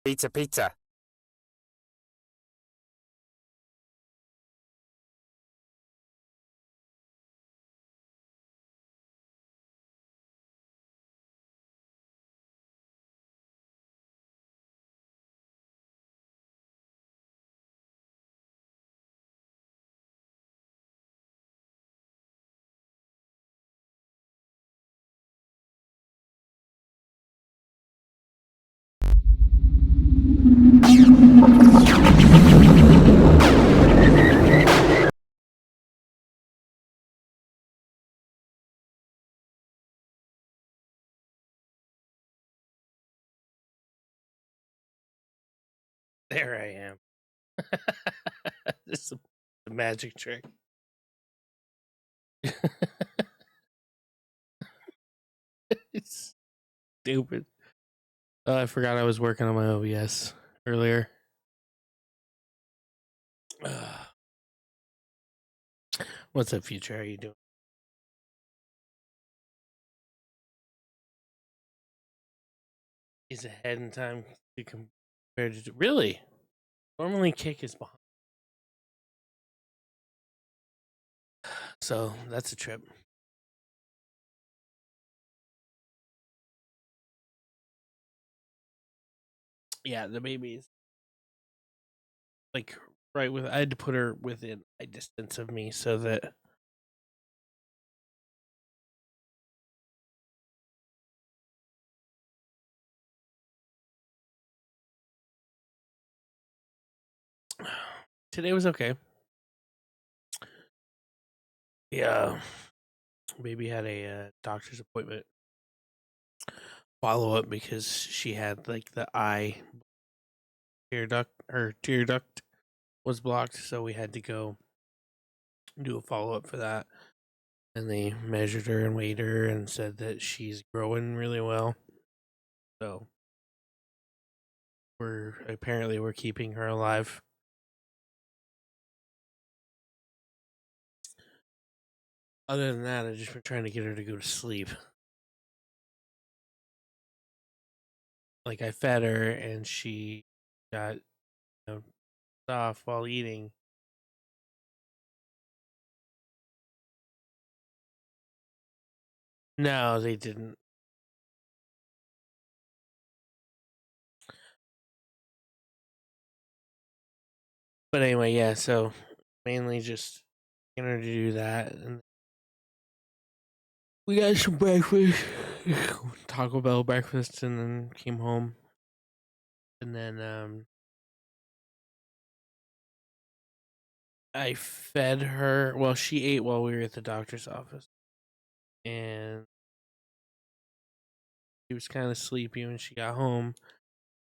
Pizza, pizza. There I am. This is a magic trick. It's stupid. Oh, I forgot I was working on my OBS earlier. What's up, future? How you doing? Is ahead in time to compared to really? Normally, kick is behind, so that's a trip. Yeah, the baby's like right with. I had to put her within a distance of me so that today was okay. Yeah, baby had a doctor's appointment follow up because she had like the eye tear duct, her tear duct was blocked, so we had to go do a follow up for that. And they measured her and weighed her and said that she's growing really well. So we're keeping her alive. Other than that, I just been trying to get her to go to sleep. Like I fed her and she got off while eating. No, they didn't. But anyway, yeah. So mainly just getting her to do that, and we got some breakfast, Taco Bell breakfast, and then came home, and then I fed her. Well, she ate while we were at the doctor's office, and she was kind of sleepy when she got home.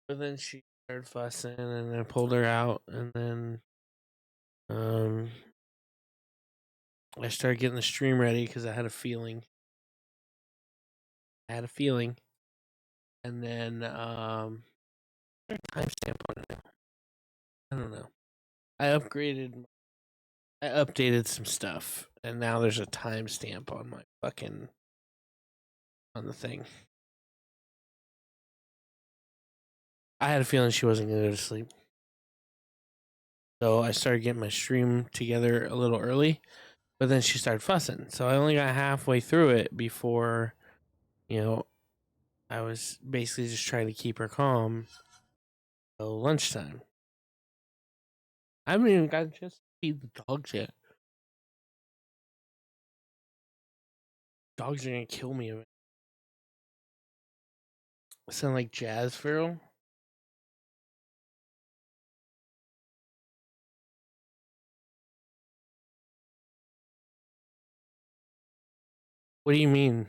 But then she started fussing, and I pulled her out, and then um, I started getting the stream ready because I had a feeling. I had a feeling, and then timestamp on it. I don't know. I upgraded. I updated some stuff, and now there's a timestamp on my fucking on the thing. I had a feeling she wasn't gonna go to sleep. So I started getting my stream together a little early, but then she started fussing. So I only got halfway through it before, you know, I was basically just trying to keep her calm till lunchtime. I haven't even got a chance to feed the dogs yet. Dogs are gonna kill me. I sound like Jazz Farrell. What do you mean?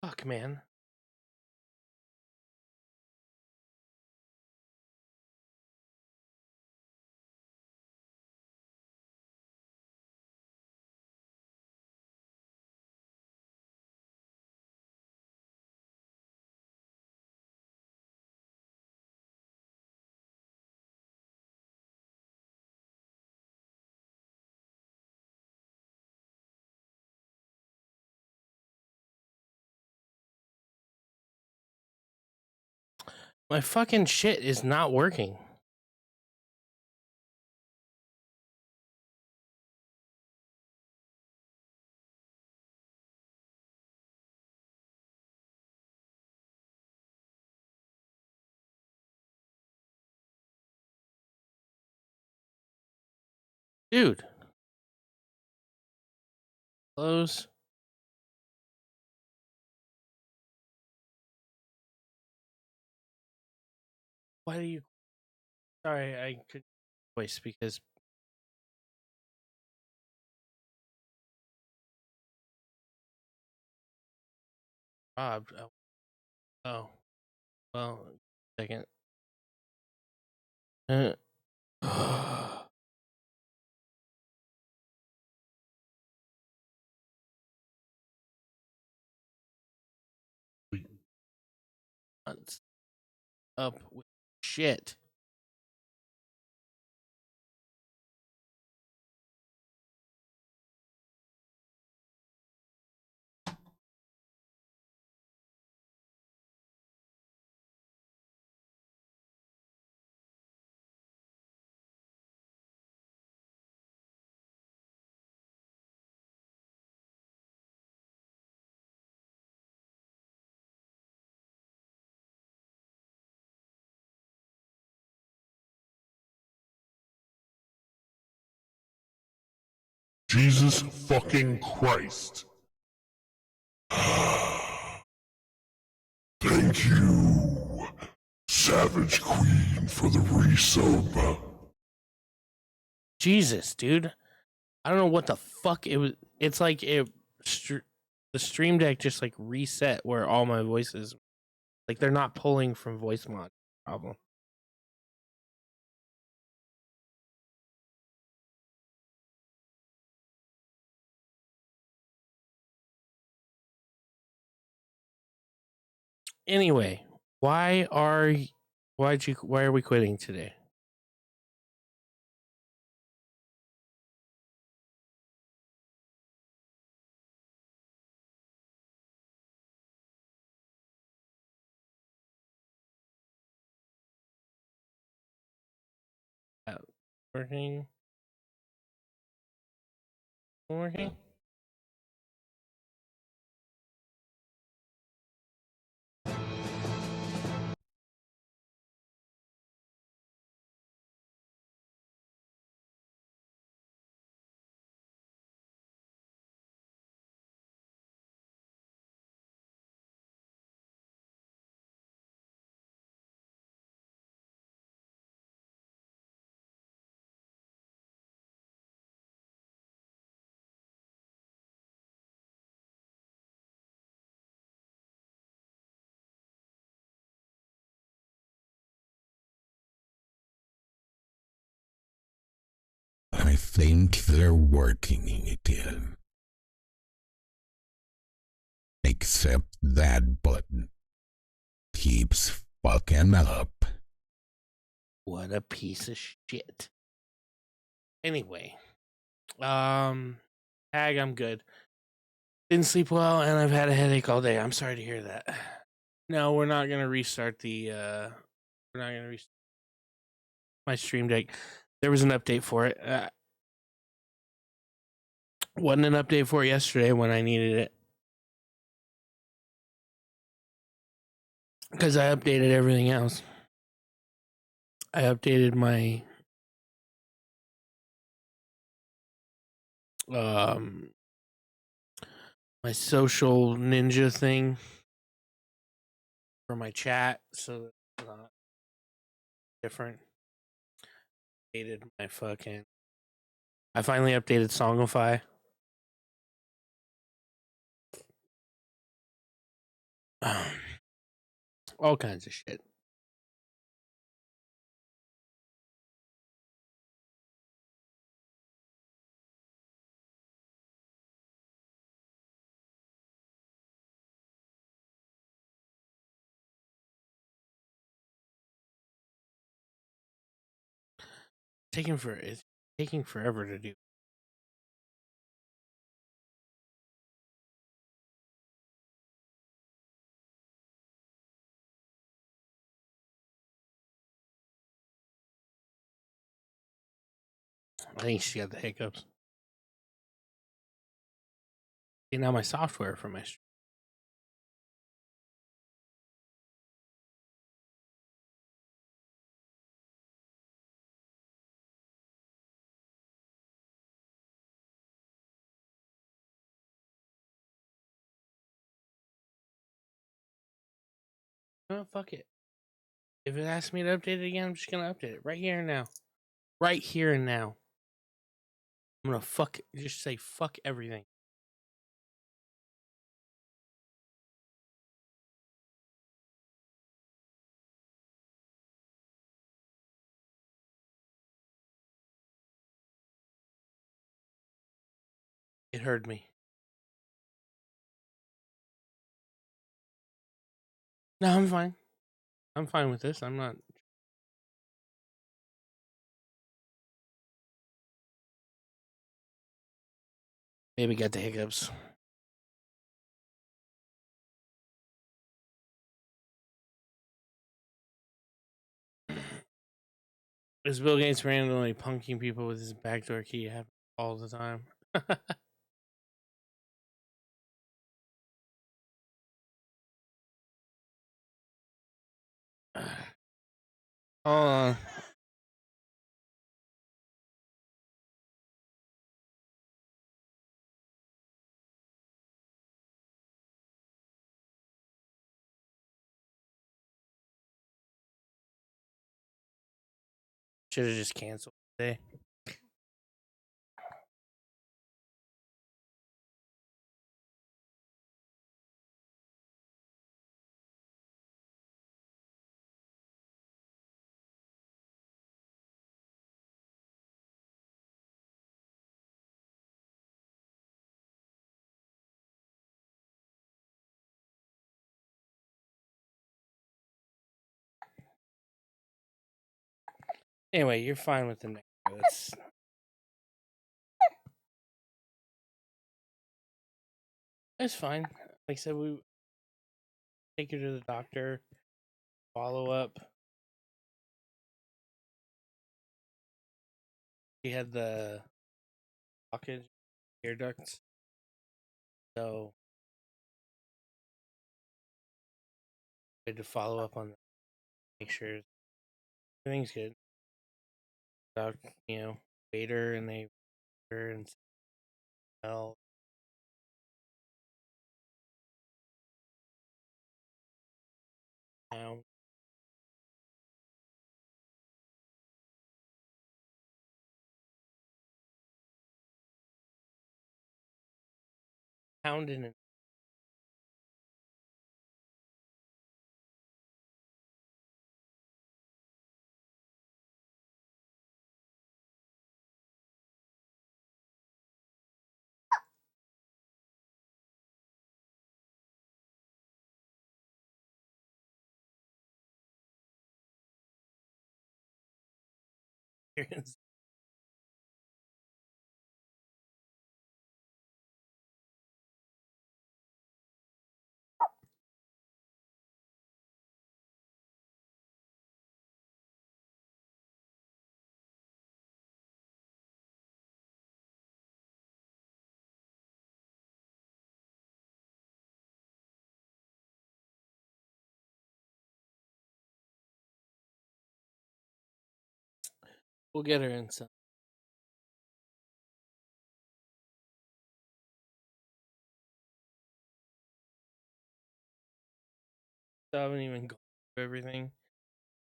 Fuck, man. My fucking shit is not working. Dude. Close. Why do you... Sorry, I could voice because... Rob. Oh. Well, second. What's up with shit? Jesus fucking Christ. Thank you, Savage Queen, for the resub. Jesus, dude. I don't know what the fuck it was. It's like the Stream Deck just like reset where all my voices, like they're not pulling from voice mod. Problem. Anyway, why are we quitting today? Working? Working? I think they're working again. Except that button keeps fucking up. What a piece of shit. Anyway, Hag, I'm good. Didn't sleep well, and I've had a headache all day. I'm sorry to hear that. No, we're not gonna restart the. We're not gonna restart my Stream Deck. There was an update for it. Wasn't an update for it yesterday when I needed it because I updated everything else. I updated my um my social ninja thing for my chat, so it's not different. Updated my fucking. I finally updated Songify. All kinds of shit. It's taking forever to do. I think she got the hiccups. See, now my software for my oh fuck it. If it asks me to update it again, I'm just gonna update it right here and now. Right here and now. I'm gonna just say fuck everything. It heard me. No, I'm fine. I'm fine with this. I'm not. Maybe got the hiccups. Is Bill Gates randomly punking people with his backdoor key all the time? Hold on. Should have just canceled today. Anyway, you're fine with the neck. That's fine. Like I said, we take her to the doctor, follow up. She had the blockage air ducts, so we had to follow up on that, make sure everything's good. Doc, weighed her and they weighed her and smell pound pounding and we'll get her in some. So I haven't even gone through everything.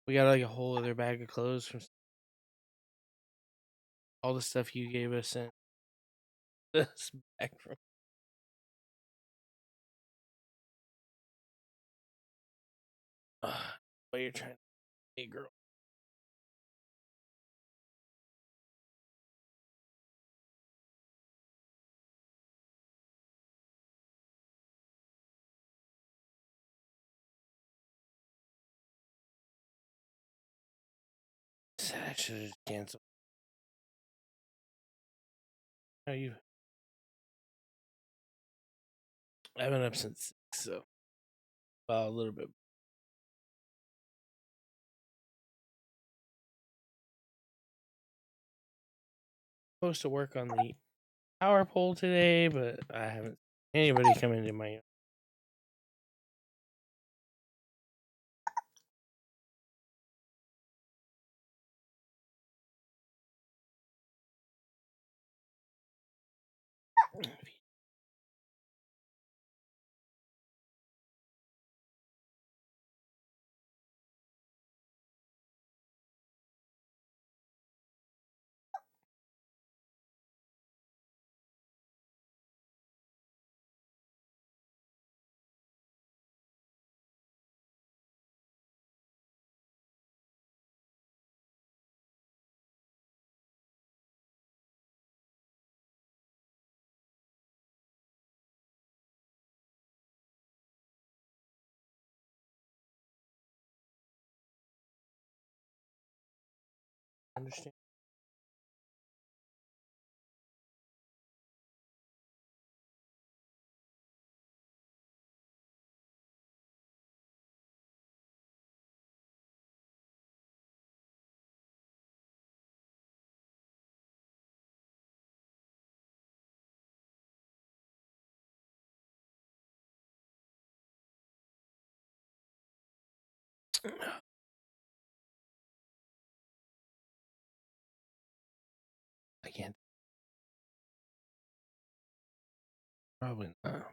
We got like a whole other bag of clothes from all the stuff you gave us and this back from. What you're trying to say, girl? I should have canceled. How you? I've been up since 6, so a little bit. Supposed to work on the power pole today, but I haven't anybody come into my. Understand? I can't. Probably not.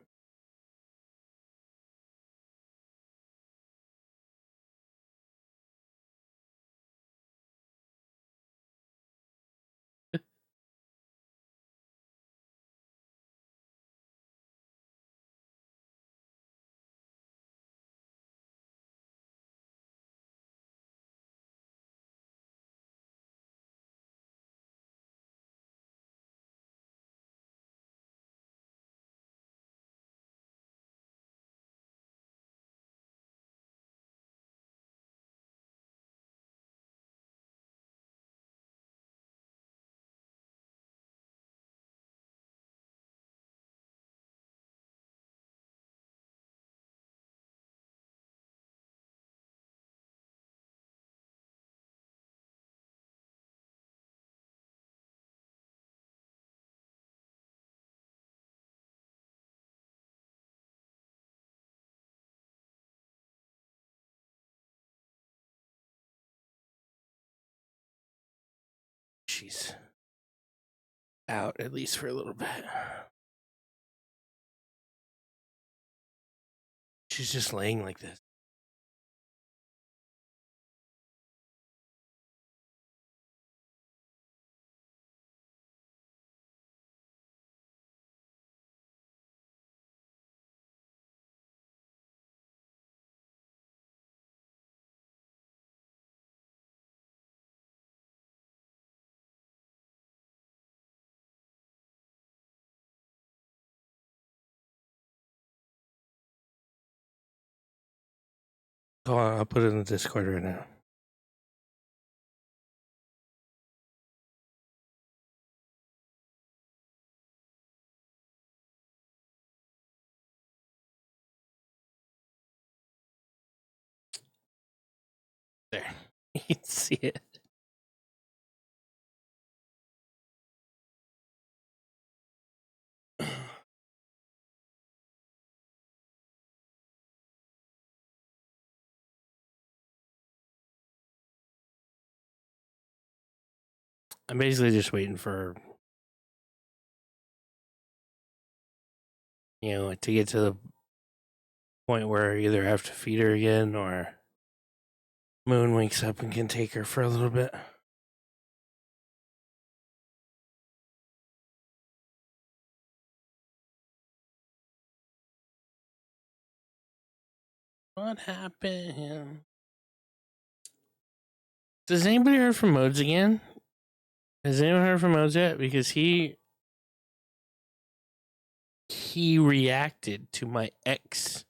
She's out at least for a little bit. She's just laying like this. Hold on, I'll put it in the Discord right now. There. You can see it. I'm basically just waiting for to get to the point where I either have to feed her again or Moon wakes up and can take her for a little bit. What happened? Does anybody heard from Modes again? Has anyone heard from Modes yet? Because he reacted to my X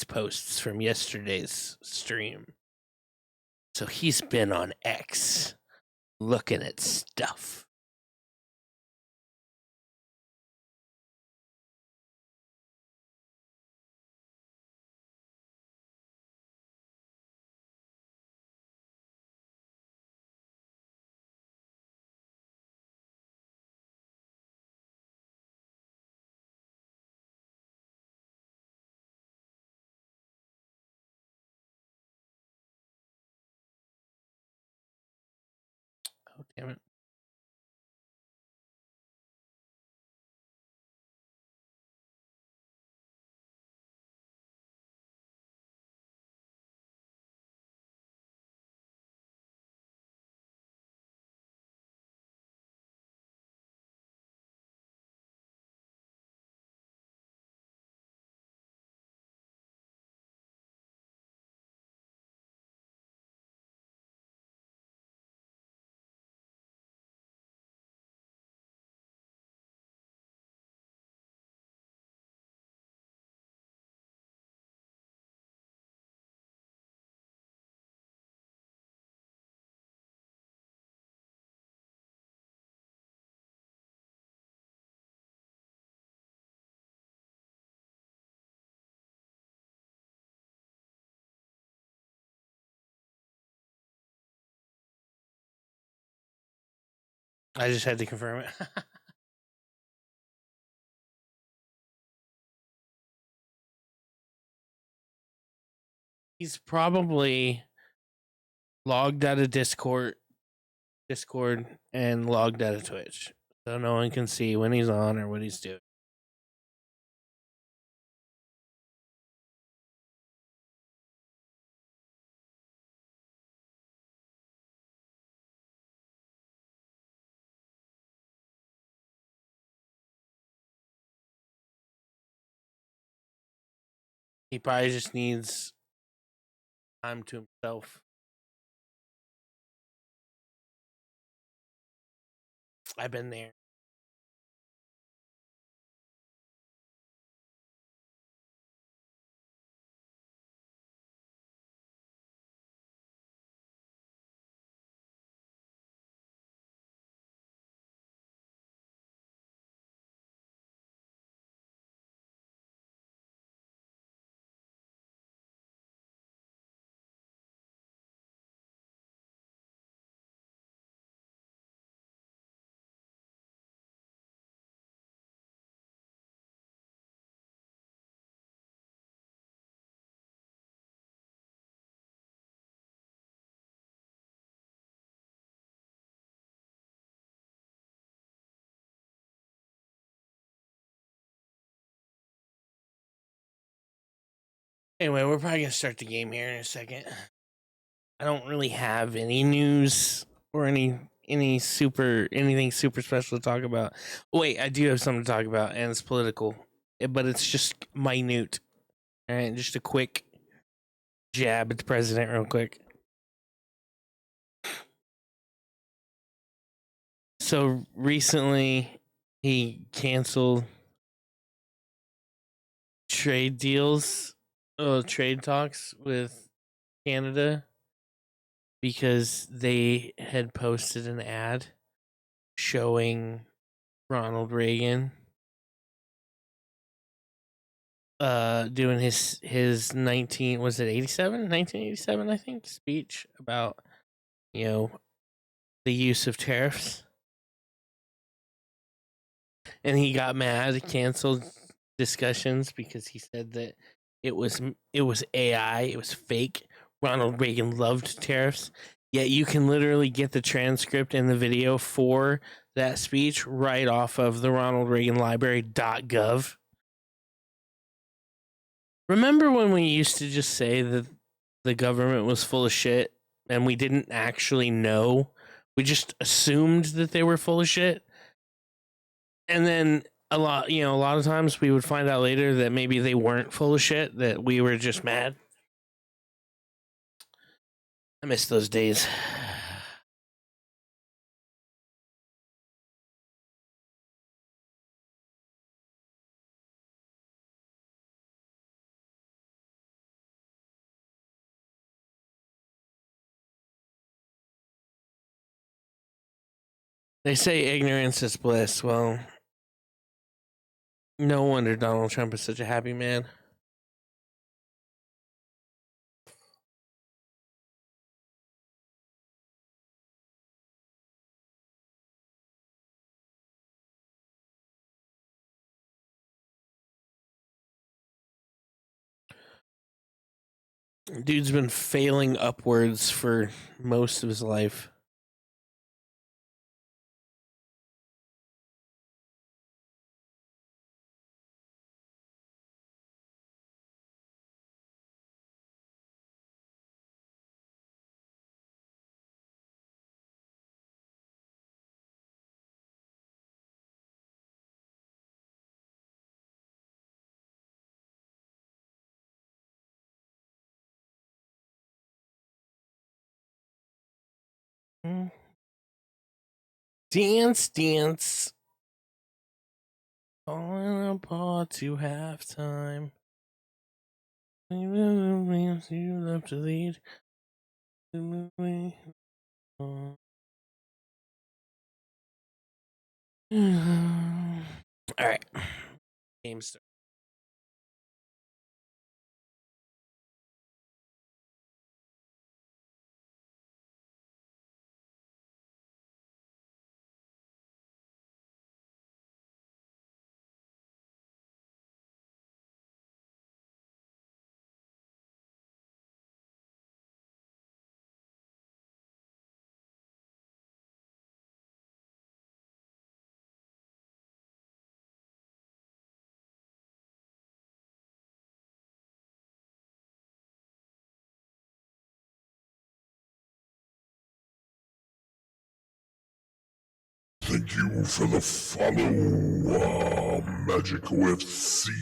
posts from yesterday's stream. So he's been on X looking at stuff. Oh, damn it. I just had to confirm it. He's probably logged out of Discord and logged out of Twitch. So no one can see when he's on or what he's doing. He probably just needs time to himself. I've been there. Anyway, we're probably gonna start the game here in a second. I don't really have any news or anything super special to talk about. Wait, I do have something to talk about, and it's political, but it's just minute. All right, just a quick jab at the president, real quick. So recently, he canceled trade deals, trade talks with Canada because they had posted an ad showing Ronald Reagan doing his 1987 I think speech about the use of tariffs, and he got mad, canceled discussions because he said that it was AI, it was fake. Ronald Reagan loved tariffs. Yet you can literally get the transcript and the video for that speech right off of the Ronald Reagan Library.gov. Remember when we used to just say that the government was full of shit and we didn't actually know? We just assumed that they were full of shit. And then a lot of times we would find out later that maybe they weren't full of shit, that we were just mad. I miss those days. They say ignorance is bliss. Well, no wonder Donald Trump is such a happy man. Dude's been failing upwards for most of his life. Dance, dance. Falling apart to halftime. You love to lead. All right. Game start. Thank you for the follow, Magic with C.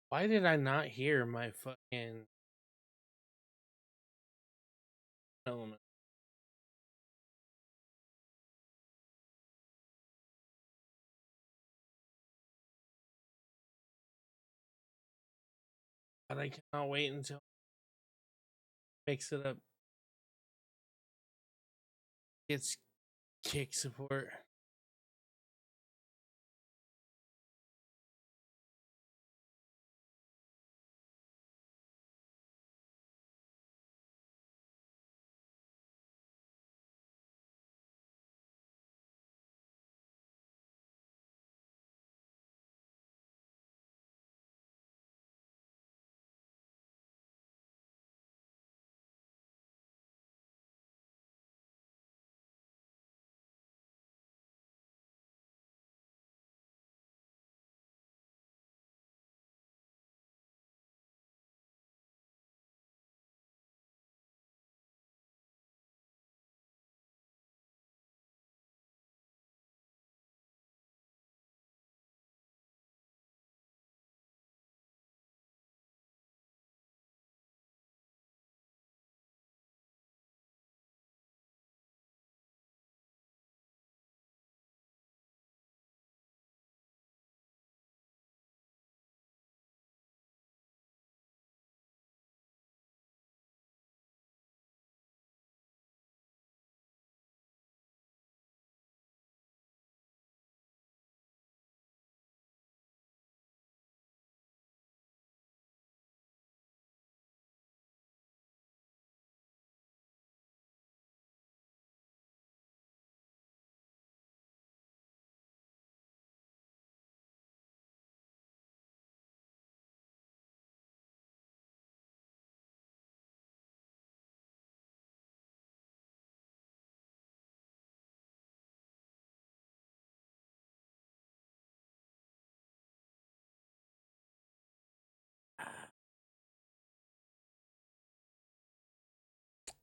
Why did I not hear my fucking element? But I cannot wait until mix it up. Gets kick support.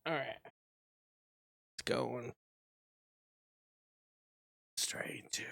All right. Let's go. straight too.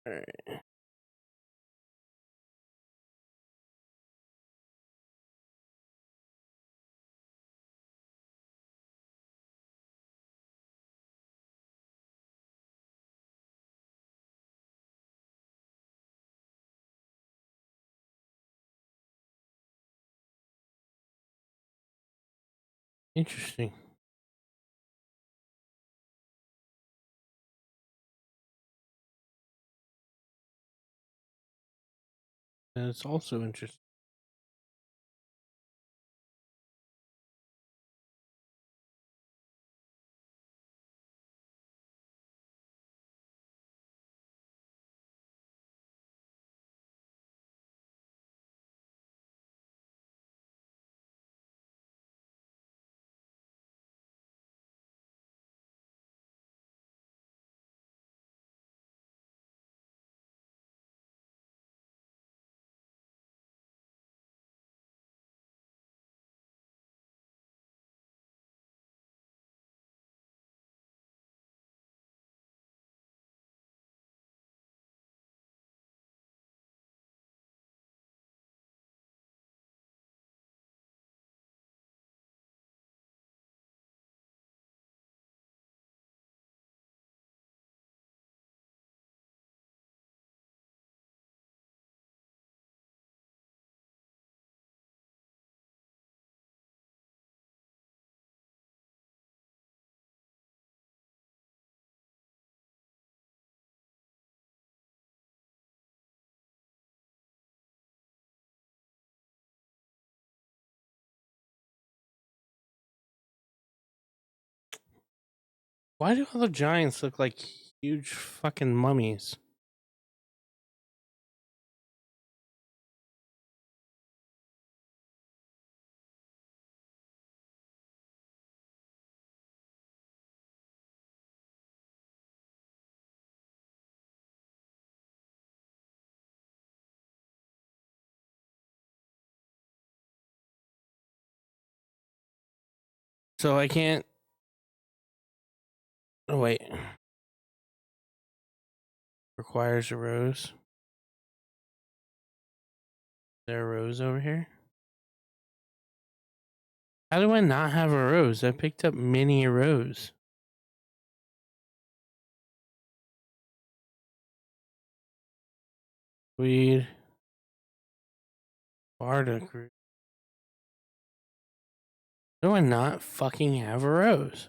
All right. Interesting. That's also interesting. Why do all the giants look like huge fucking mummies? So I can't. Oh wait, requires a rose. There a rose over here? How do I not have a rose? I picked up many a rose. Weed. Bardic root. Do I not fucking have a rose?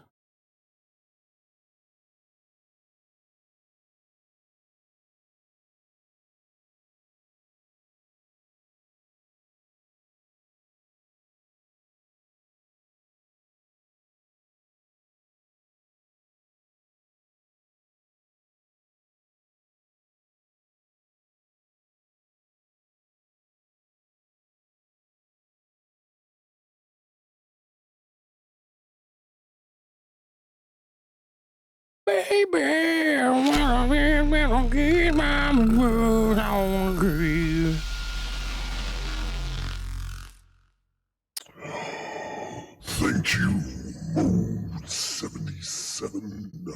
Baby, I wanna get my moves on you. Thank you, Mode 77.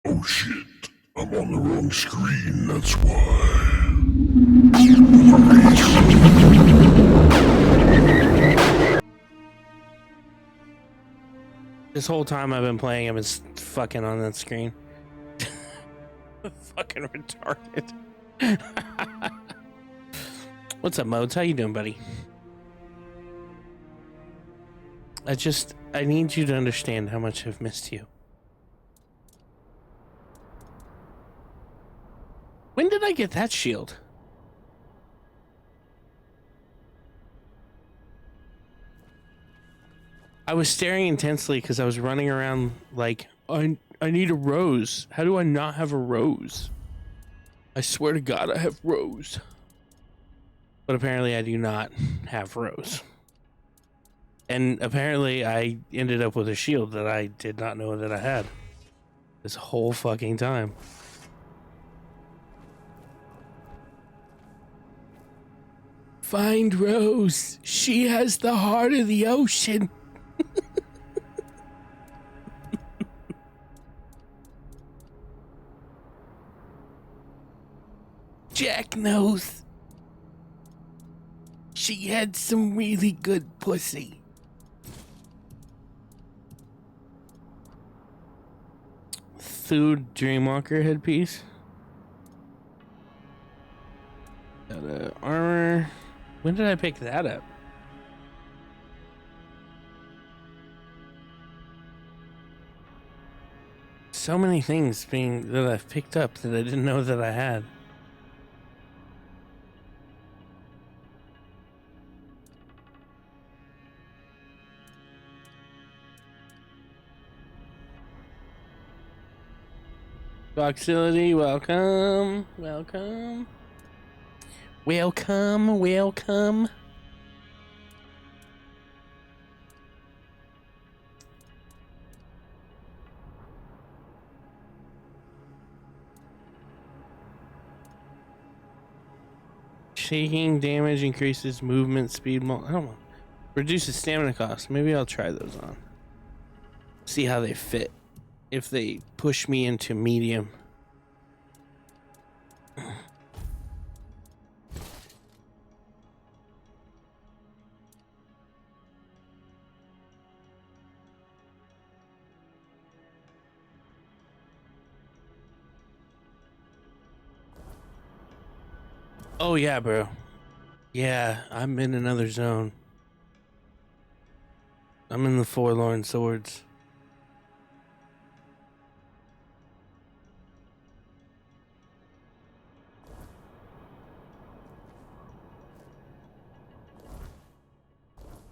Oh shit, I'm on the wrong screen, that's why. This whole time I've been playing, I've been fucking on that screen. Fucking retarded. What's up, Modes? How you doing, buddy? I need you to understand how much I've missed you. When did I get that shield? I was staring intensely because I was running around like, I need a rose. How do I not have a rose? I swear to God, I have rose. But apparently I do not have rose. And apparently I ended up with a shield that I did not know that I had. This whole fucking time. Find Rose. She has the heart of the ocean. Jack knows. She had some really good pussy. Food Dreamwalker headpiece. Got a armor. When did I pick that up? So many things that I've picked up that I didn't know that I had. Docility, welcome, welcome. Welcome, welcome. Shaking damage increases movement speed. I don't know. Reduces stamina cost. Maybe I'll try those on. See how they fit. If they push me into medium. Oh yeah, bro. Yeah, I'm in another zone. I'm in the Forlorn Swords.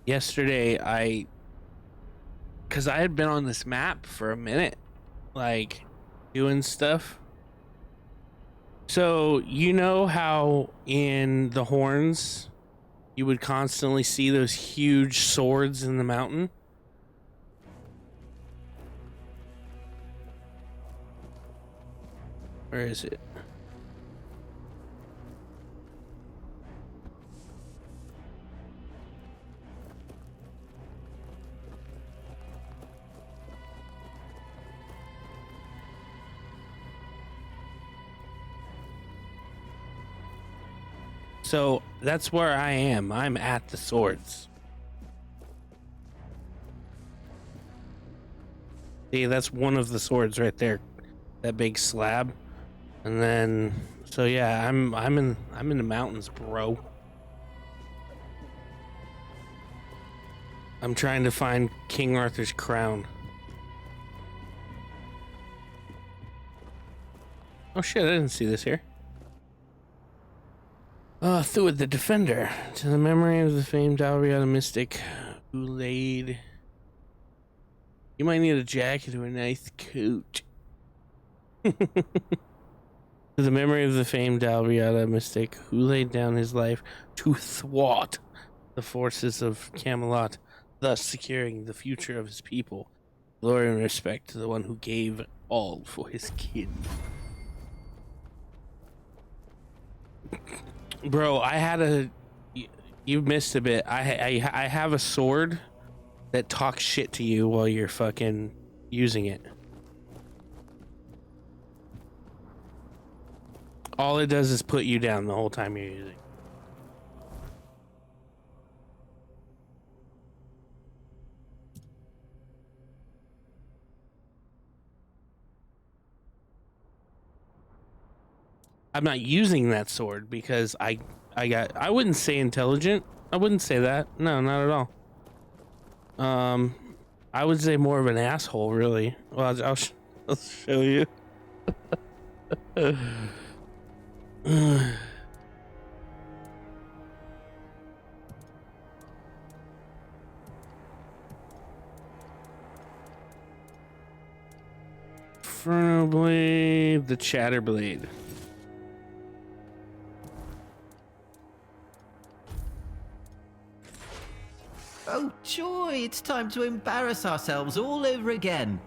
Yesterday, because I had been on this map for a minute, like, doing stuff. So, you know how in the Horns, you would constantly see those huge swords in the mountain? Where is it? So that's where I am. I'm at the swords. See, that's one of the swords right there. That big slab. And then so yeah, I'm in the mountains, bro. I'm trying to find King Arthur's crown. Oh shit, I didn't see this here. Through the Defender, to the memory of the famed Dalriada mystic who laid... You might need a jacket or a nice coat. To the memory of the famed Dalriada mystic who laid down his life to thwart the forces of Camelot, thus securing the future of his people. Glory and respect to the one who gave all for his kin. Bro, I had a... You missed a bit. I have a sword that talks shit to you while you're fucking using it. All it does is put you down the whole time you're using it. I'm not using that sword because I wouldn't say intelligent. I wouldn't say that. No, not at all. I would say more of an asshole, really. Well, I'll show you. Inferno blade, the chatter blade. Oh joy, it's time to embarrass ourselves all over again.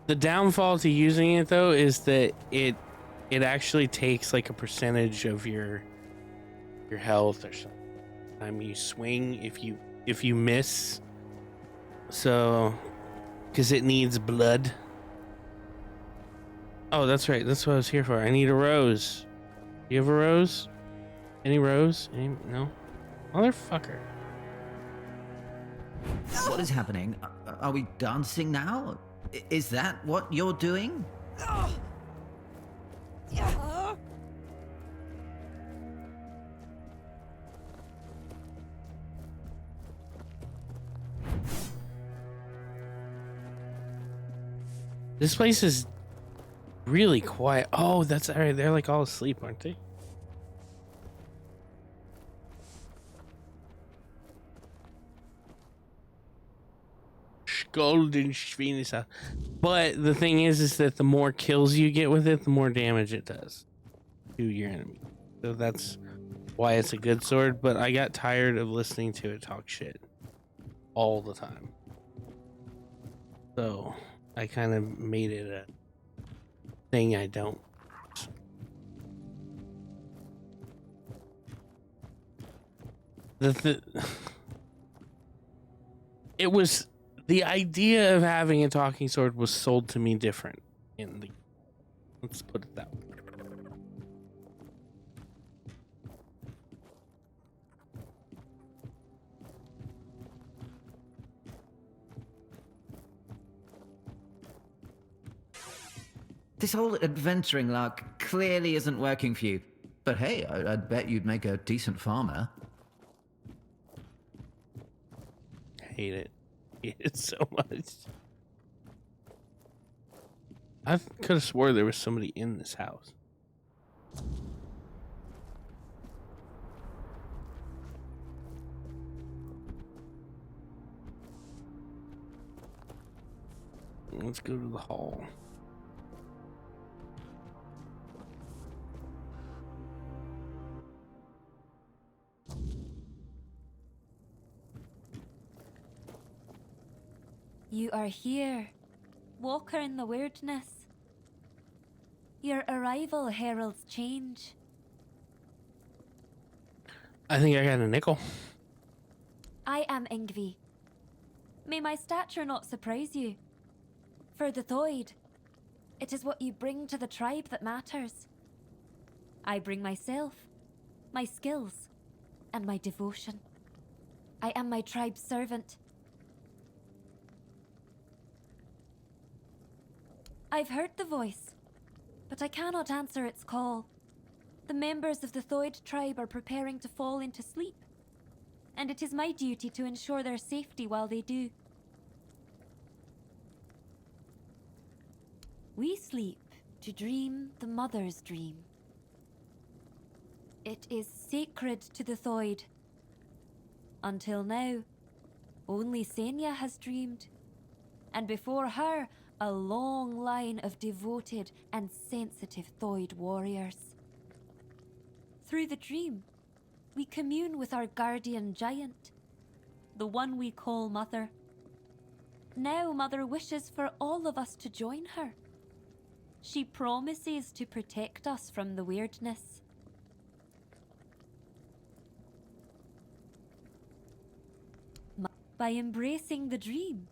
The downfall to using it though is that it actually takes like a percentage of your health or something. Time you swing if you miss. So because it needs blood. Oh, that's right. That's what I was here for. I need a rose. Do you have a rose? Any rose? No? Motherfucker. What is happening? Are we dancing now? Is that what you're doing? This place is really quiet. Oh, that's all right. They're like all asleep, aren't they? Golden Schweinische. But the thing is that the more kills you get with it, the more damage it does to your enemy. So that's why it's a good sword. But I got tired of listening to it talk shit all the time. So I kind of made it a thing I don't. It was the idea of having a talking sword was sold to me different in the. Let's put it that way. This whole adventuring lark clearly isn't working for you. But hey, I'd bet you'd make a decent farmer. I hate it. I hate it so much. I could have swore there was somebody in this house. Let's go to the hall. You are here, walker in the weirdness. Your arrival heralds change. I think I got a nickel. I am Ingvi. May my stature not surprise you. For the Thoid, it is what you bring to the tribe that matters. I bring myself, my skills, and my devotion. I am my tribe's servant. I've heard the voice, but I cannot answer its call. The members of the Thoid tribe are preparing to fall into sleep, and it is my duty to ensure their safety while they do. We sleep to dream the mother's dream. It is sacred to the Thoid. Until now, only Senya has dreamed, and before her, a long line of devoted and sensitive Thoid warriors. Through the dream, we commune with our guardian giant, the one we call Mother. Now Mother wishes for all of us to join her. She promises to protect us from the weirdness. By embracing the dream,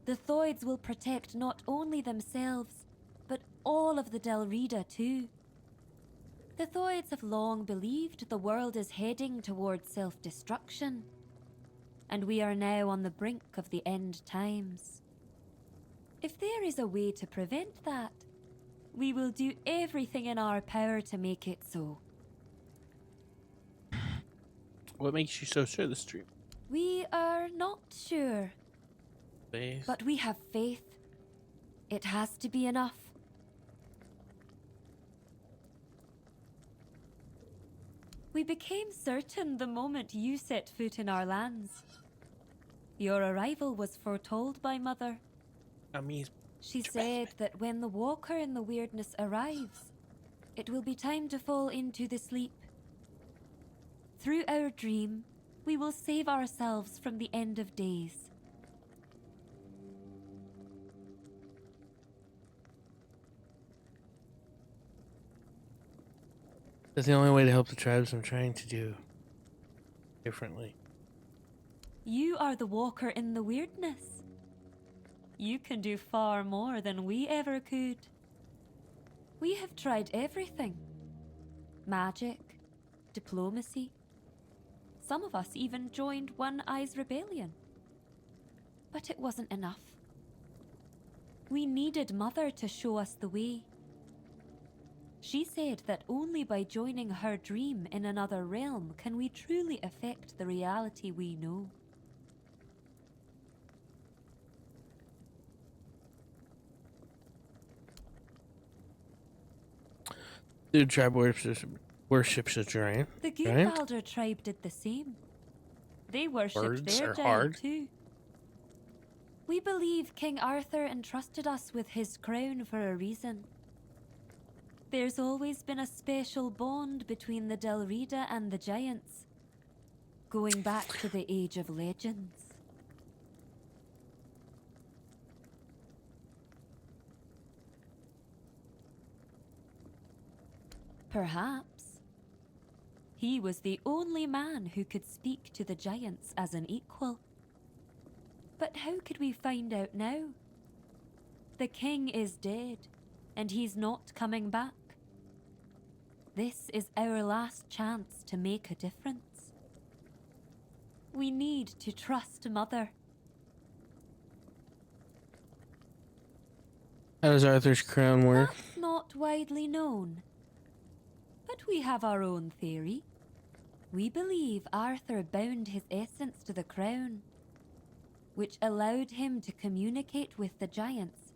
the Thoids will protect not only themselves, but all of the Delrida too. The Thoids have long believed the world is heading towards self-destruction, and we are now on the brink of the end times. If there is a way to prevent that, we will do everything in our power to make it so. What makes you so sure this dream? We are not sure, Faith. but we have faith. It has to be enough. We became certain the moment you set foot in our lands. Your arrival was foretold by Mother. I mean, She said that when the walker in the weirdness arrives, it will be time to fall into the sleep. Through our dream, we will save ourselves from the end of days. that's the only way to help the tribes I'm trying to do differently. You are the walker in the weirdness. You can do far more than we ever could. We have tried everything. Magic, diplomacy. Some of us even joined One Eye's rebellion. But it wasn't enough. We needed Mother to show us the way. She said that only by joining her dream in another realm can we truly affect the reality we know. The tribe worships a giant. The Giant? Goonbalder tribe did the same. They worshipped Birds their are giant hard. too. We believe King Arthur entrusted us with his crown for a reason. There's always been a special bond between the Delrida and the giants, going back to the Age of Legends. Perhaps. He was the only man who could speak to the giants as an equal. But how could we find out now? The king is dead, and he's not coming back. This is our last chance to make a difference. We need to trust Mother. How does Arthur's crown work? That's not widely known. But we have our own theory. We believe Arthur bound his essence to the crown, which allowed him to communicate with the giants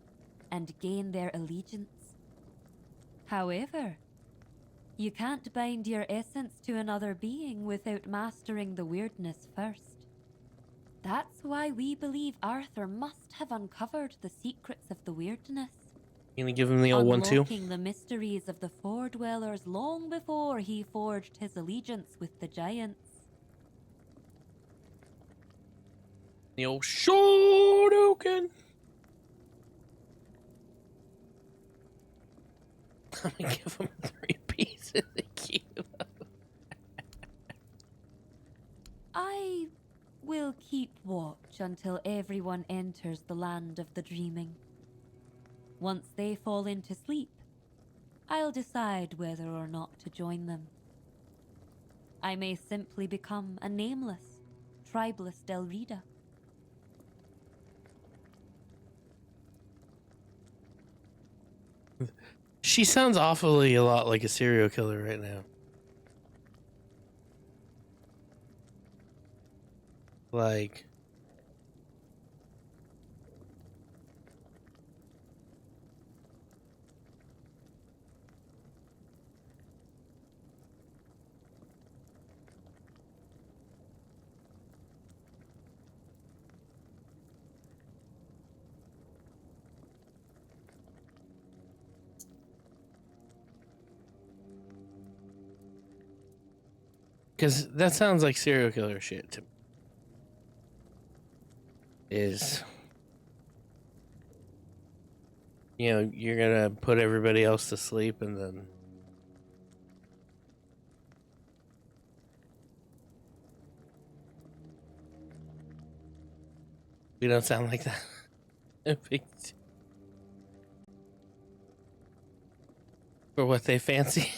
and gain their allegiance. However, you can't bind your essence to another being without mastering the weirdness first. That's why we believe Arthur must have uncovered the secrets of the weirdness. You gonna give him the old 1-2? Unlocking the mysteries of the Four Dwellers long before he forged his allegiance with the giants. The old Shoryuken. I'm gonna give him 3 pieces of the cube. I will keep watch until everyone enters the land of the dreaming. Once they fall into sleep, I'll decide whether or not to join them. I may simply become a nameless, tribeless Delrida. She sounds awfully a lot like a serial killer right now. Like, Because that sounds like serial killer shit to me. Is, you know, you're gonna put everybody else to sleep and then. We don't sound like that. For what they fancy.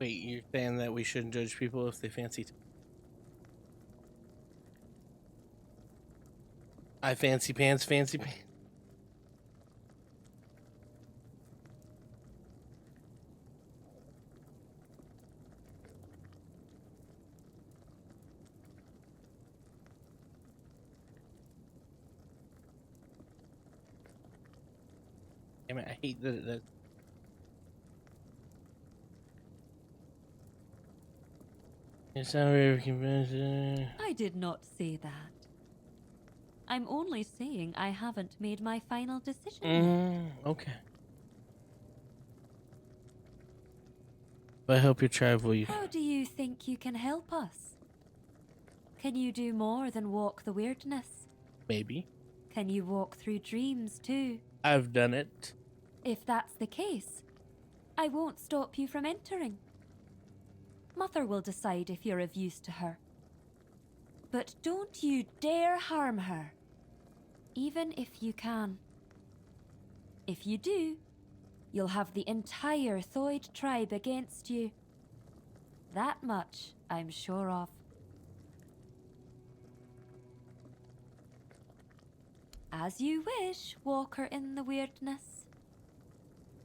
Wait, you're saying that we shouldn't judge people if they fancy? I fancy pants, fancy pants. Damn it, I hate that. It's not very convincing. I did not say that. I'm only saying I haven't made my final decision yet. Okay. I hope your tribe will. How do you think you can help us? Can you do more than walk the weirdness? Maybe. Can you walk through dreams too? I've done it. If that's the case, I won't stop you from entering. Mother will decide if you're of use to her. But don't you dare harm her, even if you can. If you do, you'll have the entire Thoid tribe against you. That much I'm sure of. As you wish, Walker in the Weirdness.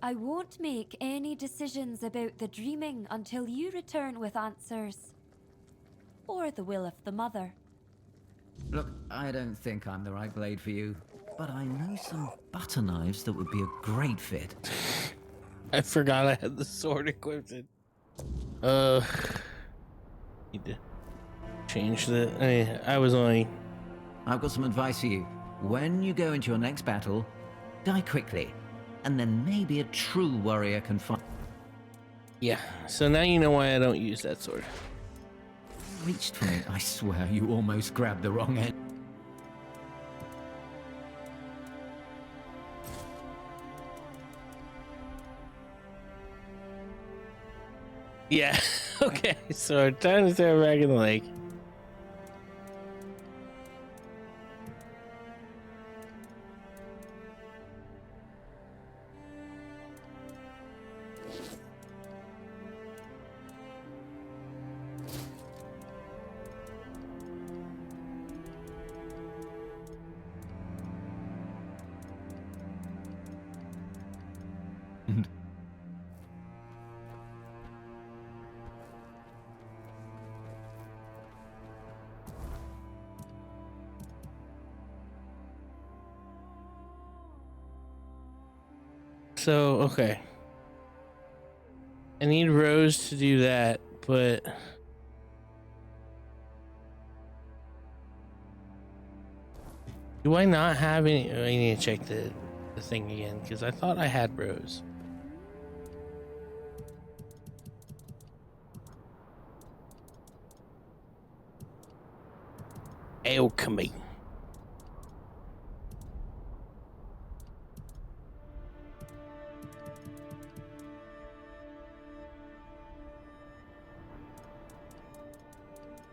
I won't make any decisions about the dreaming until you return with answers. Or the will of the mother. Look, I don't think I'm the right blade for you, but I know some butter knives that would be a great fit. I forgot I had the sword equipped. Need to change the. I was only. I've got some advice for you. When you go into your next battle, die quickly, and then maybe a true warrior can fight. Yeah, so now you know why I don't use that sword. Reached for me. I swear you almost grabbed the wrong end. Yeah, okay, so time to throw it back in the lake. So, okay. I need Rose to do that, but... Do I not have any... I need to check the thing again, because I thought I had Rose. Alchemy.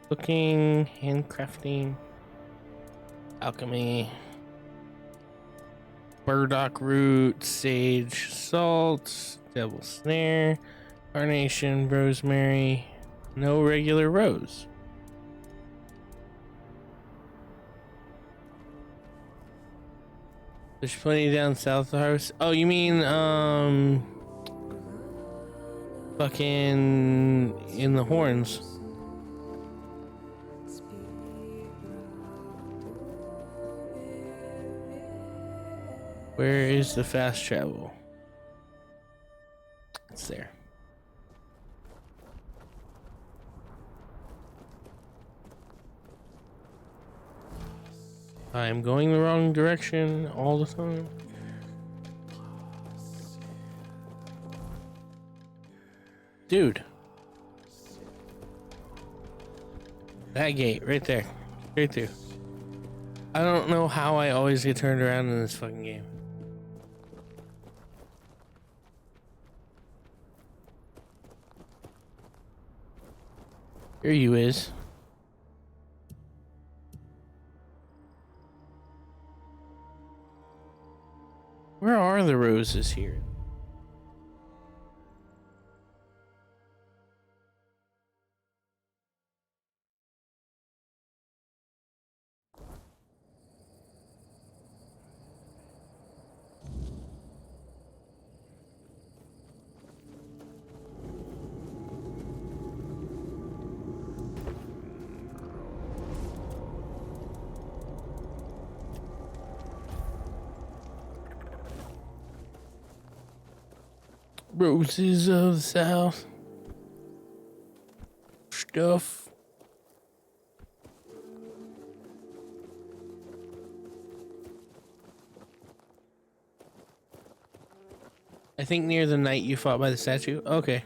Cooking, handcrafting. alchemy, burdock root, sage, salt, devil snare, carnation, rosemary, no regular rose. There's plenty down south of the harvest. Oh, you mean fucking in the horns. Where is the fast travel? It's there. I'm going the wrong direction all the time. Dude. That gate right there. Straight through. I don't know how I always get turned around in this fucking game. Here you is. Where are the roses here? Roses of the South. Stuff. I think near the night you fought by the statue. Okay.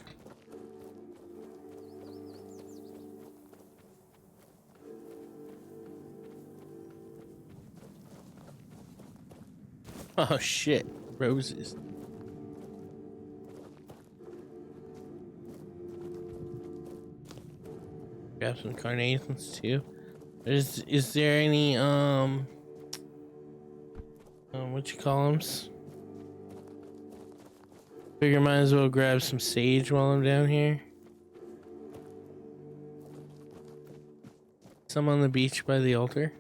Oh shit. Roses. Grab some carnations too. Is there any what you call them? Figure might as well grab some sage while I'm down here. Some on the beach by the altar.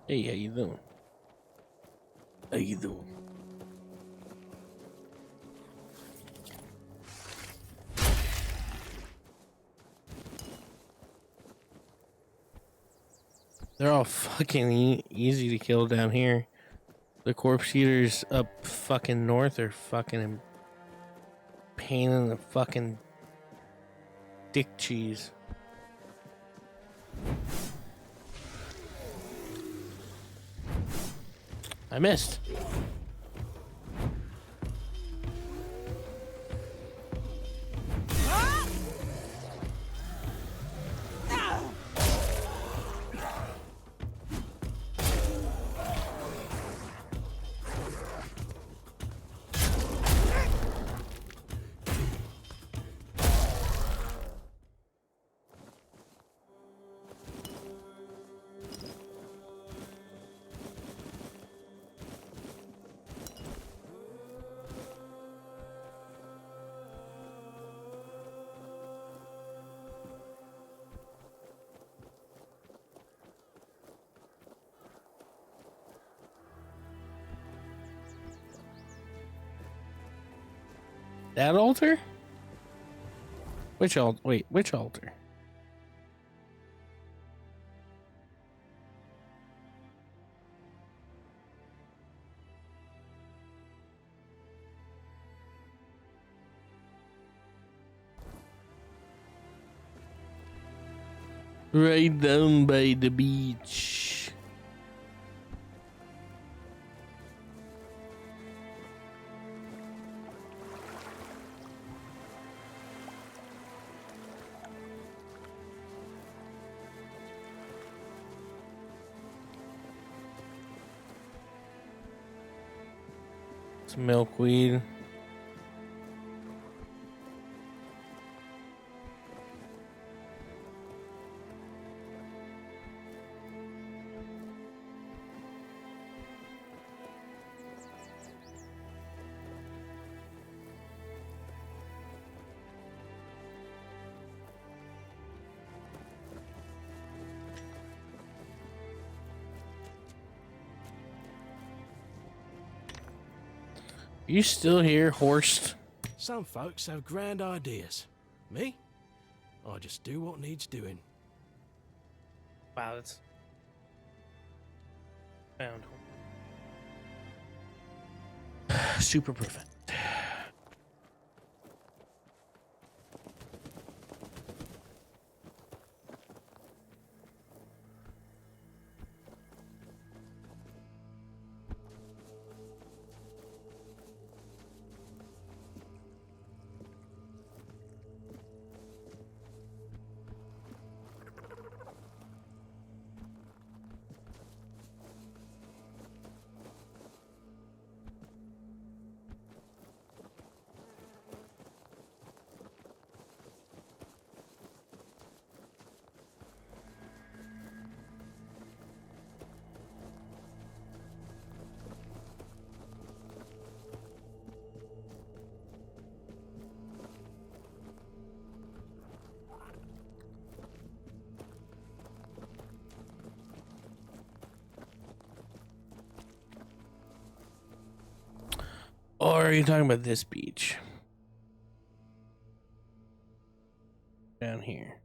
Hey, how you doing? How you doing? They're all fucking easy to kill down here. The corpse eaters up fucking north are fucking pain in the fucking dick cheese. I missed. That altar? Which altar? Wait, which altar? Right down by the beach. Some milkweed. You still here, Horst? Some folks have grand ideas. Me? I just do what needs doing. Wow, that's found. Super perfect. Or are you talking about this beach? Down here.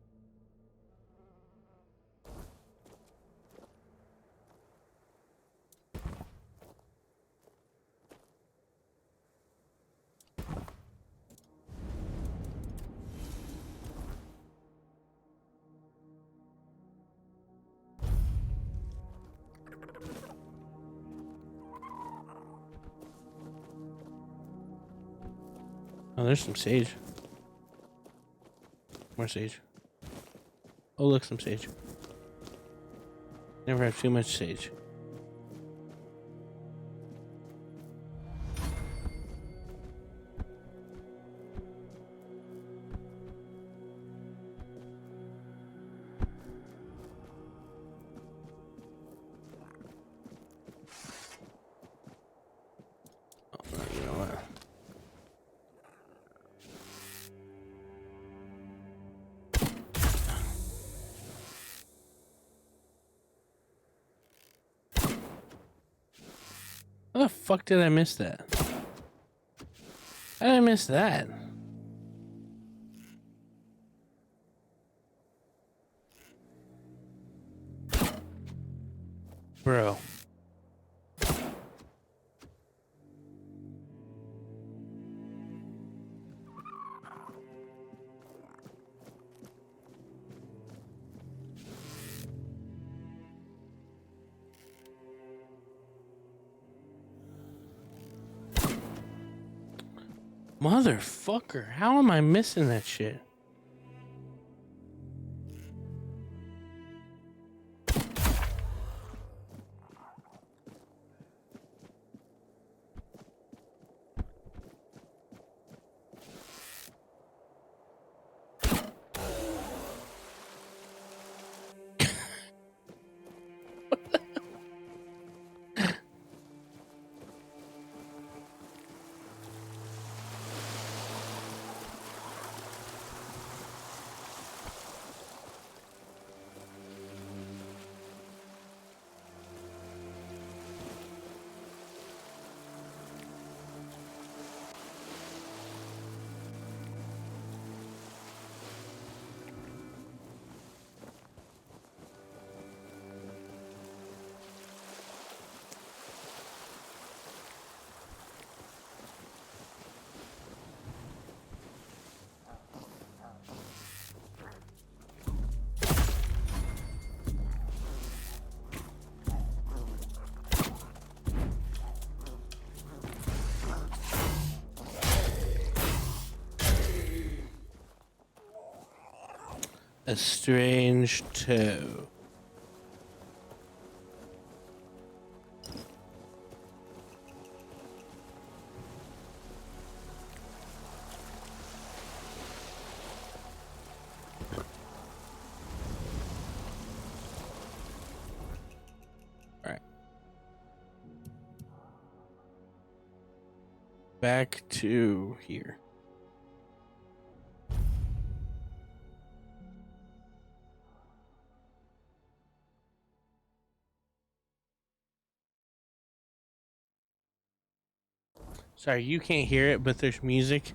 Oh, there's some sage. More sage. Oh, look, some sage. Never have too much sage. Oh, you know what? How the fuck did I miss that? How did I miss that? Bro. Motherfucker, how am I missing that shit? A strange toe. Alright. Back to here. Sorry, you can't hear it, but there's music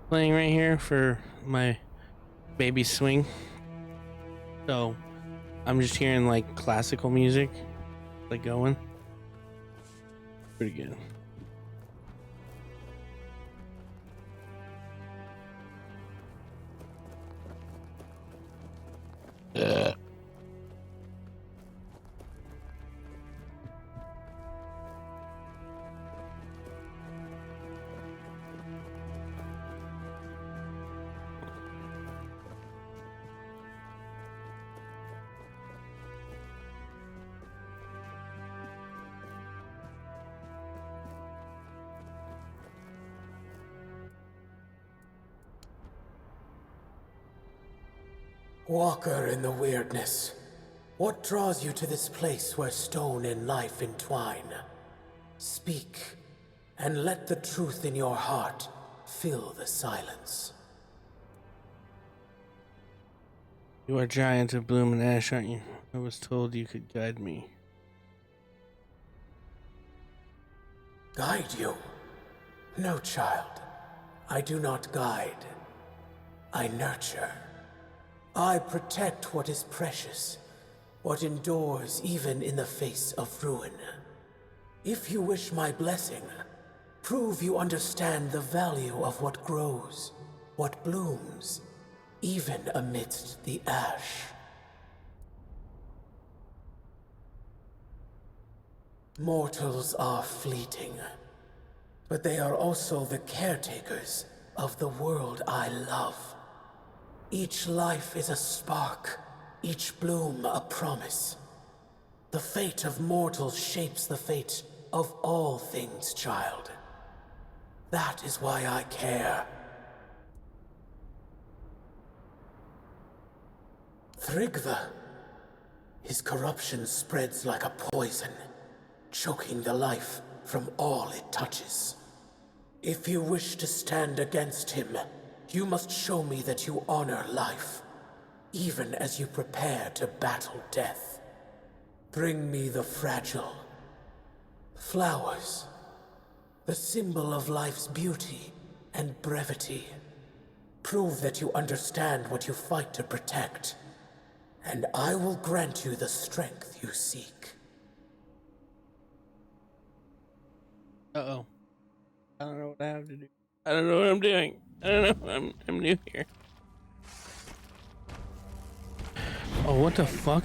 playing right here for my baby swing. So I'm just hearing like classical music, like going. Pretty good. Walker in the weirdness, what draws you to this place where stone and life entwine? Speak, and let the truth in your heart fill the silence. You are giant of bloom and ash, aren't you? I was told you could guide me. Guide you? No, child. I do not guide. I nurture. I protect what is precious, what endures even in the face of ruin. If you wish my blessing, prove you understand the value of what grows, what blooms, even amidst the ash. Mortals are fleeting, but they are also the caretakers of the world I love. Each life is a spark, each bloom a promise. The fate of mortals shapes the fate of all things, child. That is why I care. Thrigva. His corruption spreads like a poison, choking the life from all it touches. If you wish to stand against him, you must show me that you honor life, even as you prepare to battle death. Bring me the fragile. Flowers. The symbol of life's beauty and brevity. Prove that you understand what you fight to protect, and I will grant you the strength you seek. Uh-oh. I don't know what I have to do. I don't know what I'm doing. I don't know. I'm new here. Oh, what the fuck?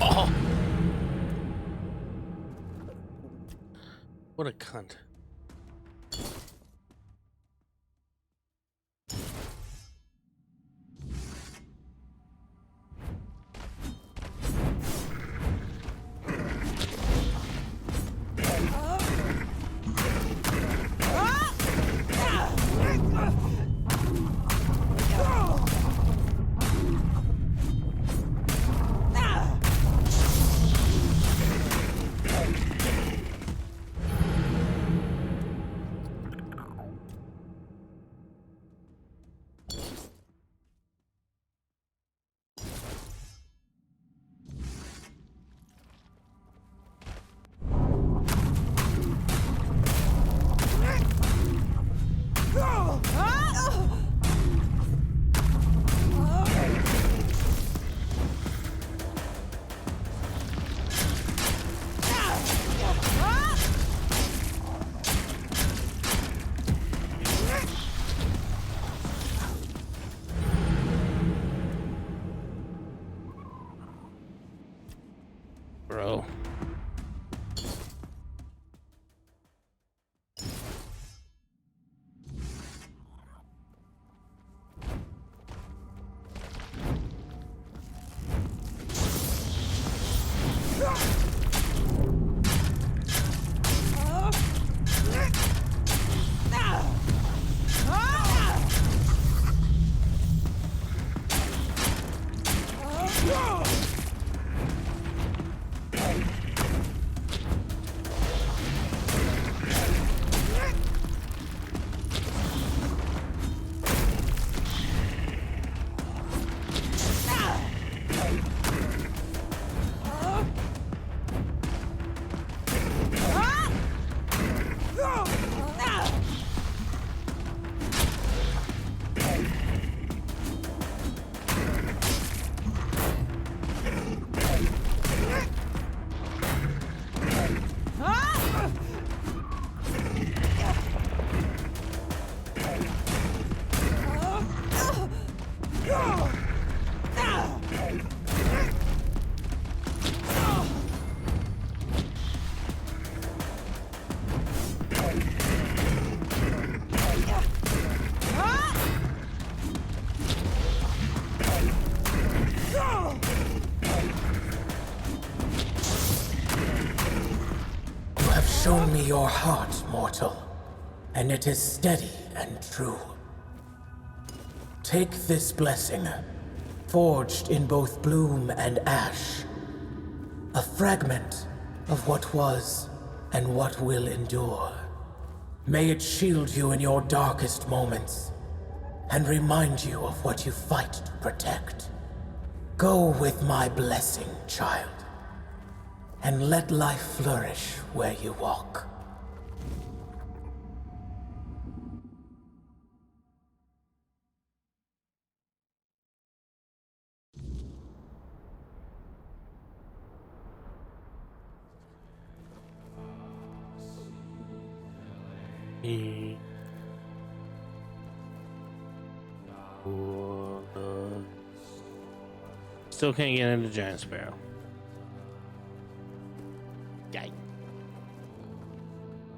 Oh! What a cunt. Bro. You have shown me your heart, mortal, and it is steady and true. Take this blessing, forged in both bloom and ash, a fragment of what was and what will endure. May it shield you in your darkest moments, and remind you of what you fight to protect. Go with my blessing, child, and let life flourish where you walk. Still can't get into Giant Sparrow.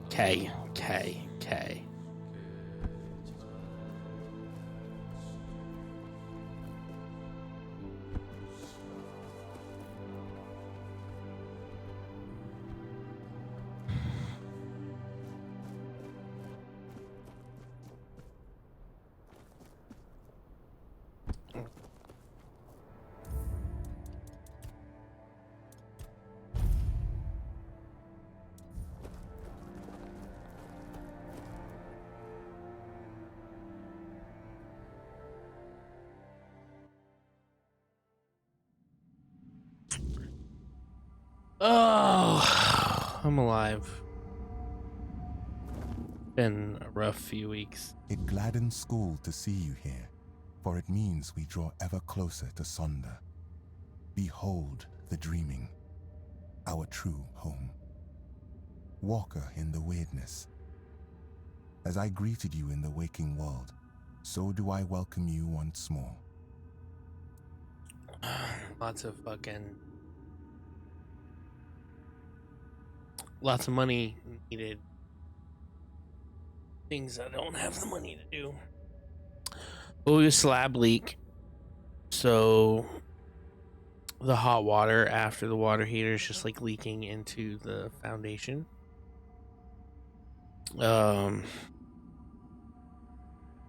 K. Oh, I'm alive. Been a rough few weeks. It gladdens school to see you here, for it means we draw ever closer to Sonder. Behold the dreaming, our true home. Walker in the weirdness. As I greeted you in the waking world, so do I welcome you once more. Lots of money needed. Things I don't have the money to do. Oh, a slab leak. So the hot water after the water heater is just like leaking into the foundation.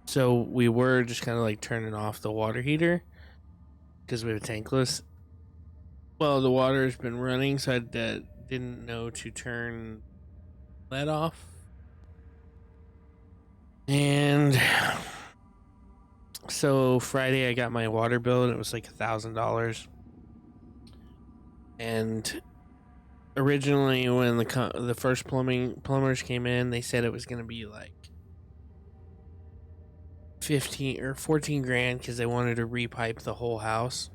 So we were just kind of like turning off the water heater because we have a tankless. Well, the water's been running, so I didn't know to turn that off. And so Friday I got my water bill and it was like $1,000. And originally when the first plumbers came in, they said it was going to be like 15 or 14 grand because they wanted to repipe the whole house.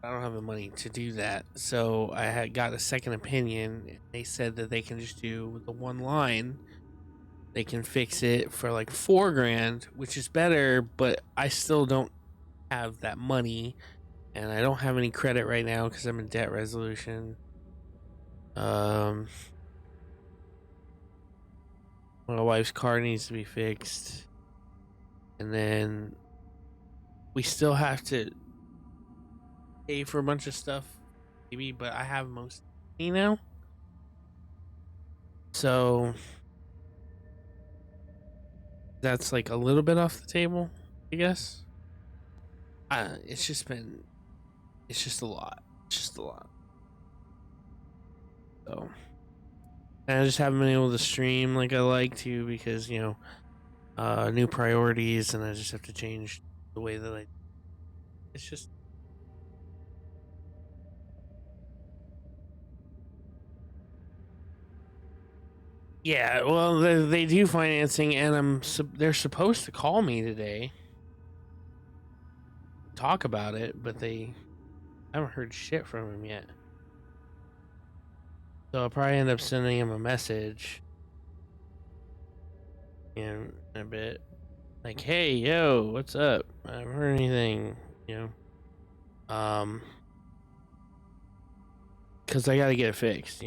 I don't have the money to do that, so I had got a second opinion. They said that they can just do the one line. They can fix it for like 4 grand, which is better, but I still don't have that money and I don't have any credit right now because I'm in debt resolution. My wife's car needs to be fixed, and then we still have to pay for a bunch of stuff, maybe. But I have most money now, so that's like a little bit off the table, I guess. It's just been, it's just a lot. It's just a lot. So, and I just haven't been able to stream like I like to because, new priorities, and I just have to change the way that it's just, yeah, well, they do financing, and they're supposed to call me today, talk about it, but I haven't heard shit from him yet. So I'll probably end up sending him a message in a bit. Like, hey, yo, what's up? I haven't heard anything, because I got to get it fixed.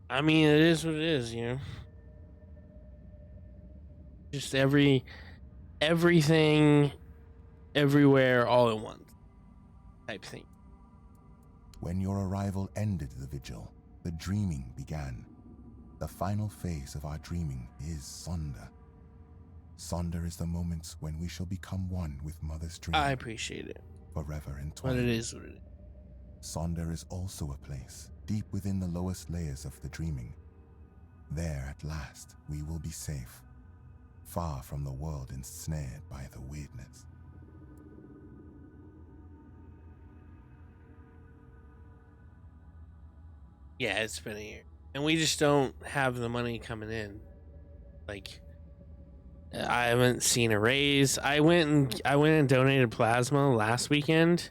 I mean, it is what it is. Just everything, everywhere, all at once type thing. When your arrival ended the vigil, the dreaming began. The final phase of our dreaming is Sonder. Sonder is the moment when we shall become one with Mother's dream. I appreciate it. Forever entwined. But it is what it is. Sonder is also a place deep within the lowest layers of the dreaming. There, at last, we will be safe, far from the world ensnared by the weirdness. Yeah, it's been a year. And we just don't have the money coming in. Like, I haven't seen a raise. I went and donated plasma last weekend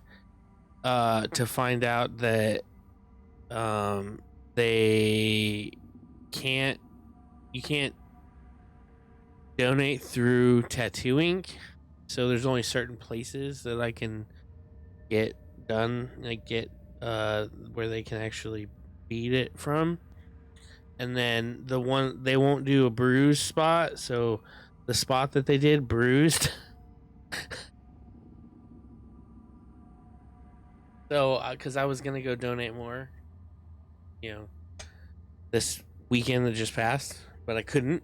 to find out that they can't you can't donate through Tattoo Ink. So there's only certain places that I can get done, like get where they can actually beat it from. And then the one, they won't do a bruise spot, so the spot that they did bruised. So because I was gonna go donate more, you know, this weekend that just passed, but I couldn't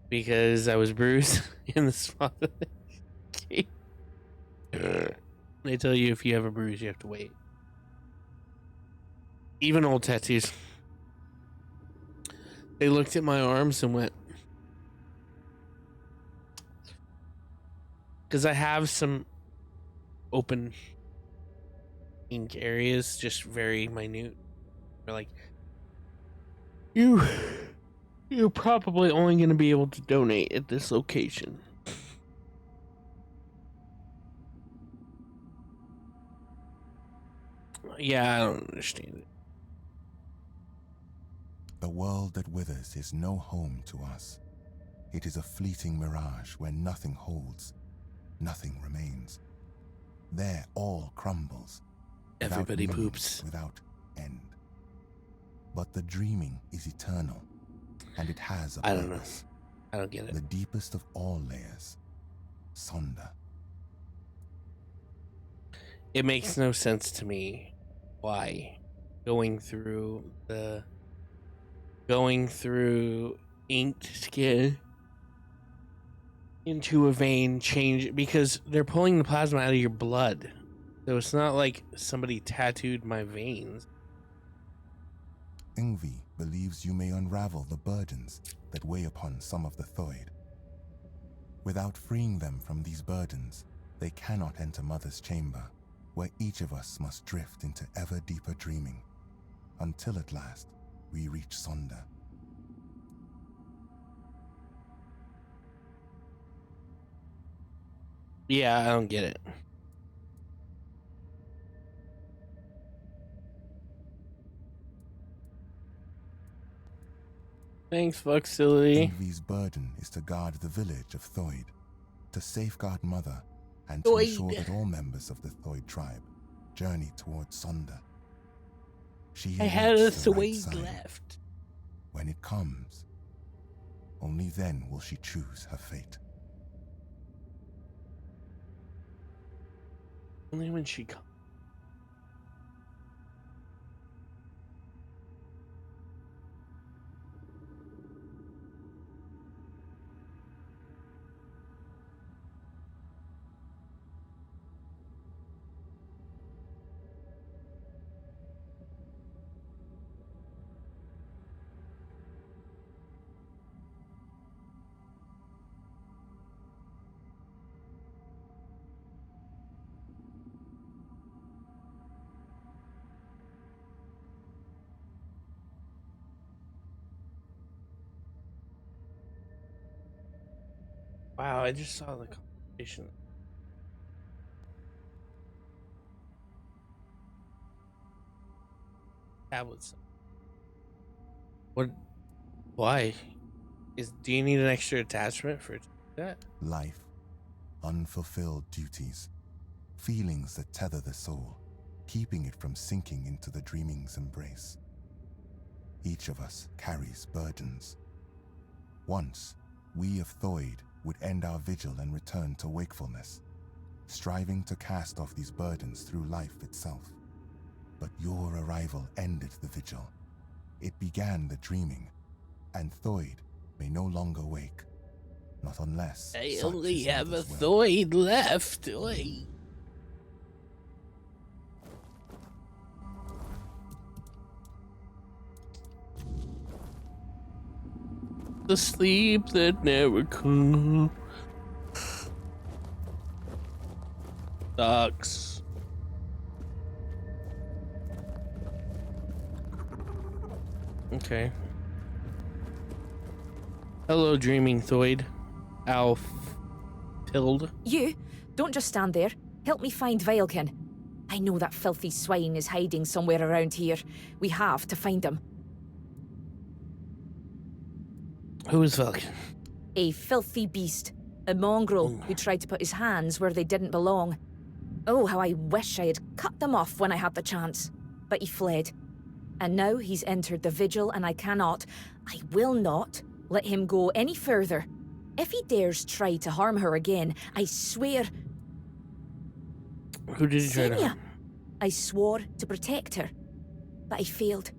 because I was bruised in the spot that they gave. They tell you if you have a bruise, you have to wait. Even old tattoos. They looked at my arms and went, because I have some open ink areas, just very minute. They're like, you're probably only going to be able to donate at this location. Yeah, I don't understand it. The world that withers is no home to us. It is a fleeting mirage where nothing holds, nothing remains. There all crumbles. Everybody without meaning, poops. Without end. But the dreaming is eternal, and it has a purpose. I don't know. I don't get it. The deepest of all layers, Sonder. It makes no sense to me why going through inked skin into a vein change, because they're pulling the plasma out of your blood. So it's not like somebody tattooed my veins. Ingvi believes you may unravel the burdens that weigh upon some of the Thoid. Without freeing them from these burdens, they cannot enter Mother's chamber, where each of us must drift into ever deeper dreaming, until at last we reach Sonder. Yeah, I don't get it. Thanks, Fuxility. Ingvi's burden is to guard the village of Thoid, to safeguard Mother, and to Thoid. ensure that all members of the Thoid tribe journey towards Sonder. She I had a awaits the right Thoid sign. left. When it comes, only then will she choose her fate. Only when she comes. Wow, I just saw the conversation. Tablets. What? Why? Do you need an extra attachment for that? Life, unfulfilled duties, feelings that tether the soul, keeping it from sinking into the dreaming's embrace. Each of us carries burdens. Once, we of Thoid would end our vigil and return to wakefulness, striving to cast off these burdens through life itself. But your arrival ended the vigil. It began the dreaming, and Thoid may no longer wake, not unless I such only is have a Mother's will. Thoid left. Wait. The sleep that never comes. Sucks. Okay. Hello, dreaming Thoid. Alf. Pilled. You, don't just stand there. Help me find Vilekin. I know that filthy swine is hiding somewhere around here. We have to find him. Who is Falcon? A filthy beast. A mongrel who tried to put his hands where they didn't belong. Oh, how I wish I had cut them off when I had the chance. But he fled. And now he's entered the vigil and I will not let him go any further. If he dares try to harm her again, I swear... Who did you try to Senya. harm? I swore to protect her, but I failed.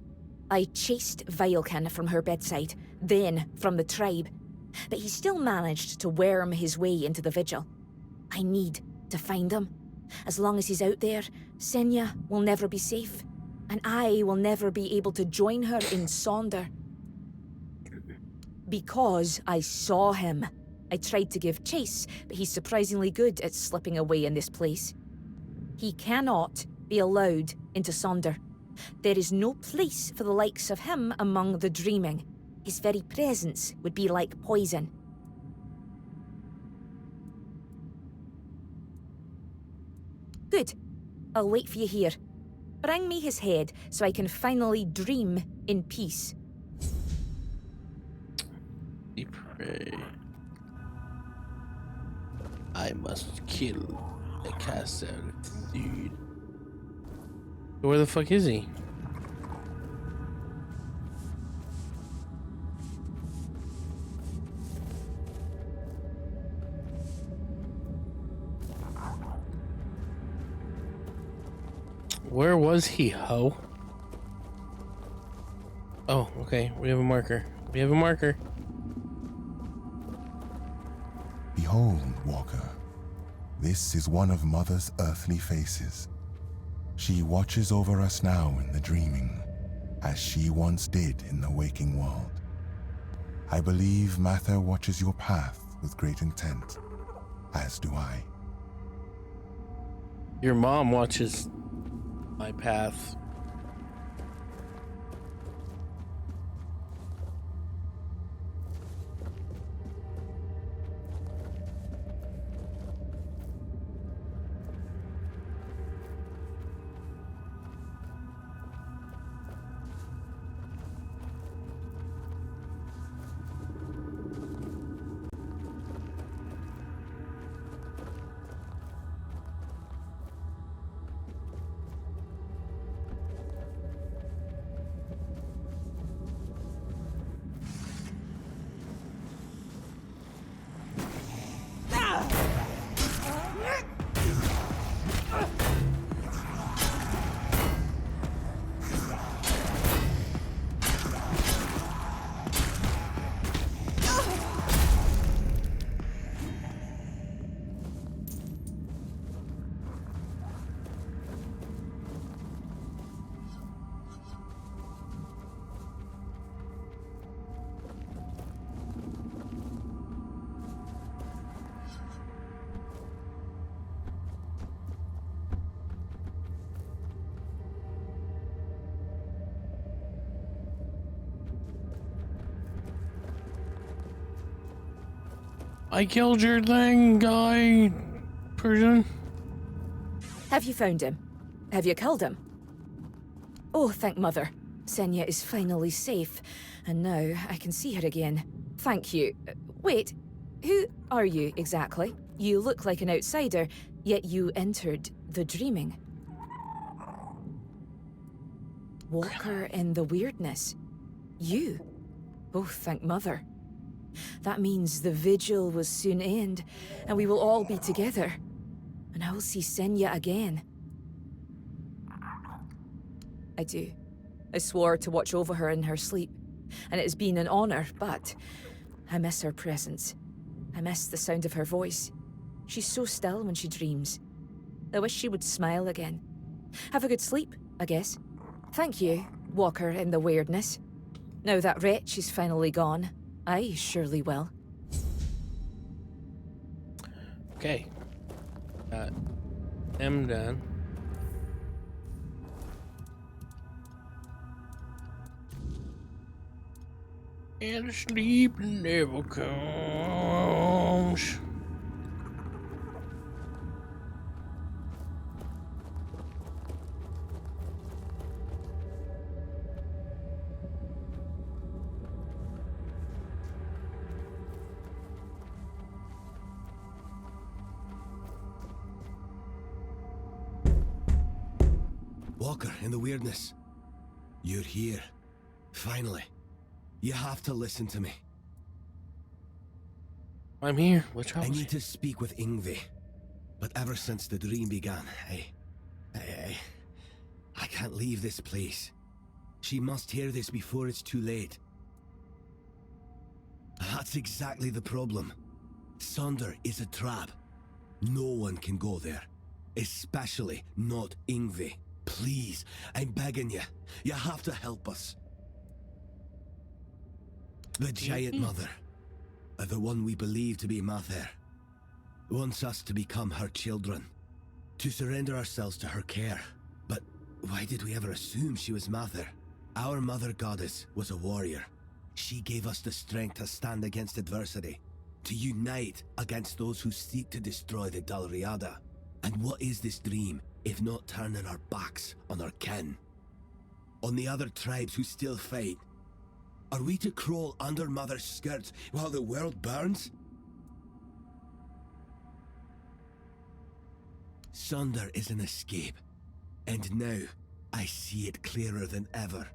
I chased Vilekin from her bedside, then from the tribe. But he still managed to worm his way into the vigil. I need to find him. As long as he's out there, Senya will never be safe. And I will never be able to join her in Sonder. Because I saw him. I tried to give chase, but he's surprisingly good at slipping away in this place. He cannot be allowed into Sonder. There is no place for the likes of him among the dreaming. His very presence would be like poison. Good. I'll wait for you here. Bring me his head so I can finally dream in peace. We pray. I must kill the castle dude. Where the fuck is he? Where was he, ho? Oh, okay. We have a marker. We have a marker. Behold, Walker, this is one of Mother's earthly faces. She watches over us now in the dreaming, as she once did in the waking world. I believe Mather watches your path with great intent, as do I. Your mom watches my path. I killed your thing, guy person. Have you found him? Have you killed him? Oh, thank Mother. Senya is finally safe, and now I can see her again. Thank you. Wait, who are you exactly? You look like an outsider, yet you entered the dreaming. Walker in the weirdness. You? Oh, thank Mother. That means the vigil will soon end, and we will all be together. And I will see Senya again. I do. I swore to watch over her in her sleep, and it has been an honor, but I miss her presence. I miss the sound of her voice. She's so still when she dreams. I wish she would smile again. Have a good sleep, I guess. Thank you, Walker in the weirdness. Now that wretch is finally gone, I surely will. Okay. Got M done. And sleep never comes. Walker in the weirdness. You're here. Finally. You have to listen to me. I'm here. What's wrong? I need to speak with Yngvi. But ever since the dream began, I can't leave this place. She must hear this before it's too late. That's exactly the problem. Sonder is a trap. No one can go there. Especially not Yngvi. Please, I'm begging you. You have to help us. The Giant Mother, the one we believe to be Mather, wants us to become her children, to surrender ourselves to her care. But why did we ever assume she was Mather? Our Mother Goddess was a warrior. She gave us the strength to stand against adversity, to unite against those who seek to destroy the Dalriada. And what is this dream, if not turning our backs on our kin? On the other tribes who still fight? Are we to crawl under Mother's skirts while the world burns? Sonder is an escape, and now I see it clearer than ever.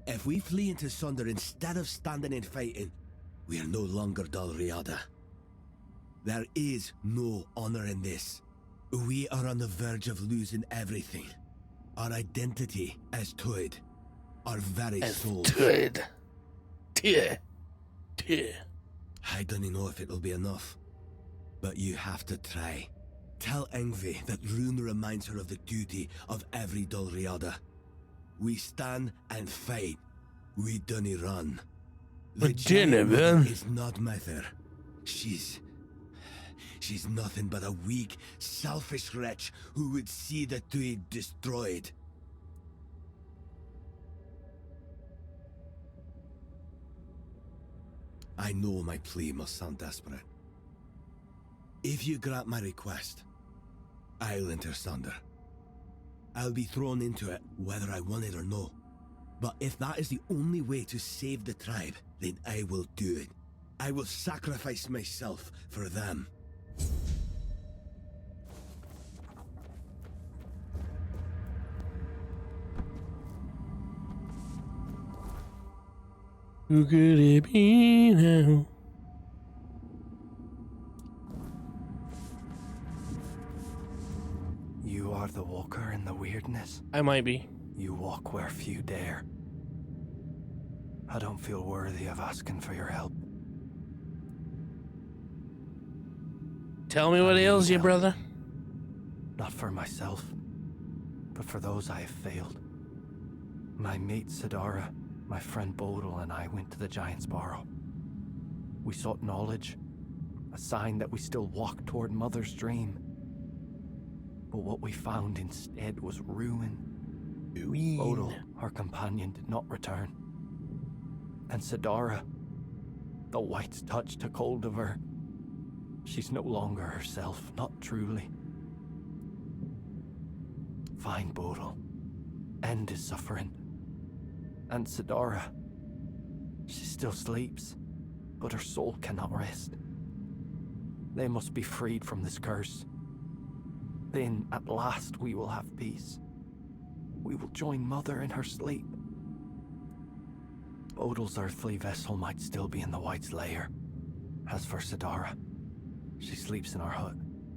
If we flee into Sonder instead of standing and fighting, we are no longer Dalriada. There is no honor in this. We are on the verge of losing everything. Our identity as Tuid. Our very souls. Tuid. Dear. I don't know if it'll be enough. But you have to try. Tell Yngvi that Rune reminds her of the duty of every Dalriada. We stand and fight. We dunny run. The Giant Mother is not Mather. She's nothing but a weak, selfish wretch who would see the Tuid destroyed. I know my plea must sound desperate. If you grant my request, I'll enter Sonder. I'll be thrown into it whether I want it or no. But if that is the only way to save the tribe, then I will do it. I will sacrifice myself for them. Who could it be now? You are the walker in the weirdness. I might be. You walk where few dare. I don't feel worthy of asking for your help. Tell me what ails you, brother. Not for myself, but for those I have failed. My mate Sidara, my friend Bodil, and I went to the Giant's Barrow. We sought knowledge, a sign that we still walk toward Mother's dream. But what we found instead was ruin. Bodil, our companion, did not return. And Sidara, the White's touch took hold of her. She's no longer herself, not truly. Find Bodil. End his suffering. And Sidara. She still sleeps, but her soul cannot rest. They must be freed from this curse. Then, at last, we will have peace. We will join Mother in her sleep. Bodil's earthly vessel might still be in the White's lair. As for Sidara, she sleeps in our hut,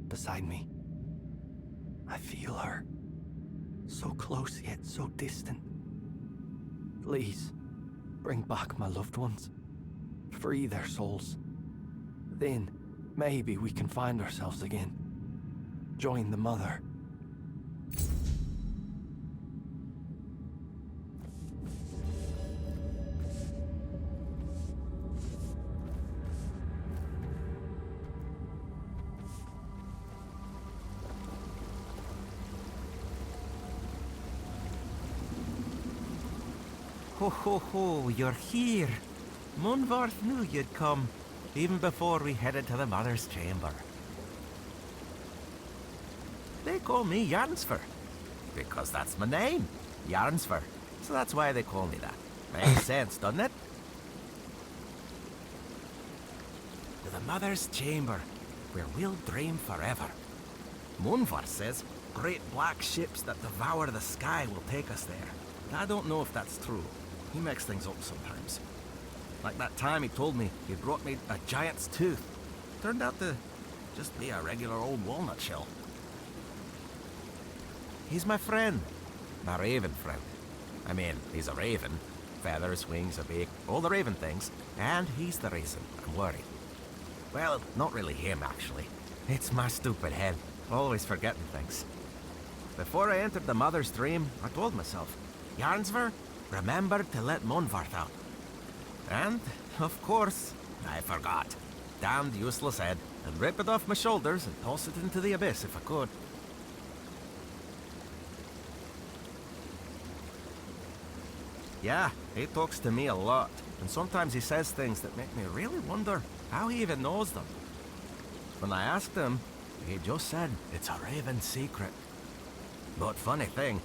beside me. I feel her. So close yet so distant. Please, bring back my loved ones. Free their souls. Then, maybe we can find ourselves again. Join the Mother. Ho ho ho, you're here. Munvarth knew you'd come, even before we headed to the Mother's chamber. They call me Yarnsfer, because that's my name, Yarnsfer. So that's why they call me that. Makes sense, doesn't it? To the Mother's chamber, where we'll dream forever. Munvar says great black ships that devour the sky will take us there. I don't know if that's true. He makes things up sometimes. Like that time he told me he brought me a giant's tooth. Turned out to just be a regular old walnut shell. He's my friend. My raven friend. I mean, he's a raven. Feathers, wings, a beak, all the raven things. And he's the reason I'm worried. Well, not really him, actually. It's my stupid head. Always forgetting things. Before I entered the Mother's dream, I told myself, Yarnsver, remember to let Munvarth out. And, of course, I forgot. Damned useless head. I'd rip it off my shoulders and toss it into the abyss if I could. Yeah, he talks to me a lot, and sometimes he says things that make me really wonder how he even knows them. When I asked him, he just said it's a raven secret. But funny thing,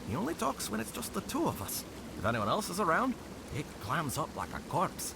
he only talks when it's just the two of us. If anyone else is around, he clams up like a corpse.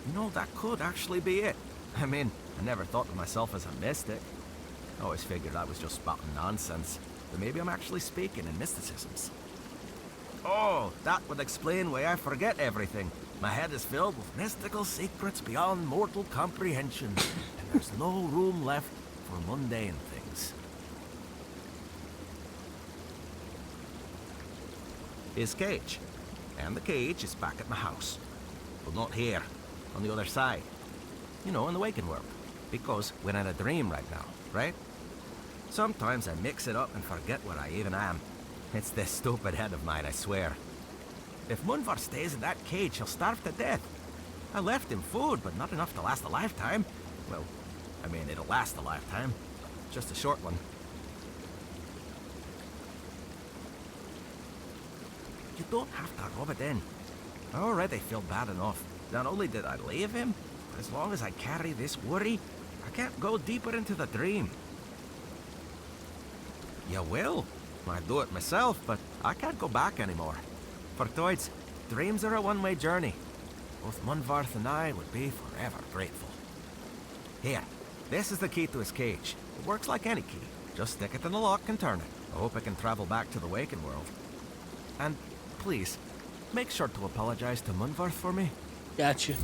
You know, that could actually be it. I mean, I never thought of myself as a mystic. I always figured I was just spouting nonsense. But maybe I'm actually speaking in mysticisms. Oh, that would explain why I forget everything. My head is filled with mystical secrets beyond mortal comprehension. And there's no room left for mundane things. His cage. And the cage is back at my house. But not here. On the other side. You know, in the waking world. Because we're in a dream right now, right? Sometimes I mix it up and forget where I even am. It's this stupid head of mine, I swear. If Munvar stays in that cage, he'll starve to death. I left him food, but not enough to last a lifetime. Well, I mean, it'll last a lifetime. Just a short one. You don't have to rub it in. I already feel bad enough. Not only did I leave him, but as long as I carry this worry, I can't go deeper into the dream. You will. I'd do it myself, but I can't go back anymore. For Toids, dreams are a one-way journey. Both Munvarth and I would be forever grateful. Here, this is the key to his cage. It works like any key. Just stick it in the lock and turn it. I hope I can travel back to the waking world. And please, make sure to apologize to Munvarth for me. Gotcha.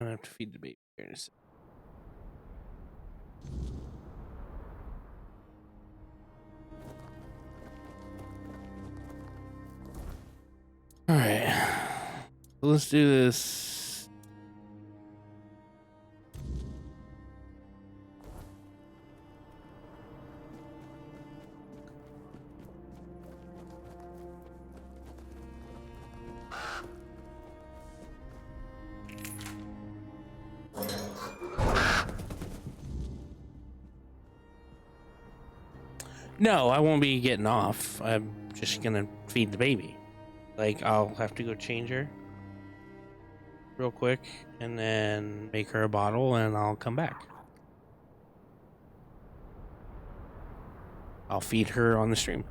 gonna have to feed the baby here in a second. All right, so let's do this. No, I won't be getting off. I'm just gonna feed the baby. Like, I'll have to go change her real quick and then make her a bottle and I'll come back. I'll feed her on the stream.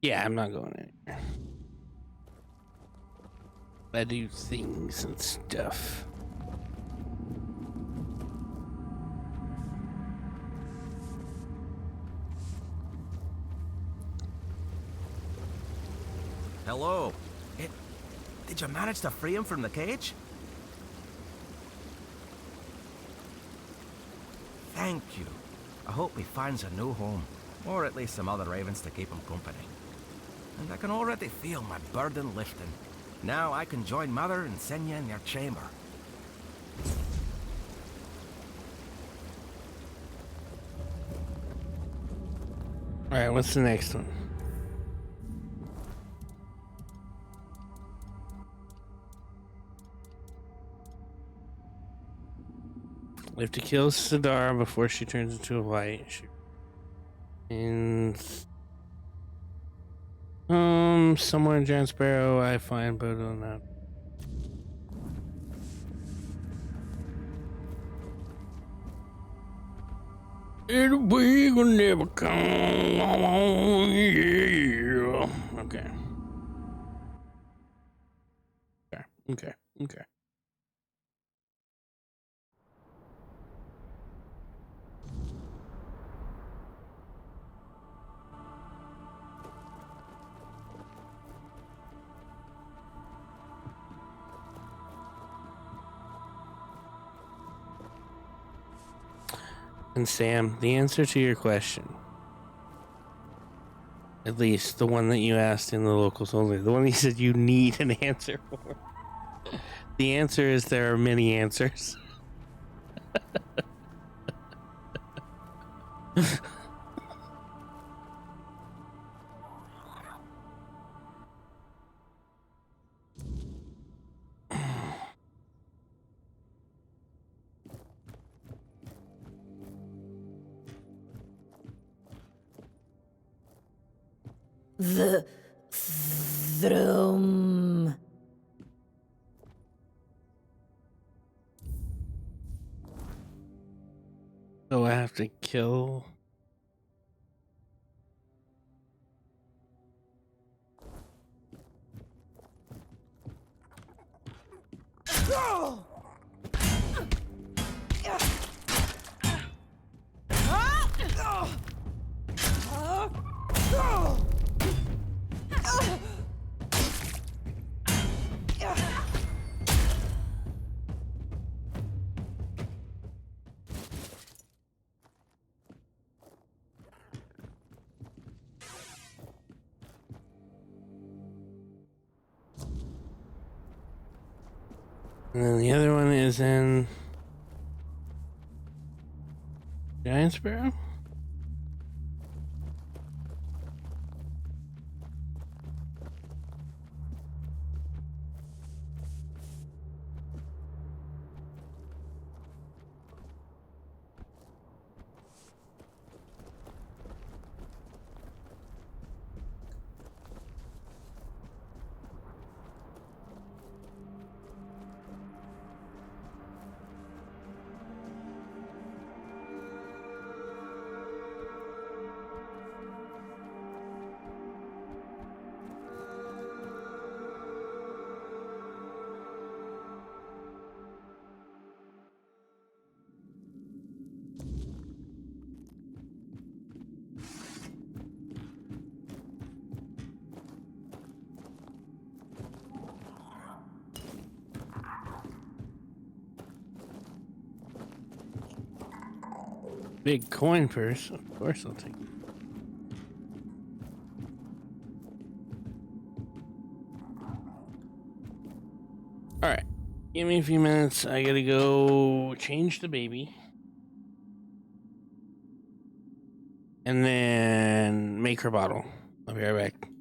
Yeah, I'm not going anywhere. I do things and stuff. Hello. Did you manage to free him from the cage? Thank you. I hope he finds a new home, or at least some other ravens to keep him company. And I can already feel my burden lifting. Now I can join Mother and Senya in their chamber. Alright, what's the next one? We have to kill Sidara before she turns into a white. And somewhere in Giant Sparrow I find Bodo now. And we will never come. Yeah. Okay. Okay. And Sam, the answer to your question, at least the one that you asked in the locals only, the one you said you need an answer for, the answer is there are many answers. The throne. So I have to kill. And then the other one is in Giant Sparrow? Big coin purse. Of course I'll take it. Alright. Give me a few minutes. I gotta go change the baby. And then make her bottle. I'll be right back.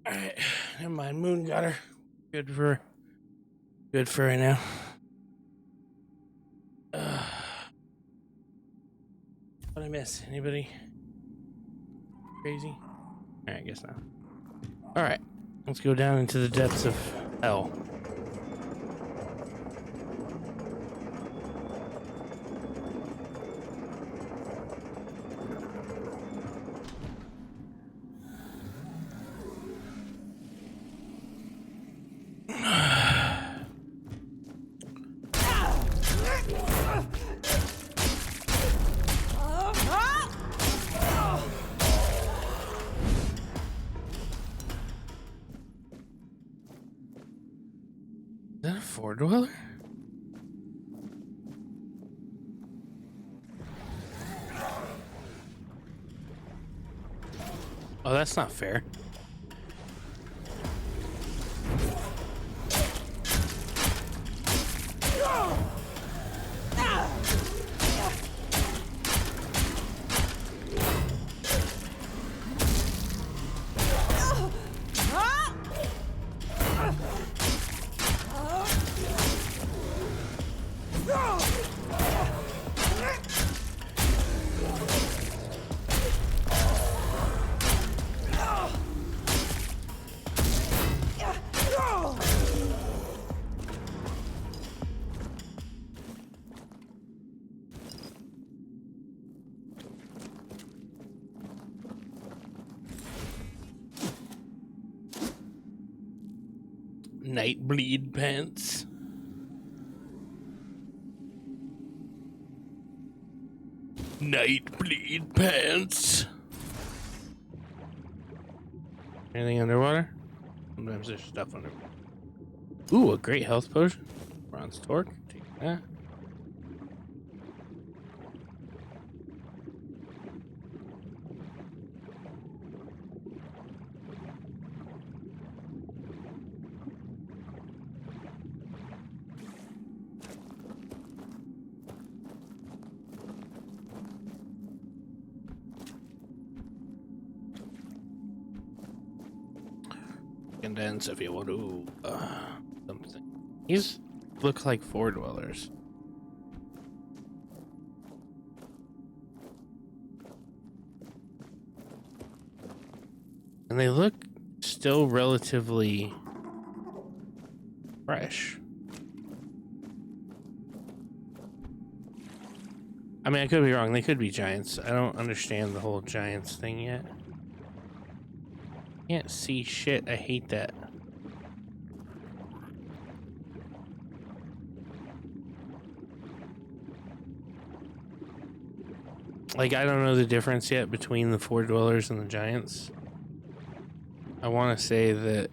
Alright, never mind. Moon got her. Good for right now. What did I miss? Anybody crazy? Alright, I guess not. Alright, let's go down into the depths of hell. Is that a four dweller? Oh, that's not fair. Nightbleed pants. Nightbleed pants. Anything underwater? Sometimes there's stuff under. Ooh, a great health potion. Bronze torque. Take that. Condense if you want to something. These look like four dwellers. And they look still relatively fresh. I mean, I could be wrong. They could be giants. I don't understand the whole giants thing yet. Can't see shit. I hate that. Like, I don't know the difference yet between the four dwellers and the giants. I want to say that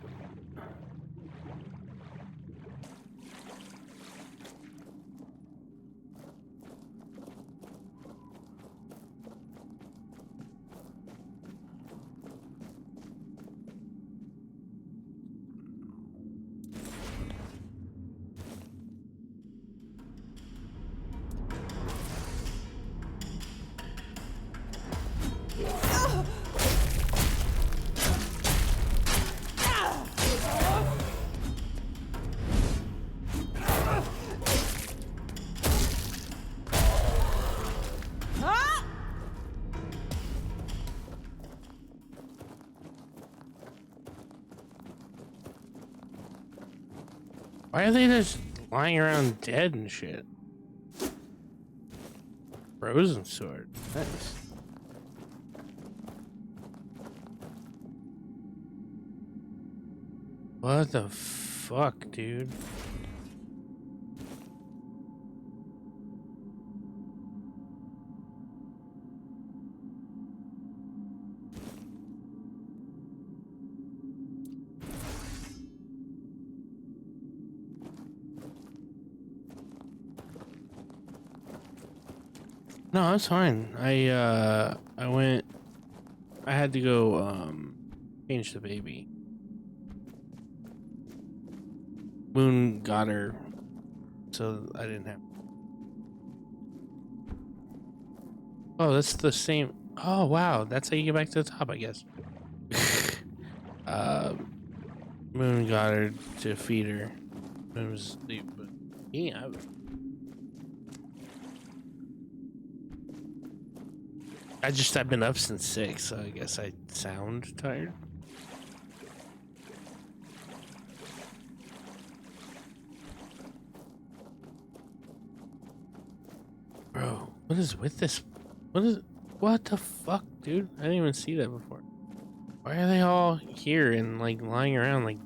why are they just lying around dead and shit? Frozen sword. Nice. What the fuck, dude? No, it's fine. I had to go change the baby. Moon got her, so I didn't have. Oh, that's the same. Oh wow, that's how you get back to the top, I guess. Moon got her to feed her. Moon was asleep, but yeah. I've been up since 6, so I guess I sound tired. Bro, what is with this? What the fuck, dude? I didn't even see that before. Why are they all here and like lying around like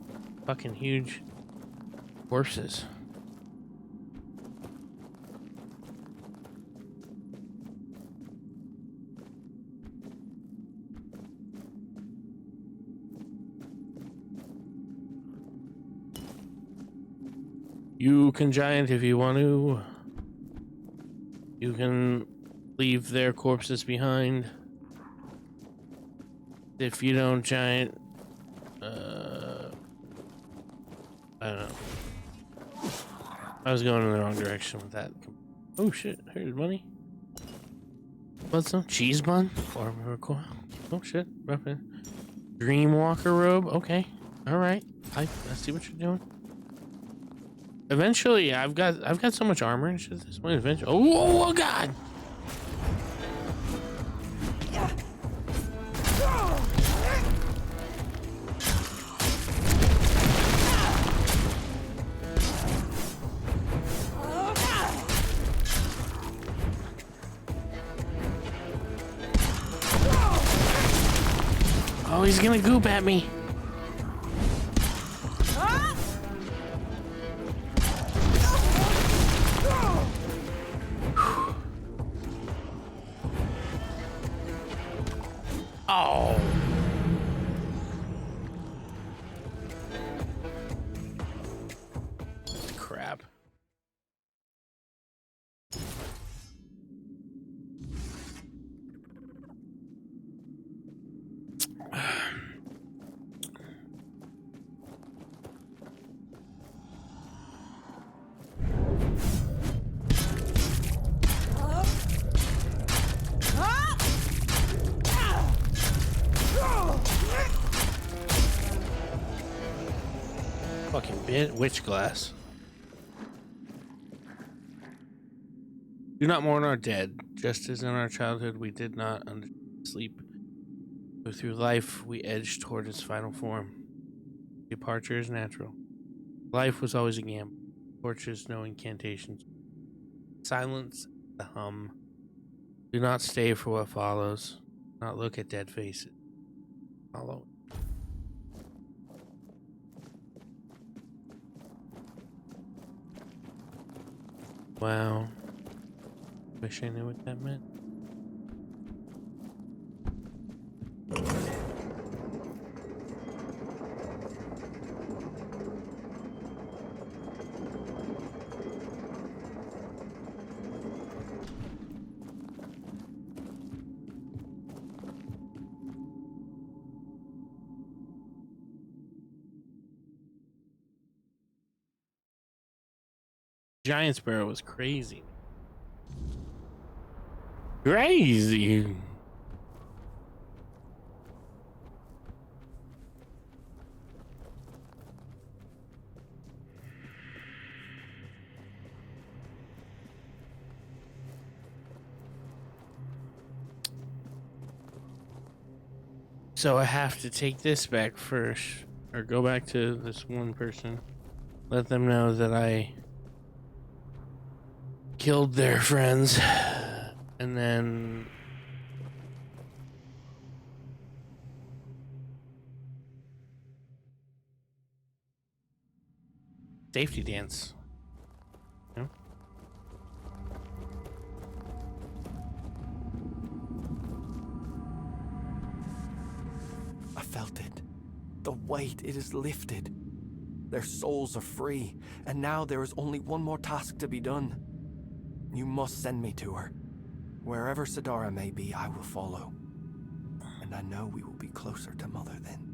fucking huge corpses? You can giant if you want to. You can leave their corpses behind. If you don't giant, I don't know. I was going in the wrong direction with that. Oh shit, here's money. What's some cheese bun? Or oh shit, Dreamwalker robe, okay. Alright. I see what you're doing. Eventually, I've got so much armor. Should this one eventually? Oh god! Oh, he's gonna goop at me. Oh. Crap. Fucking bit witch glass. Do not mourn our dead, just as in our childhood we did not sleep. But through life we edged toward its final form. Departure is natural. Life was always a gamble. Torches, no incantations. Silence, the hum. Do not stay for what follows. Do not look at dead faces. Follow. Wow. Wish I knew what that meant. Giant Sparrow was crazy. Crazy. So I have to take this back first, or go back to this one person, let them know that I killed their friends, and then safety dance. You know? I felt it. The weight, it is lifted. Their souls are free, and now there is only one more task to be done. You must send me to her. Wherever Sidara may be, I will follow. And I know we will be closer to Mother then.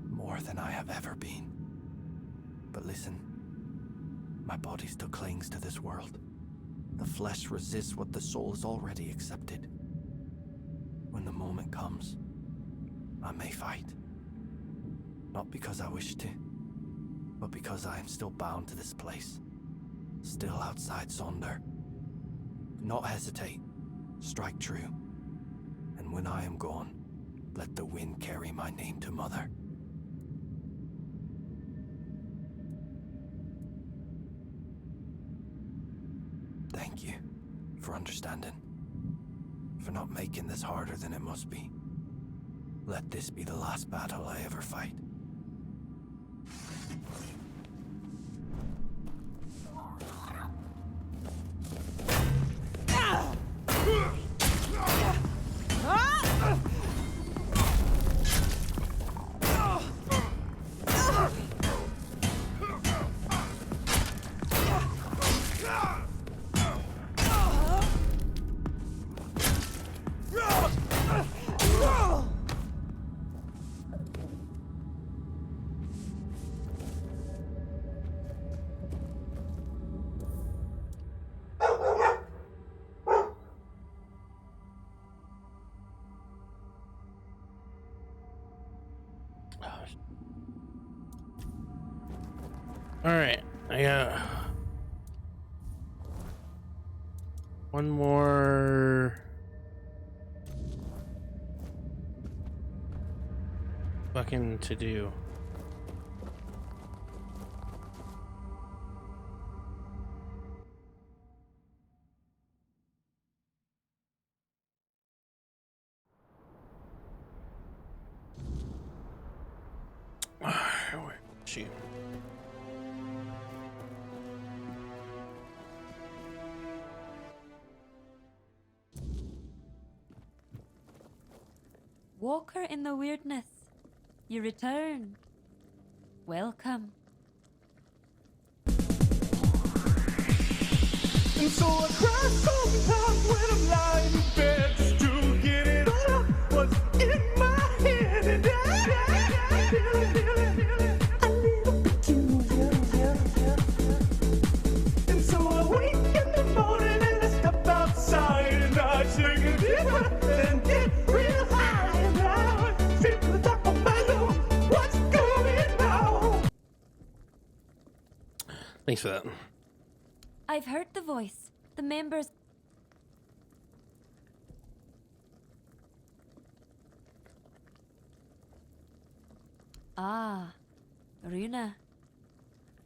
More than I have ever been. But listen, my body still clings to this world. The flesh resists what the soul has already accepted. When the moment comes, I may fight. Not because I wish to, but because I am still bound to this place. Still outside Sonder. Do not hesitate. Strike true. And when I am gone, let the wind carry my name to Mother. Thank you for understanding. For not making this harder than it must be. Let this be the last battle I ever fight. All right, I got one more fucking to do. Where is she? Walker in the weirdness, you return. Welcome. And so I cry sometimes when I'm lying in bed just to get it all out what's in my head. And I feel it, a little bit too, yeah. And so I wake in the morning and I step outside and I take a deep breath and get real high. And I sit to the top of my lungs, what's going on? Thanks for that. I've heard the voice. The members. Ah, Runa.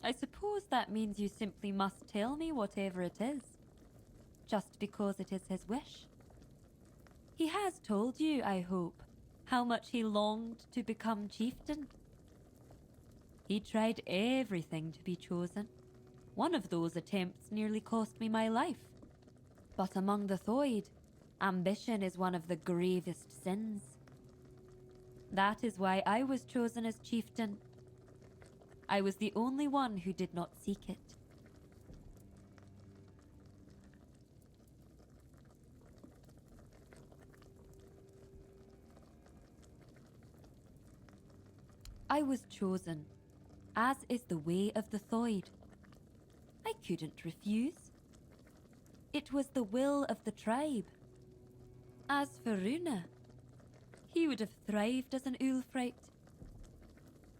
I suppose that means you simply must tell me whatever it is. Just because it is his wish. He has told you, I hope, how much he longed to become chieftain. He tried everything to be chosen. One of those attempts nearly cost me my life. But among the Thoid, ambition is one of the gravest sins. That is why I was chosen as chieftain. I was the only one who did not seek it. I was chosen, as is the way of the Thoid. I couldn't refuse. It was the will of the tribe. As for Runa, he would have thrived as an Ulfrite.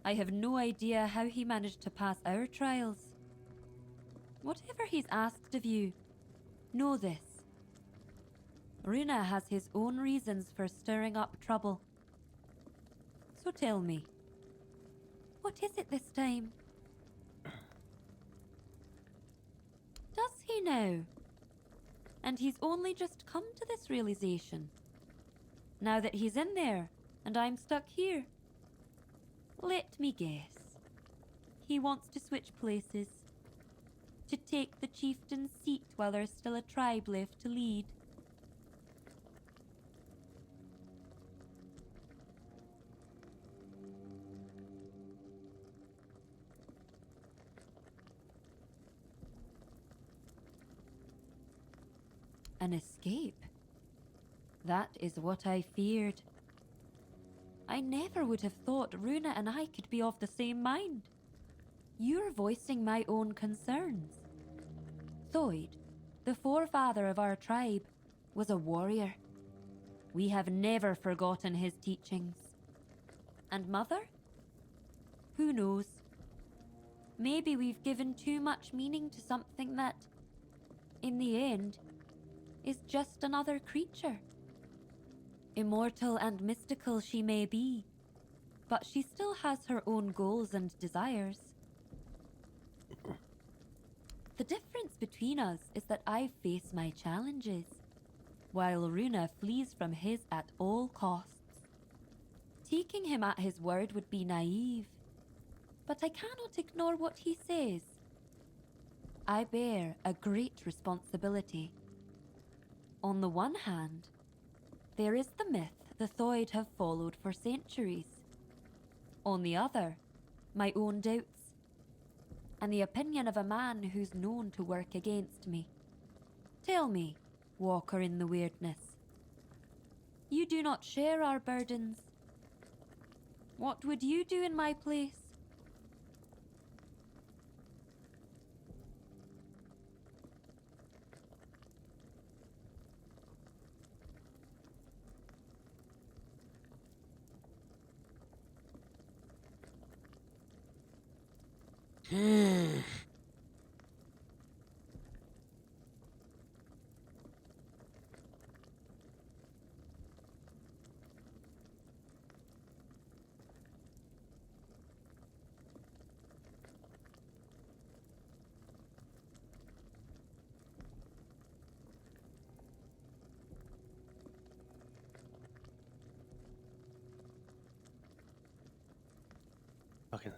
I have no idea how he managed to pass our trials. Whatever he's asked of you, know this. Runa has his own reasons for stirring up trouble. So tell me, what is it this time? Does he now? And he's only just come to this realization. Now that he's in there, and I'm stuck here. Let me guess. He wants to switch places. To take the chieftain's seat while there's still a tribe left to lead. An escape? That is what I feared. I never would have thought Runa and I could be of the same mind. You're voicing my own concerns. Thoid, the forefather of our tribe, was a warrior. We have never forgotten his teachings. And Mother? Who knows? Maybe we've given too much meaning to something that, in the end, is just another creature. Immortal and mystical she may be, but she still has her own goals and desires. The difference between us is that I face my challenges, while Runa flees from his at all costs. Taking him at his word would be naive, but I cannot ignore what he says. I bear a great responsibility. On the one hand, there is the myth the Thoid have followed for centuries. On the other, my own doubts, and the opinion of a man who's known to work against me. Tell me, walker in the weirdness, you do not share our burdens. What would you do in my place? Fucking.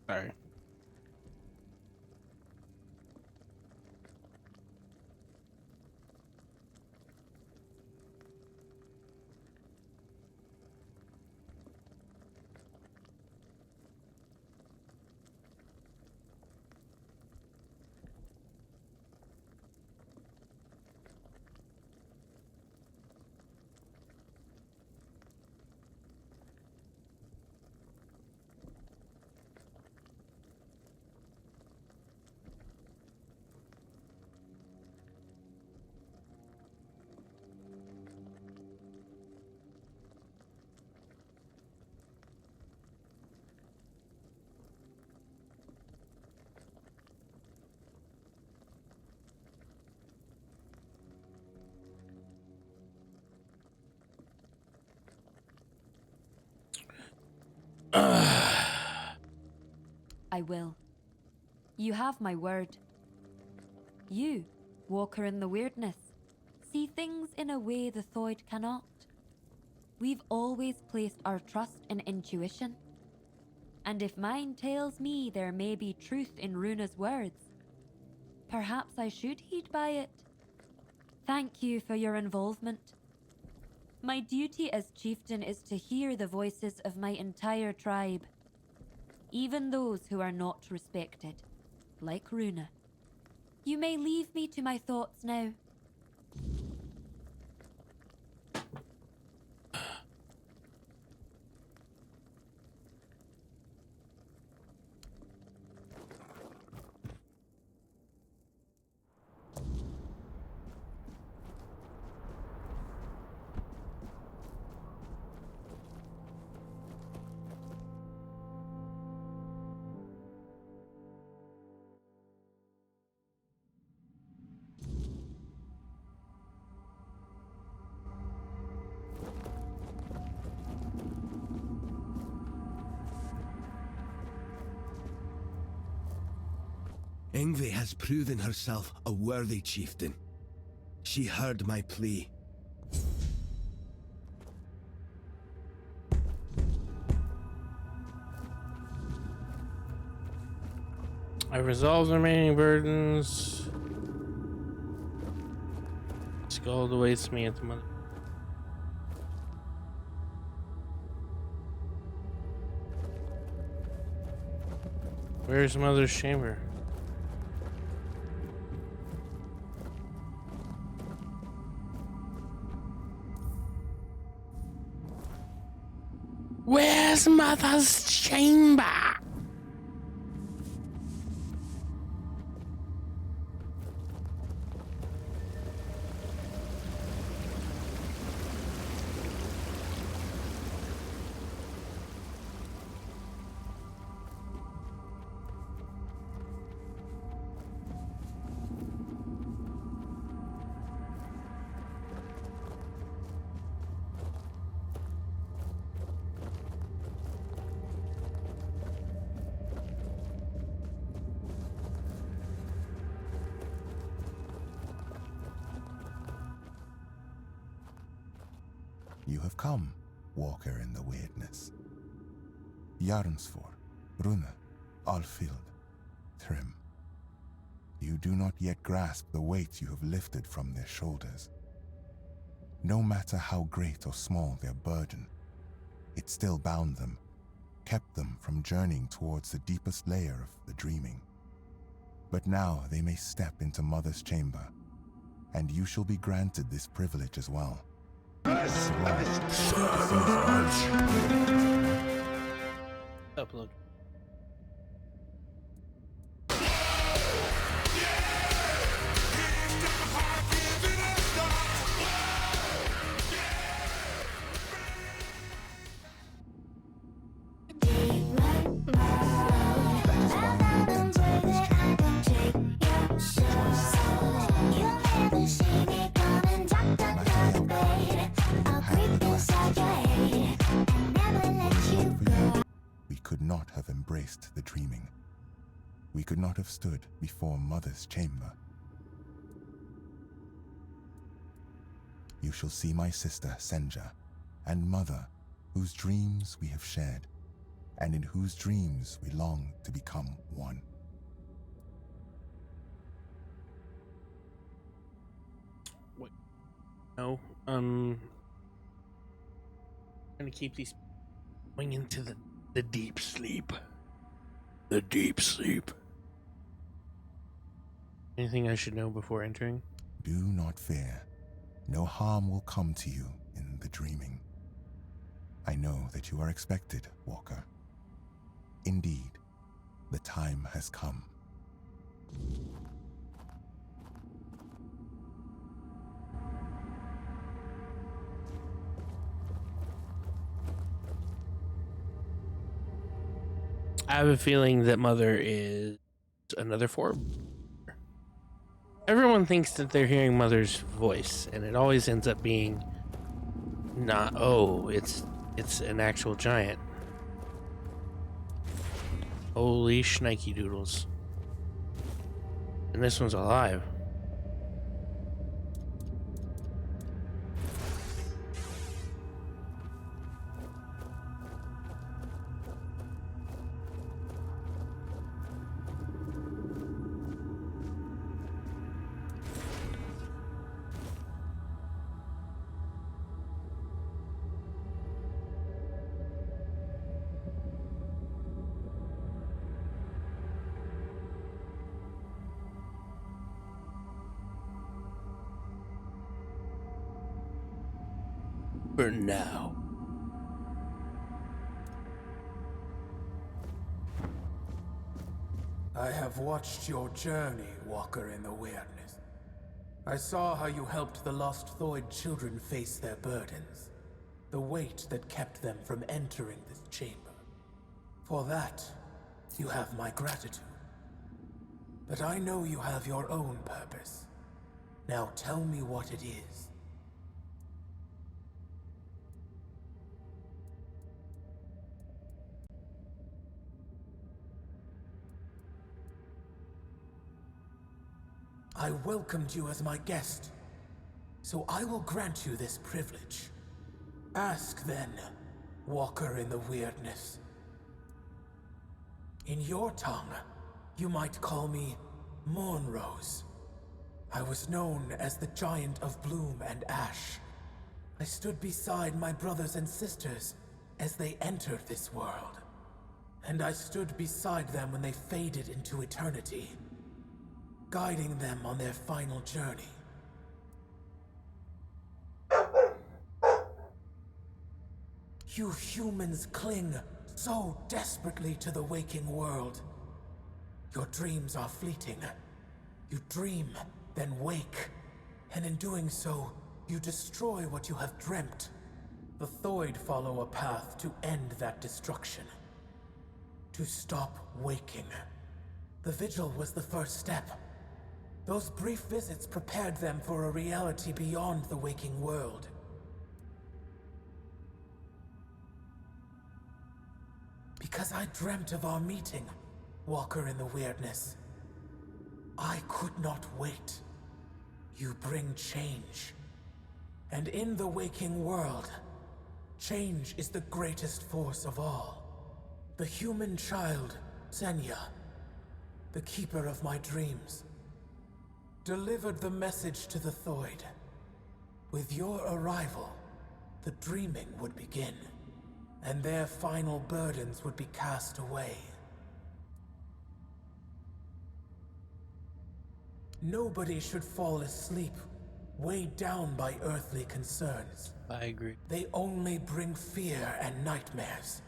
Sorry. I will. You have my word. You, walker in the weirdness, see things in a way the Thoid cannot. We've always placed our trust in intuition. And if mine tells me there may be truth in Runa's words, perhaps I should heed by it. Thank you for your involvement. My duty as chieftain is to hear the voices of my entire tribe, even those who are not respected, like Runa. You may leave me to my thoughts now. Ingvi has proven herself a worthy chieftain. She heard my plea. I resolved the remaining burdens. Skull awaits me at the mother. Where's Mother's chamber? Where's Mother's chamber? You have come, walker in the weirdness. Jarnsfor, Rune, Alfild, Thrym. You do not yet grasp the weight you have lifted from their shoulders. No matter how great or small their burden, it still bound them, kept them from journeying towards the deepest layer of the dreaming. But now they may step into Mother's chamber, and you shall be granted this privilege as well. Upload. We could not have embraced the dreaming. We could not have stood before Mother's chamber. You shall see my sister Senja, and Mother, whose dreams we have shared, and in whose dreams we long to become one. Wait. No. I'm gonna keep these going into the deep sleep. The deep sleep. Anything I should know before entering? Do not fear. No harm will come to you in the dreaming. I know that you are expected, Walker. Indeed, the time has come. I have a feeling that Mother is another form. Everyone thinks that they're hearing Mother's voice, and it always ends up being not. Oh, it's an actual giant. Holy shnikey doodles! And this one's alive. For now. I have watched your journey, Walker in the Weirdness. I saw how you helped the lost Thoid children face their burdens, the weight that kept them from entering this chamber. For that, you have my gratitude. But I know you have your own purpose. Now tell me what it is. I welcomed you as my guest, so I will grant you this privilege. Ask then, Walker in the Weirdness. In your tongue, You might call me Mornrose. I was known as the Giant of Bloom and Ash. I stood beside my brothers and sisters as they entered this world. And I stood beside them when they faded into eternity, guiding them on their final journey. You humans cling so desperately to the waking world. Your dreams are fleeting. You dream, then wake, and in doing so, you destroy what you have dreamt. The Thoid follow a path to end that destruction. To stop waking. The vigil was the first step. Those brief visits prepared them for a reality beyond the waking world. Because I dreamt of our meeting, Walker in the Weirdness. I could not wait. You bring change. And in the waking world, change is the greatest force of all. The human child, Senya, the keeper of my dreams, delivered the message to the Thoid. With your arrival, the dreaming would begin, and their final burdens would be cast away. Nobody should fall asleep, weighed down by earthly concerns. I agree. They only bring fear and nightmares.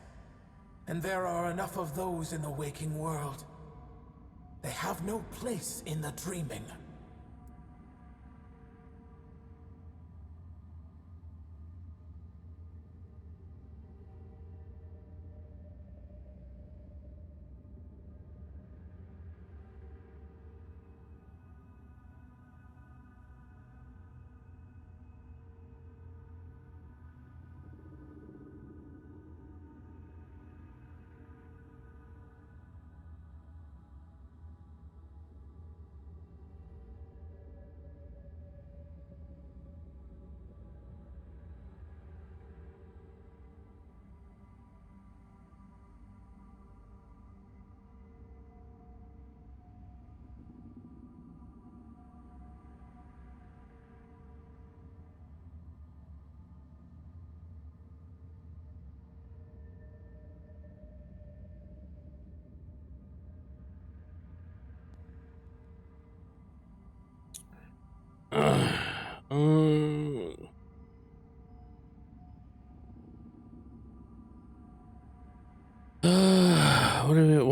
And there are enough of those in the waking world. They have no place in the dreaming.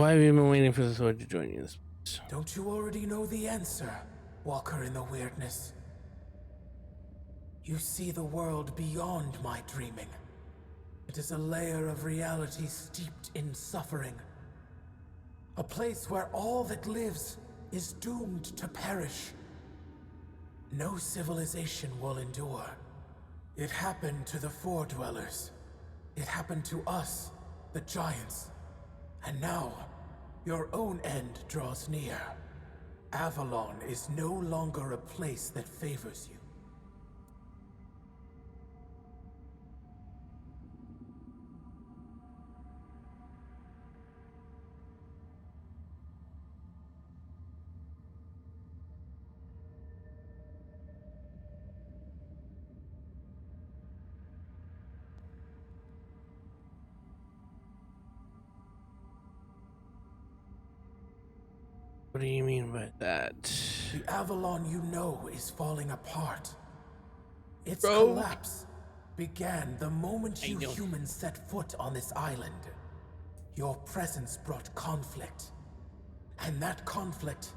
Why have you been waiting for the Thoid to join you? Don't you already know the answer, Walker in the Weirdness? You see the world beyond my dreaming. It is a layer of reality steeped in suffering. A place where all that lives is doomed to perish. No civilization will endure. It happened to the Four Dwellers. It happened to us, the Giants. And now, your own end draws near. Avalon is no longer a place that favors you. What do you mean by that? The Avalon you know is falling apart. Its Bro. collapse began the moment you humans set foot on this island. Your presence brought conflict. And that conflict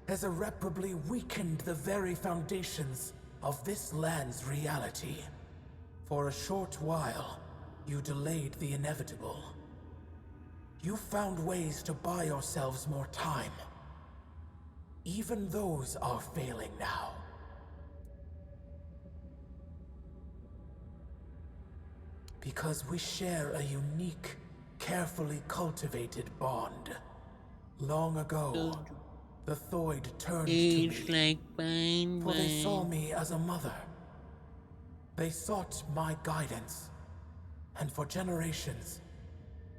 has irreparably weakened the very foundations of this land's reality. For a short while, you delayed the inevitable. You found ways to buy yourselves more time. Even those are failing now. Because we share a unique, carefully cultivated bond. Long ago, the Thoid turned to me, for they saw me as a mother. They sought my guidance, and for generations,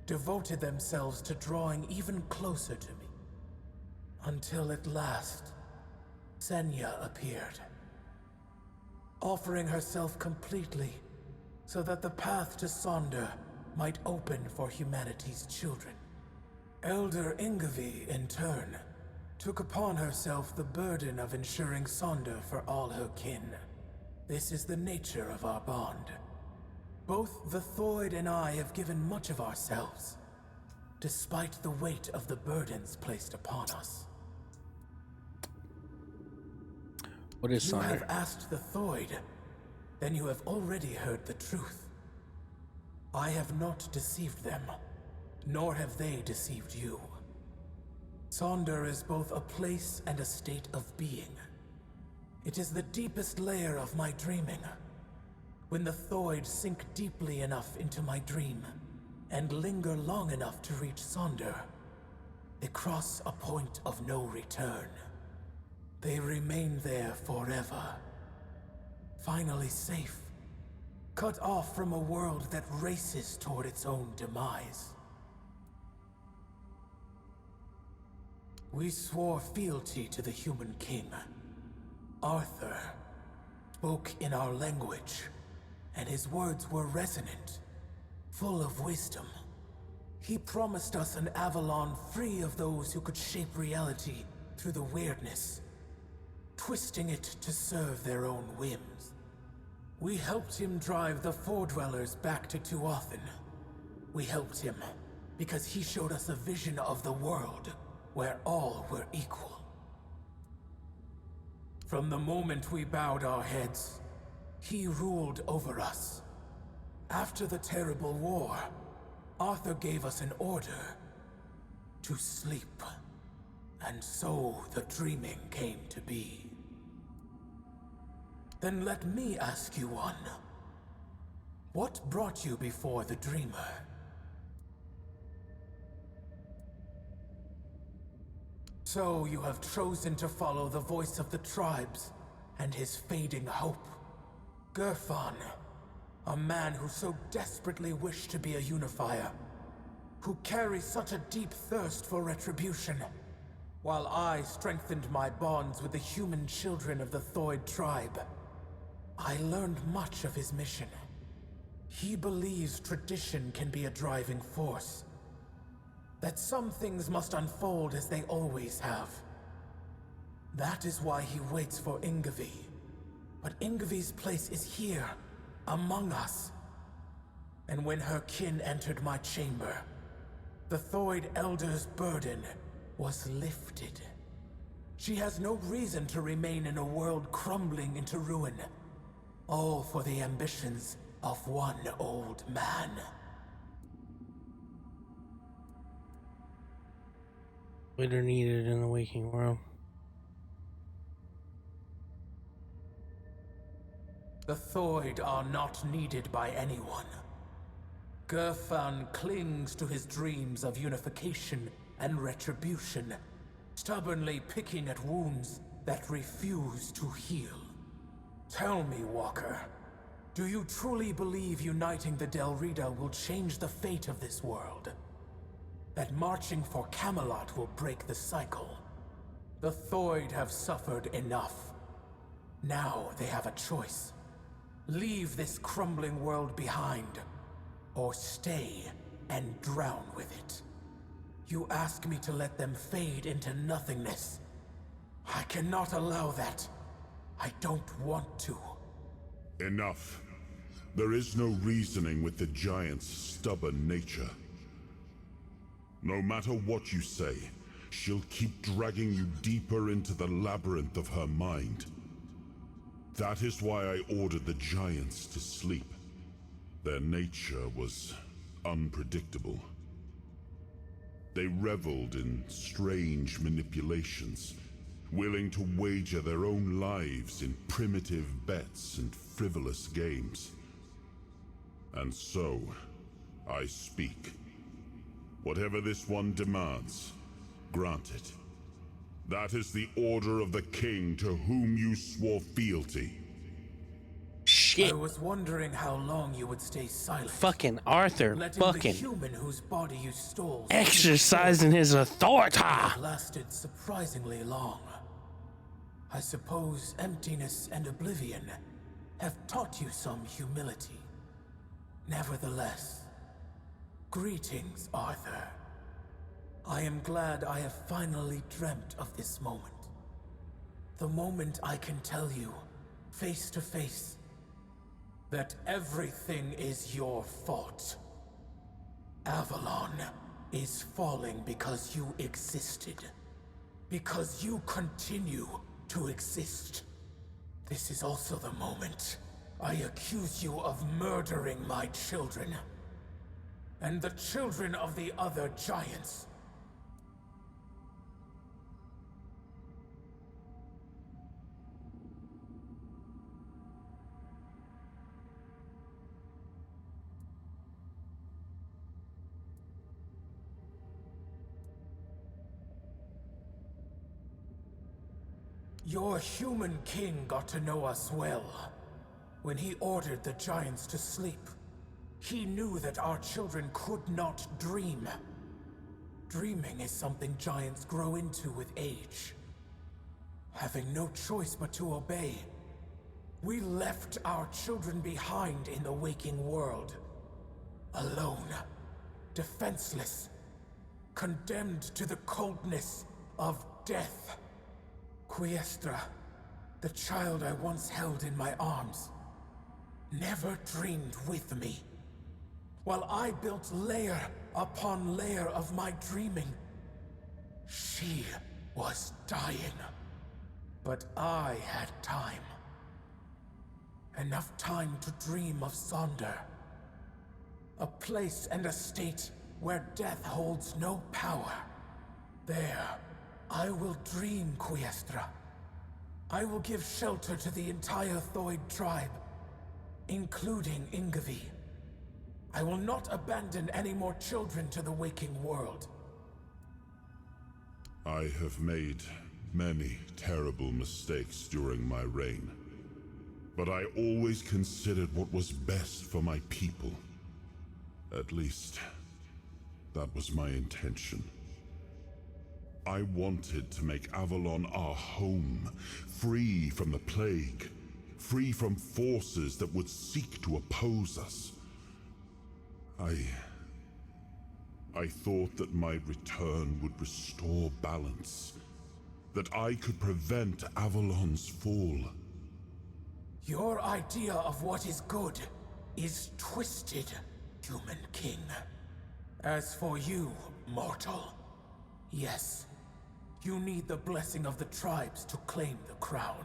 devoted themselves to drawing even closer to me. Until at last, Senya appeared, offering herself completely so that the path to Sonder might open for humanity's children. Elder Ingevi, in turn, took upon herself the burden of ensuring Sonder for all her kin. This is the nature of our bond. Both the Thoid and I have given much of ourselves, despite the weight of the burdens placed upon us. What is You Sonder? have asked the Thoid, then you have already heard the truth. I have not deceived them, nor have they deceived you. Sonder is both a place and a state of being. It is the deepest layer of my dreaming. When the Thoid sink deeply enough into my dream, and linger long enough to reach Sonder, they cross a point of no return. They remain there forever. Finally safe, cut off from a world that races toward its own demise. We swore fealty to the human king. Arthur spoke in our language, and his words were resonant, full of wisdom. He promised us an Avalon free of those who could shape reality through the weirdness, twisting it to serve their own whims. We helped him drive the Foredwellers back to Tuathan. We helped him because he showed us a vision of the world where all were equal. From the moment we bowed our heads, he ruled over us. After the terrible war, Arthur gave us an order to sleep, and so the dreaming came to be. Then let me ask you one. What brought you before the dreamer? So you have chosen to follow the voice of the tribes and his fading hope. Gerfan, a man who so desperately wished to be a unifier, who carries such a deep thirst for retribution, while I strengthened my bonds with the human children of the Thoid tribe. I learned much of his mission. He believes tradition can be a driving force, that some things must unfold as they always have. That is why he waits for Ingevi. But Ingevi's place is here, among us. And when her kin entered my chamber, the Thoid Elder's burden was lifted. She has no reason to remain in a world crumbling into ruin, all for the ambitions of one old man. We are needed in the waking world. The Thoid are not needed by anyone. Gerfan clings to his dreams of unification and retribution, stubbornly picking at wounds that refuse to heal. Tell me, Walker, do you truly believe uniting the Del Rita will change the fate of this world? That marching for Camelot will break the cycle? The Thoid have suffered enough. Now they have a choice. Leave this crumbling world behind, or stay and drown with it. You ask me to let them fade into nothingness. I cannot allow that. I don't want to. Enough. There is no reasoning with the giant's stubborn nature. No matter what you say, she'll keep dragging you deeper into the labyrinth of her mind. That is why I ordered the giants to sleep. Their nature was unpredictable. They reveled in strange manipulations, willing to wager their own lives in primitive bets and frivolous games. And so, I speak. Whatever this one demands, grant it. That is the order of the king to whom you swore fealty. Shit. shit. I was wondering how long you would stay silent. Fucking Arthur, Letting the fucking human whose body you stole exercising his authority. lasted surprisingly long. I suppose emptiness and oblivion have taught you some humility. Nevertheless, greetings, Arthur. I am glad I have finally dreamt of this moment. The moment I can tell you, face to face, that everything is your fault. Avalon is falling because you existed. Because you continue to exist. This is also the moment I accuse you of murdering my children. And the children of the other giants. Your human king got to know us well. When he ordered the giants to sleep, he knew that our children could not dream. Dreaming is something giants grow into with age. Having no choice but to obey, we left our children behind in the waking world. Alone, defenseless, condemned to the coldness of death. Quiestra, the child I once held in my arms, never dreamed with me. While I built layer upon layer of my dreaming, she was dying. But I had time. Enough time to dream of Sonder. A place and a state where death holds no power. There, I will dream, Quiestra. I will give shelter to the entire Thoid tribe, including Ingavi. I will not abandon any more children to the waking world. I have made many terrible mistakes during my reign, but I always considered what was best for my people. At least, that was my intention. I wanted to make Avalon our home, free from the plague, free from forces that would seek to oppose us. I thought that my return would restore balance, that I could prevent Avalon's fall. Your idea of what is good is twisted, human king. As for you, mortal, yes, you need the blessing of the tribes to claim the crown.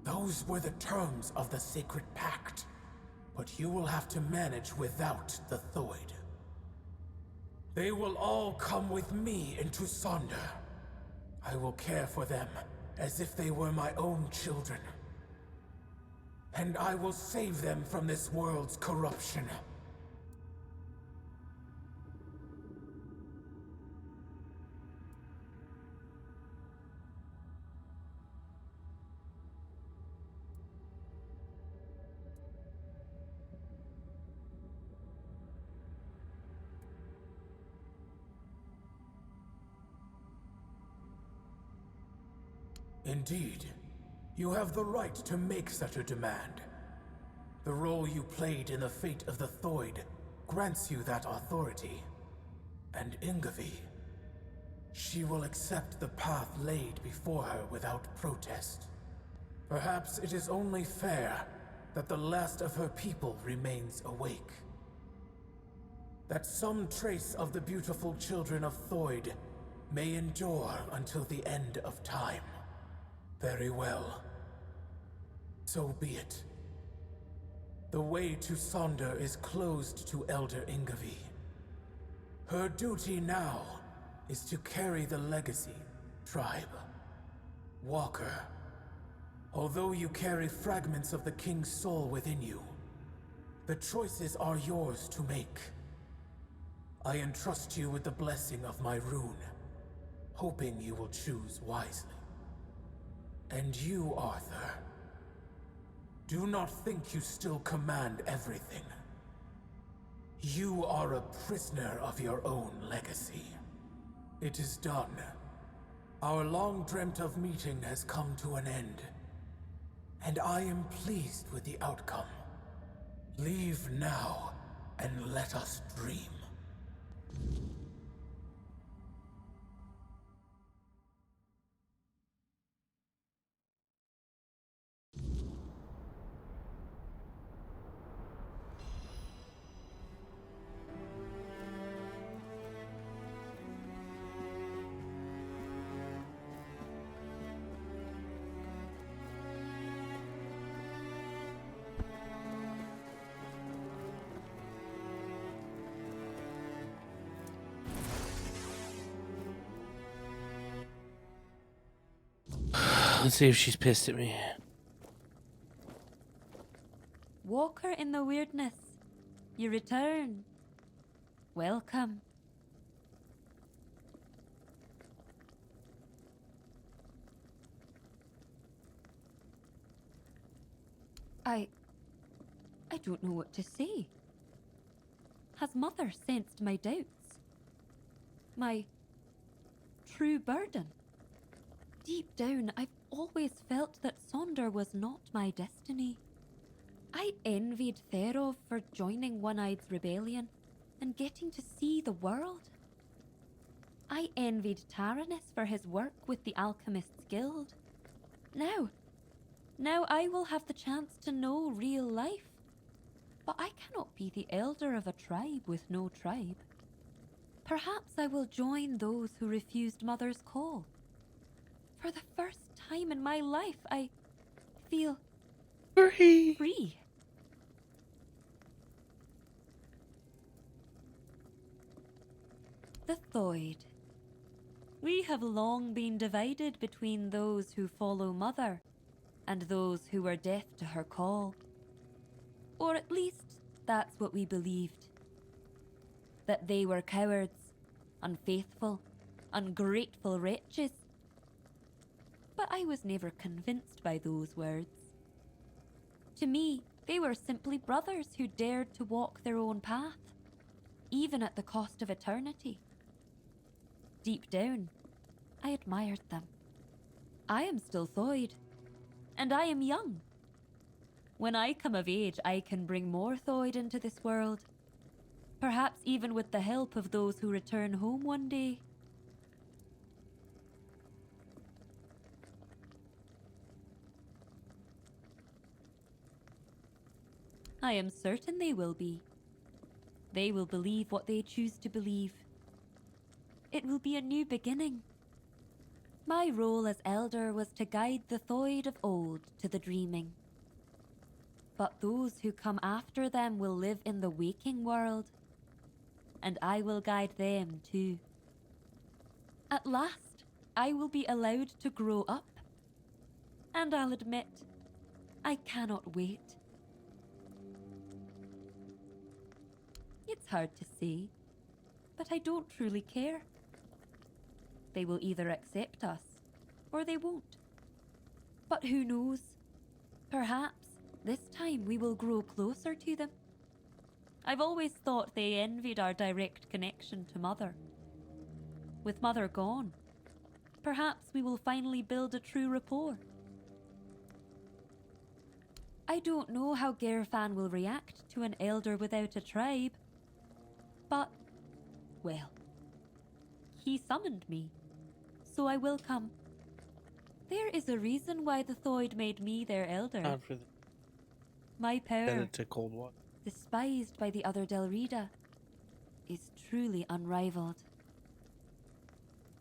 Those were the terms of the sacred pact, but you will have to manage without the Thoid. They will all come with me into Sonder. I will care for them as if they were my own children. And I will save them from this world's corruption. Indeed, you have the right to make such a demand. The role you played in the fate of the Thoid grants you that authority. And Ingavi, she will accept the path laid before her without protest. Perhaps it is only fair that the last of her people remains awake. That some trace of the beautiful children of Thoid may endure until the end of time. Very well. So be it. The way to Sonder is closed to Elder Ingavi. Her duty now is to carry the legacy, tribe. Walker, although you carry fragments of the King's soul within you, the choices are yours to make. I entrust you with the blessing of my rune, hoping you will choose wisely. And you, Arthur, Do not think you still command everything. You are a prisoner of your own legacy. It is done. Our long dreamt of meeting has come to an end, and I am pleased with the outcome. Leave now, and let us dream. Let's see if she's pissed at me. Walker in the weirdness, you return. Welcome. I don't know what to say. Has Mother sensed my doubts? My true burden? Deep down, I've always felt that Sonder was not my destiny. I envied Therov for joining One-Eye's rebellion and getting to see the world. I envied Taranis for his work with the Alchemists' Guild. Now I will have the chance to know real life. But I cannot be the elder of a tribe with no tribe. Perhaps I will join those who refused Mother's call. For the first time in my life, I feel free. The Thoid. We have long been divided between those who follow Mother and those who are deaf to her call. Or at least, that's what we believed. That they were cowards, unfaithful, ungrateful wretches. But I was never convinced by those words. To me, they were simply brothers who dared to walk their own path, even at the cost of eternity. Deep down, I admired them. I am still Thoid, and I am young. When I come of age, I can bring more Thoid into this world. Perhaps even with the help of those who return home one day. I am certain they will be. They will believe what they choose to believe. It will be a new beginning. My role as elder was to guide the Thoid of old to the dreaming. But those who come after them will live in the waking world, and I will guide them too. At last, I will be allowed to grow up, and I'll admit, I cannot wait. It's hard to say, but I don't truly care. They will either accept us, or they won't. But who knows? Perhaps this time we will grow closer to them. I've always thought they envied our direct connection to Mother. With Mother gone, perhaps we will finally build a true rapport. I don't know how Gerfan will react to an elder without a tribe, but, well, he summoned me, so I will come. There is a reason why the Thoid made me their elder. Not for the My power, Send to cold water. despised by the other Delrida, is truly unrivaled.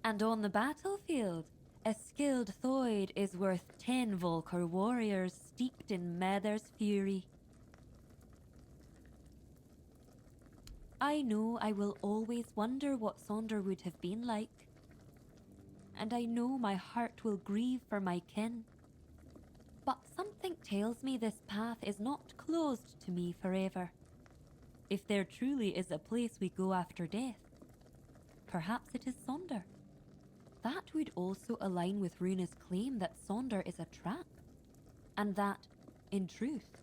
And on the battlefield, a skilled Thoid is worth 10 Volker warriors steeped in Mather's fury. I know I will always wonder what Sonder would have been like. And I know my heart will grieve for my kin. But something tells me this path is not closed to me forever. If there truly is a place we go after death, perhaps it is Sonder. That would also align with Runa's claim that Sonder is a trap, and that In truth,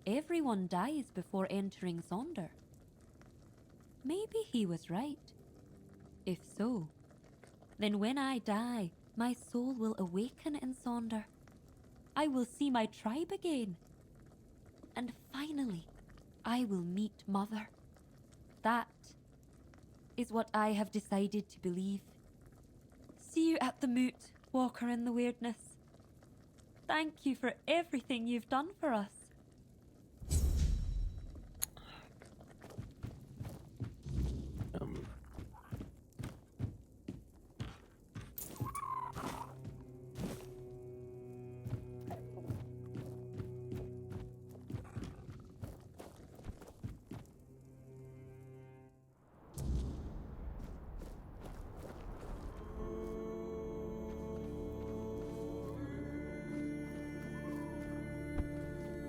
everyone dies before entering Sonder. Maybe he was right. If so, then when I die, my soul will awaken in Sonder. I will see my tribe again. And finally, I will meet Mother. That is what I have decided to believe. See you at the moot, Walker in the Weirdness. Thank you for everything you've done for us.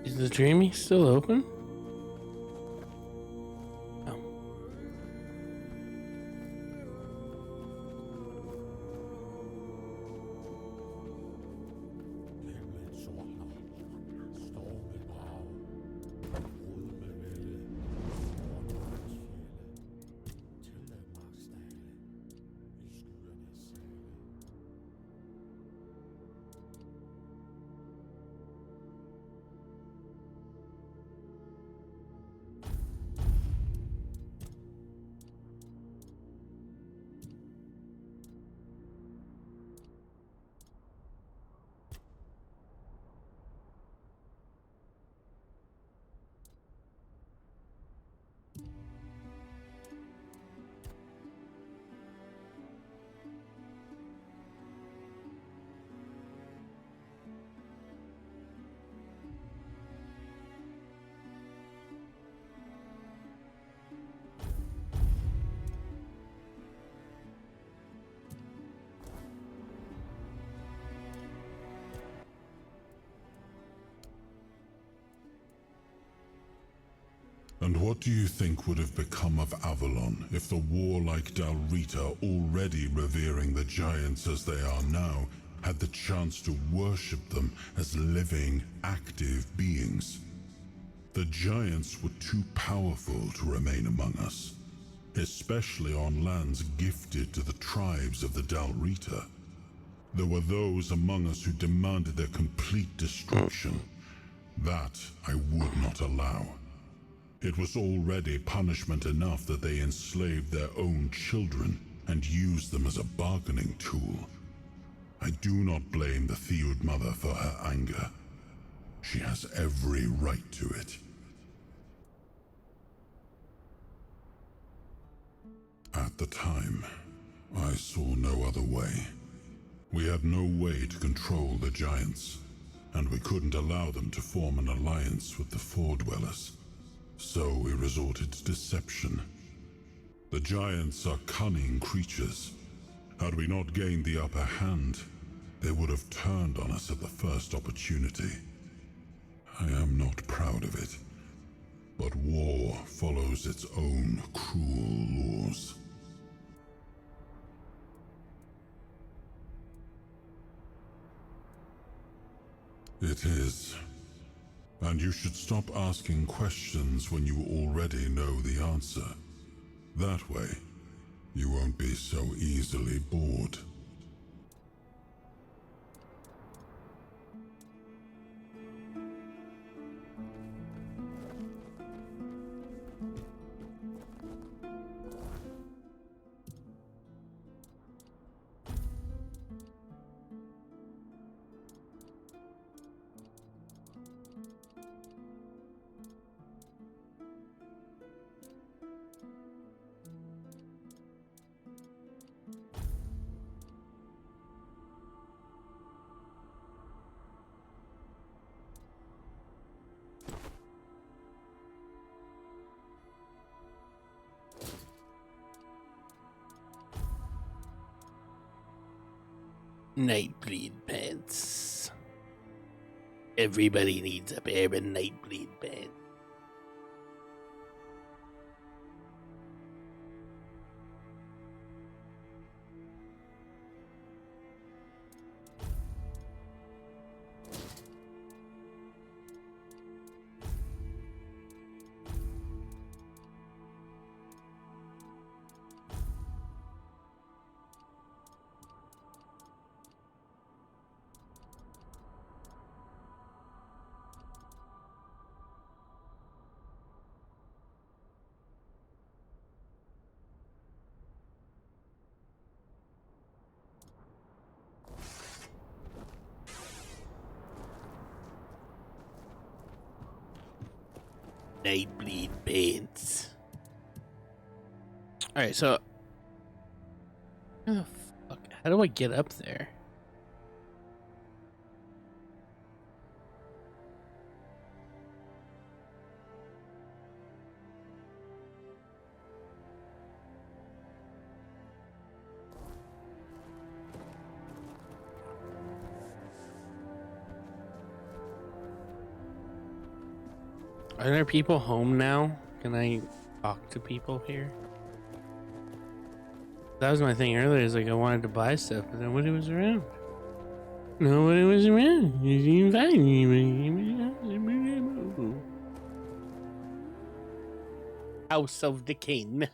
Is the dreamy still open? Oh. And what do you think would have become of Avalon if the warlike Dalrita, already revering the giants as they are now, had the chance to worship them as living, active beings? The giants were too powerful to remain among us, especially on lands gifted to the tribes of the Dalrita. There were those among us who demanded their complete destruction. That I would not allow. It was already punishment enough that they enslaved their own children and used them as a bargaining tool. I do not blame the Theod mother for her anger. She has every right to it. At the time, I saw no other way. We had no way to control the giants, and we couldn't allow them to form an alliance with the Four-Dwellers. So we resorted to deception. The giants are cunning creatures. Had we not gained the upper hand, they would have turned on us at the first opportunity. I am not proud of it, but war follows its own cruel laws. It is. And you should stop asking questions when you already know the answer. That way, you won't be so easily bored. Nightbleed pants. Everybody needs a pair of Nightbleed pants. Nightbleed paints. Alright, so how the fuck? How do I get up there? Are there people home now? Can I talk to people here? That was my thing earlier. Is like I wanted to buy stuff, but nobody was around. Nobody was around. You didn't find anybody. House of the King.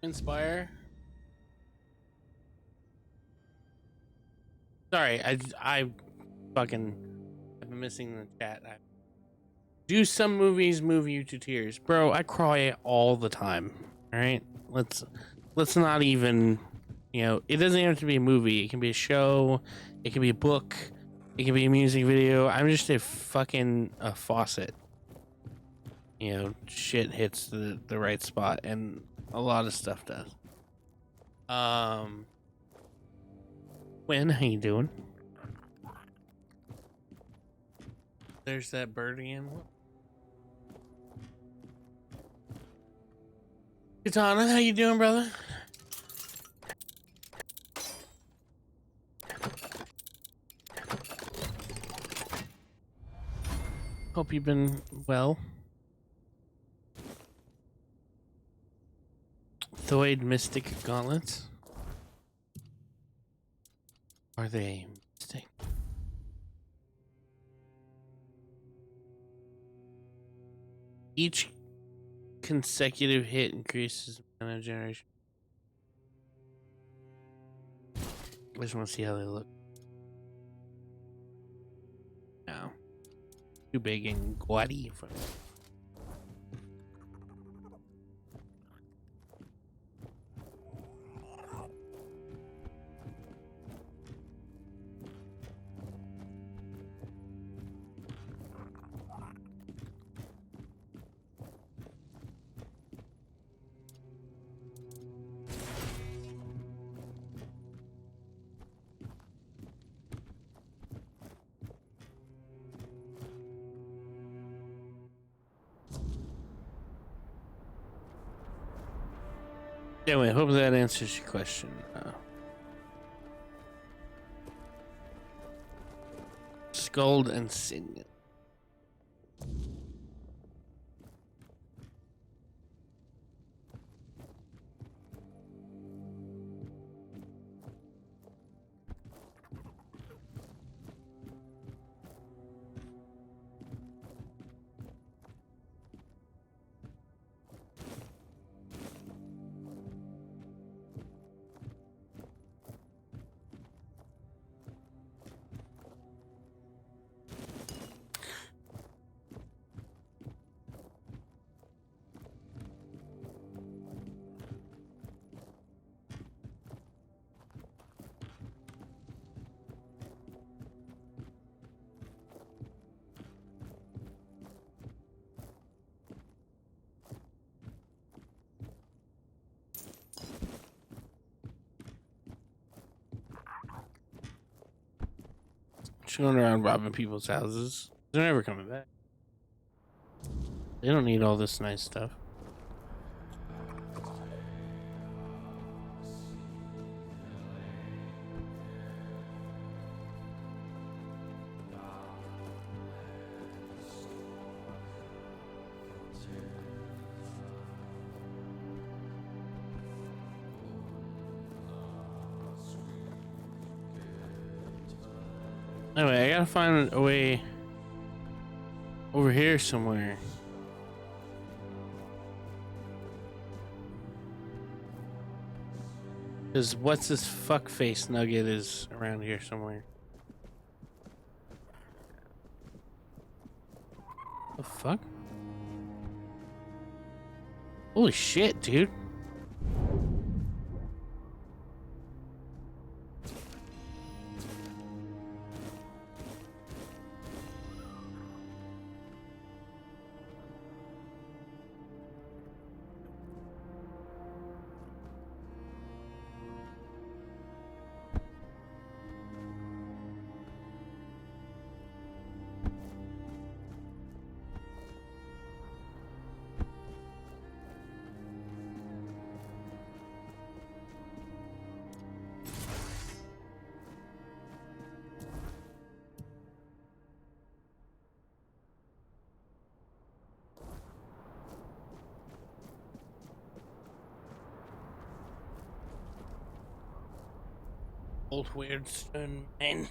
Inspire. Sorry, I fucking I've been missing the chat. Do some movies move you to tears, bro? I cry all the time. All right, let's not even. You know, it doesn't have to be a movie. It can be a show. It can be a book. It can be a music video. I'm just a fucking faucet. You know, shit hits the right spot, and a lot of stuff does. When, how you doing? There's that bird again. Katana, how you doing, brother? Hope you've been well. Thoid Mystic Gauntlets. Are they mystic? Each consecutive hit increases mana generation. I just want to see how they look. No. Too big and gaudy for me. Anyway, hope that answers your question. Scald and Sin. Just going around robbing people's houses. They're never coming back. They don't need all this nice stuff. Anyway, I gotta find a way over here somewhere. Because what's this fuckface nugget is around here somewhere. The fuck? Holy shit, dude. Old weird stone man.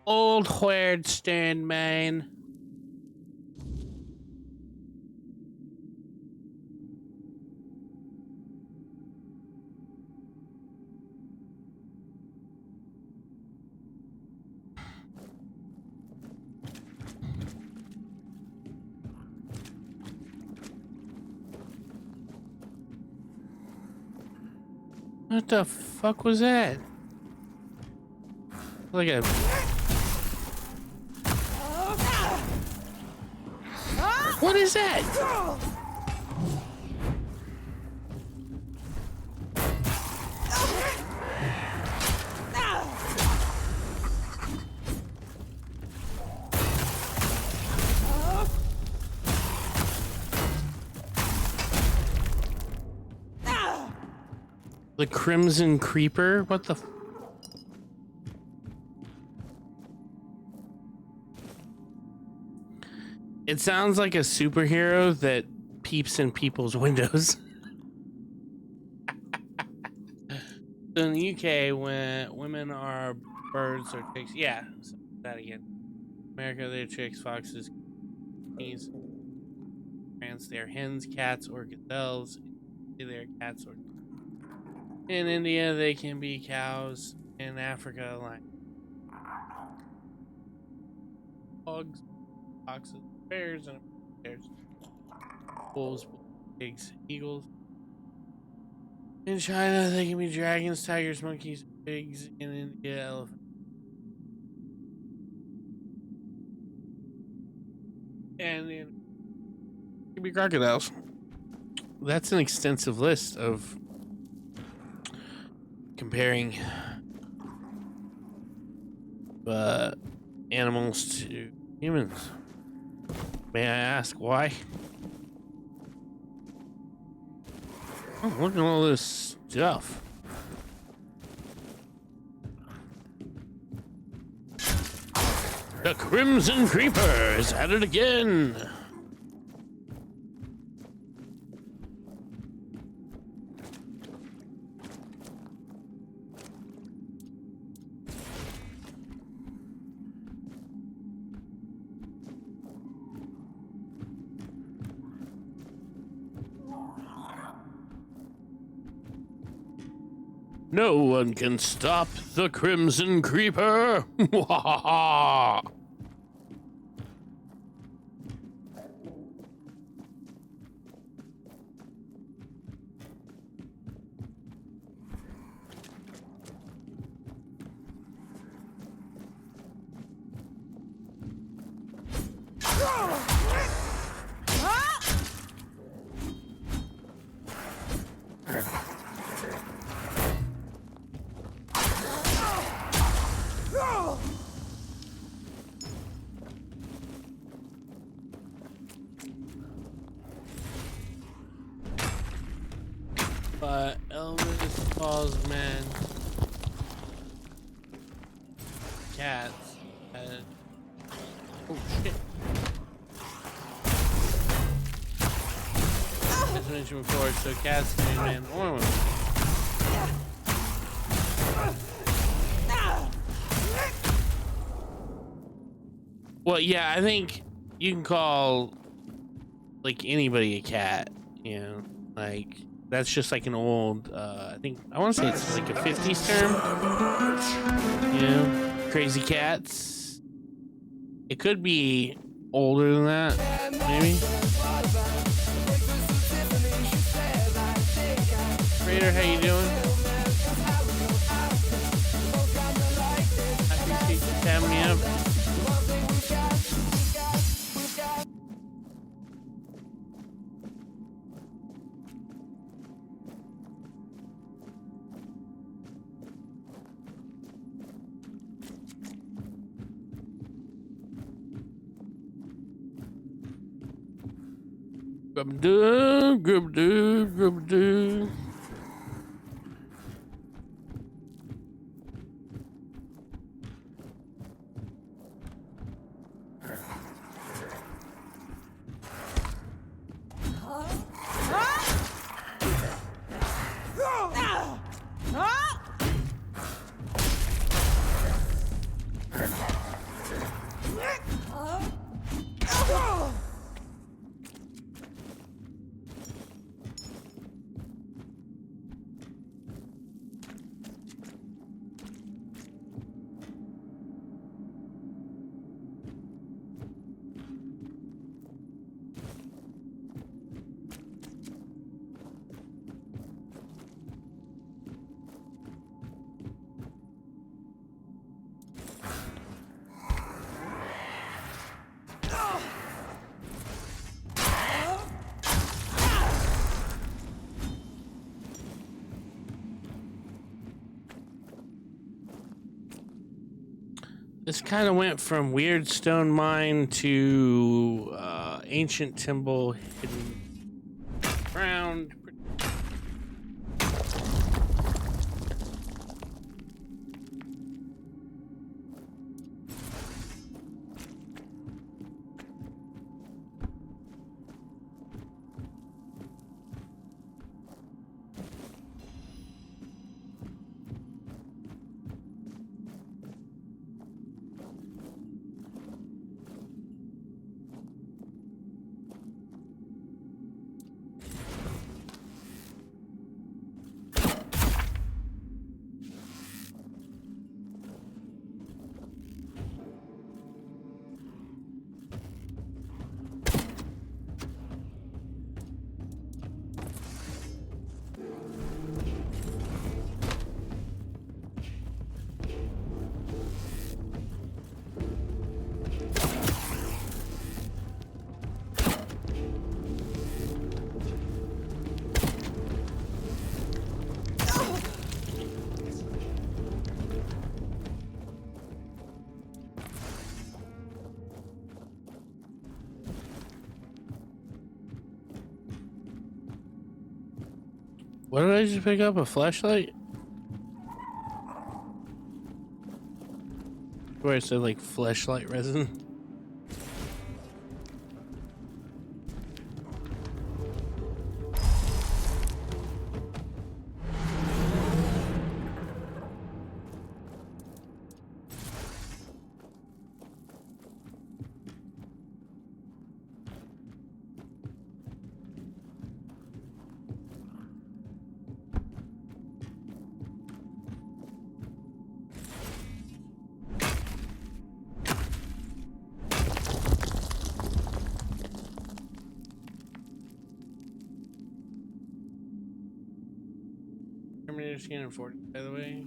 Old weird stone man. What the fuck was that? Like a... What is that? The Crimson Creeper? What the... It sounds like a superhero that peeps in people's windows. So in the UK, when women are birds or chicks... Yeah, so that again. America, they're chicks, foxes, geese. France, they're hens, cats, or gazelles. They're cats or... In India, they can be cows. In Africa, like dogs, foxes, bears, and bears, wolves, pigs, eagles. In China, they can be dragons, tigers, monkeys, pigs. In India, elephants. And in it can be crocodiles. That's an extensive list of comparing animals to humans. May I ask why? Oh, look at all this stuff. The Crimson Creeper is at it again. No one can stop the Crimson Creeper! Wahaha! But Elvis calls men cats. Oh shit. As mentioned before, so cats can be man or women. Well, yeah, I think you can call like anybody a cat, you know, like that's just like an old, I think, I want to say it's like a 50s term, you know, crazy cats. It could be older than that, maybe. Raider, how you doing? I appreciate you tapping me up. Grub-doo. This kind of went from weird stone mine to ancient temple hidden ground. What did I just pick up? A flashlight? Where it said like flashlight resin. Terminator scanner 40, by the way.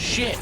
shit.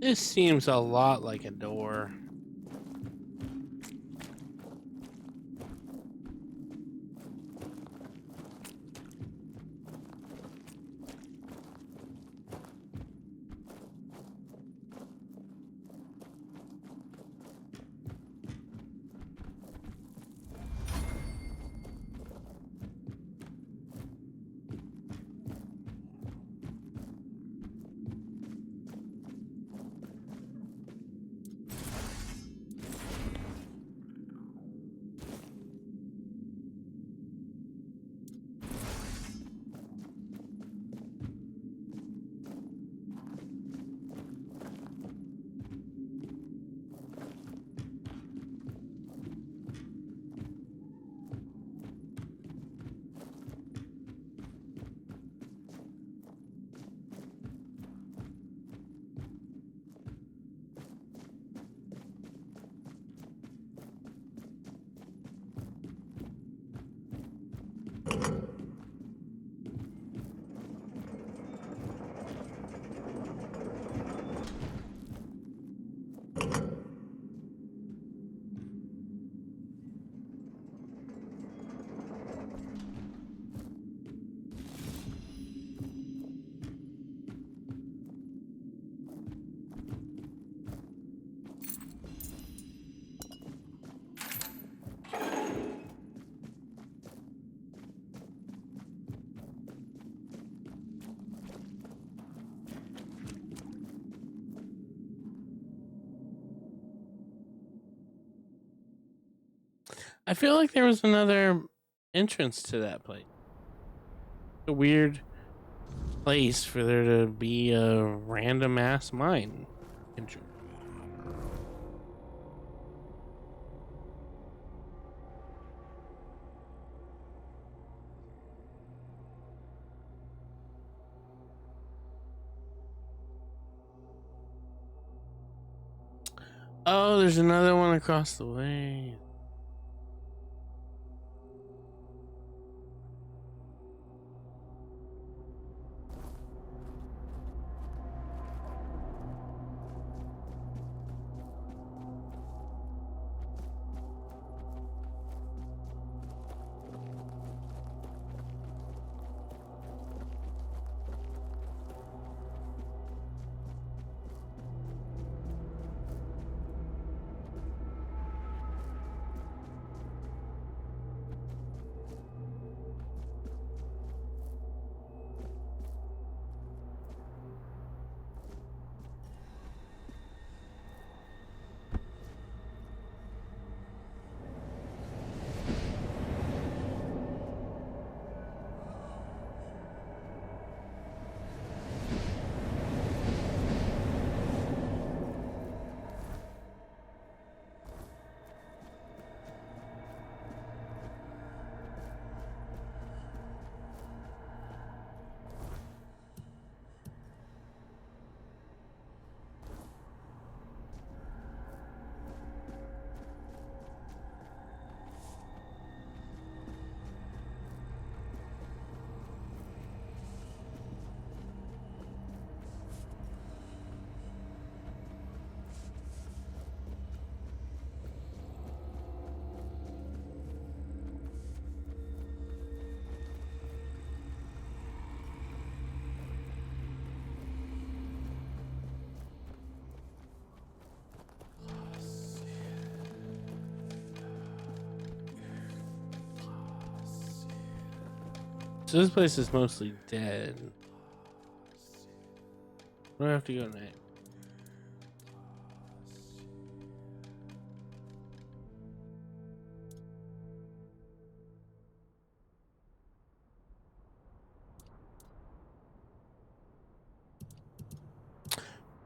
This seems a lot like a door. I feel like there was another entrance to that place. A weird place for there to be a random ass mine entrance. Oh, there's another one across the way. So this place is mostly dead. Where do I have to go next?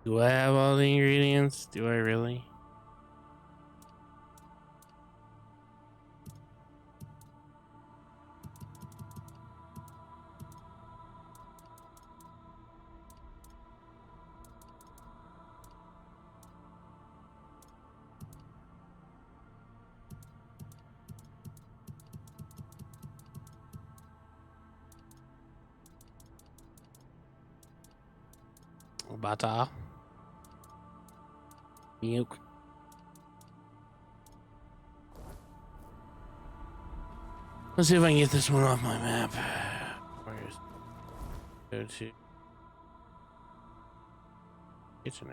Do I have all the ingredients? Do I really? Butter. Milk. Let's see if I can get this one off my map. Where's go to kitchen?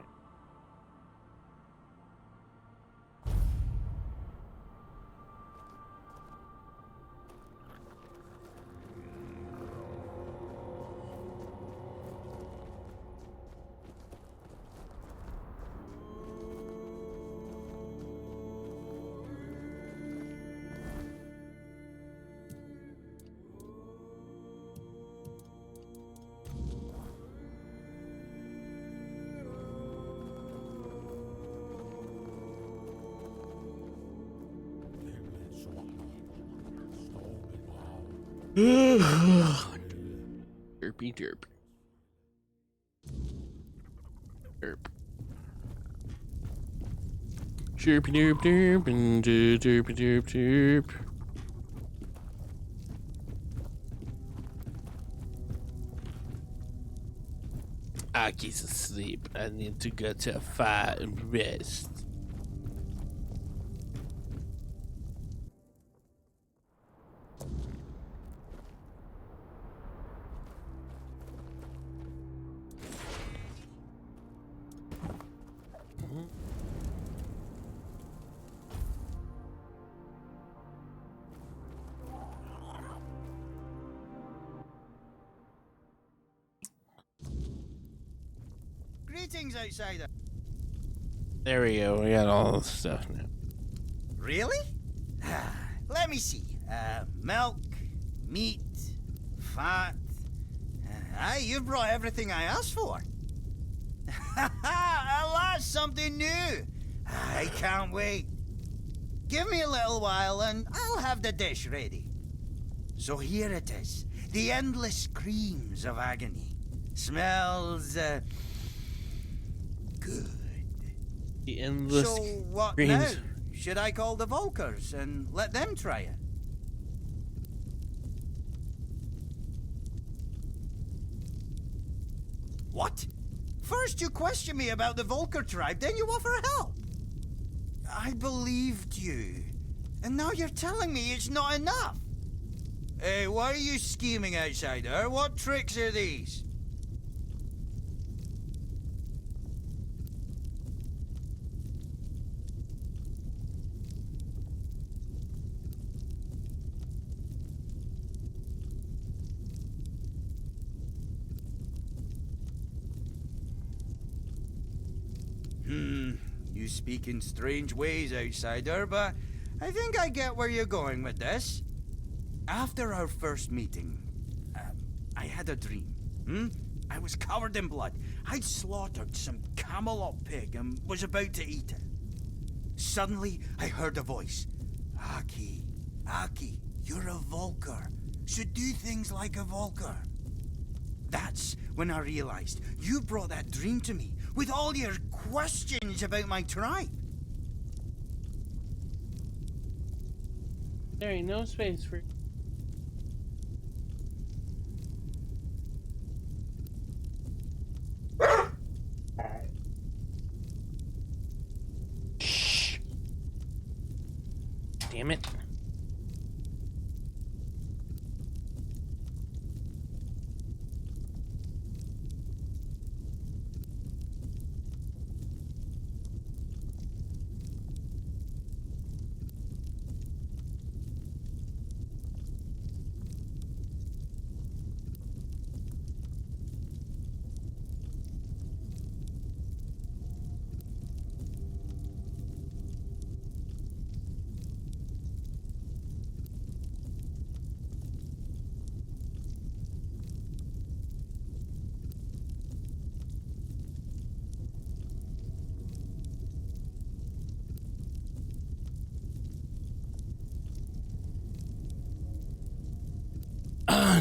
Derpy derp. Derp. Chirpy derp derp and derpy derp derp. Aki's asleep. I need to go to a fire and rest. Greetings, outsider. There we go. We got all the stuff now. Really? Let me see. Milk, meat, fat. Aye, you've brought everything I asked for. Alas, something new. I can't wait. Give me a little while and I'll have the dish ready. So here it is. The endless screams of agony. Smells, good. The endless So what screams. now? Should I call the Volkers and let them try it? What? First you question me about the Volker tribe, then you offer help. I believed you. And now you're telling me it's not enough. Hey, why are you scheming, outsider? What tricks are these? You speak in strange ways, outsider, but I think I get where you're going with this. After our first meeting, I had a dream. I was covered in blood. I'd slaughtered some Camelot pig and was about to eat it. Suddenly, I heard a voice. Aki, you're a Volker. Should do things like a Volker. That's when I realized you brought that dream to me with all your questions about my tribe. There ain't no space for. Shh. Damn it.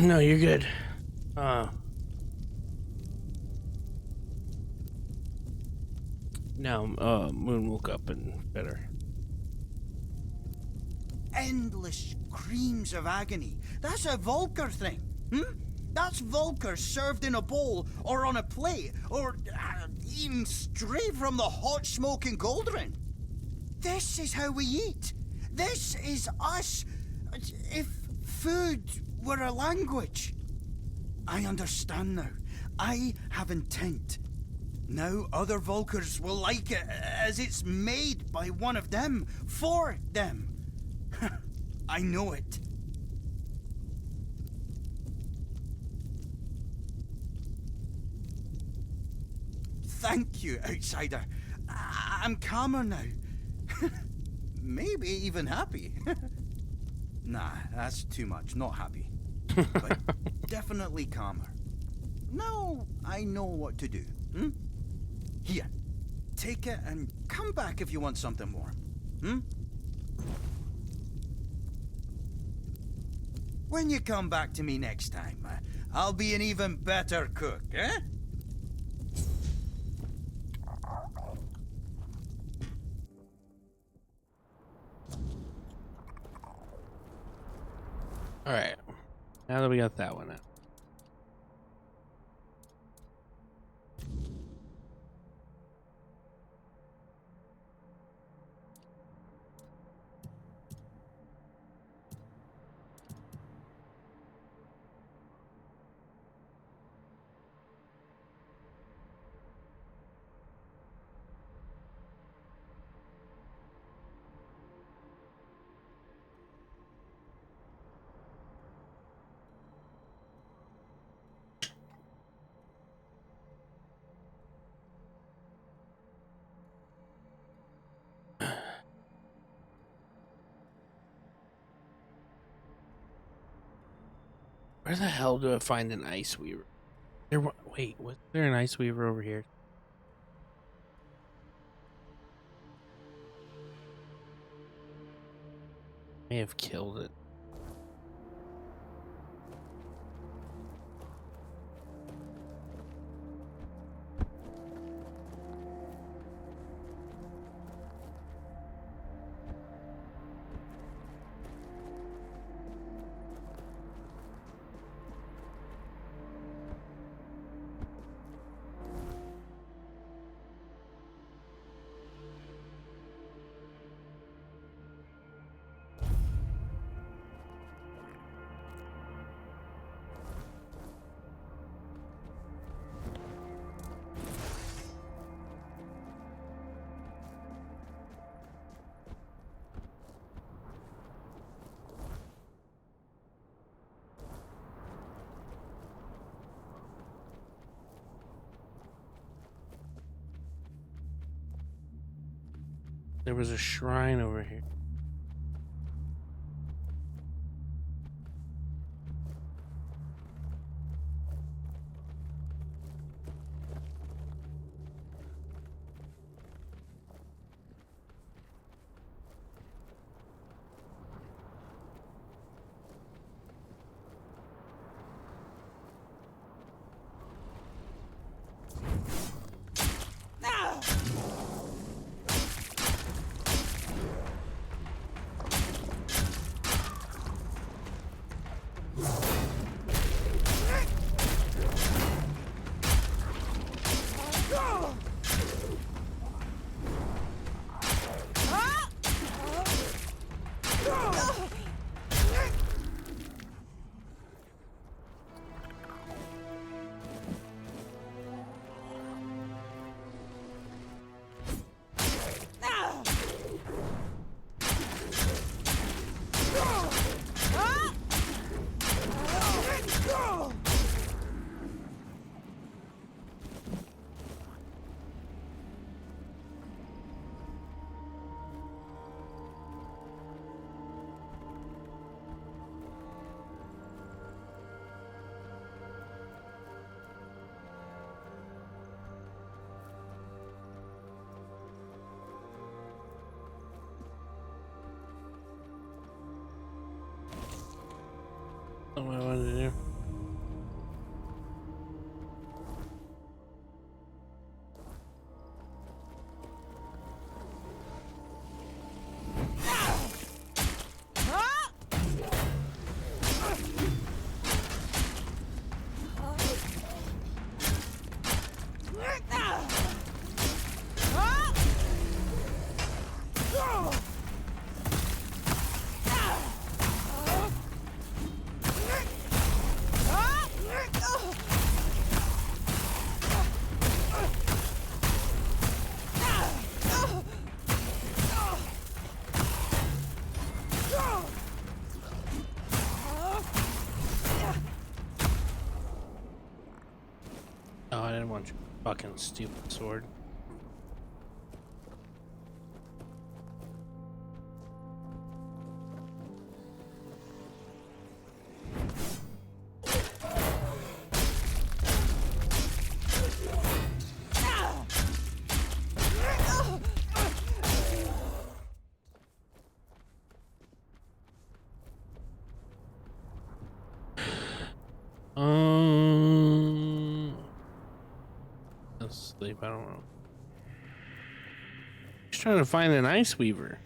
No, you're good. Now, Moon woke up and better. Endless screams of agony. That's a Vulcar thing. That's Vulcar served in a bowl or on a plate or eaten straight from the hot smoking cauldron. This is how we eat. This is us. If food were a language. I understand now. I have intent. Now other Vulcars will like it as it's made by one of them, for them. I know it. Thank you, outsider. I'm calmer now. Maybe even happy. Nah, that's too much. Not happy. But definitely calmer. Now I know what to do. Here, take it and come back if you want something warm. When you come back to me next time, I'll be an even better cook, eh? Alright. Now that we got that one out. Where the hell do I find an ice weaver? Wait, was there an ice weaver over here? May have killed it. There was a shrine over here. What I wanted to do. Oh, I didn't want your fucking stupid sword. Let's sleep. I don't know. Just trying to find an ice weaver.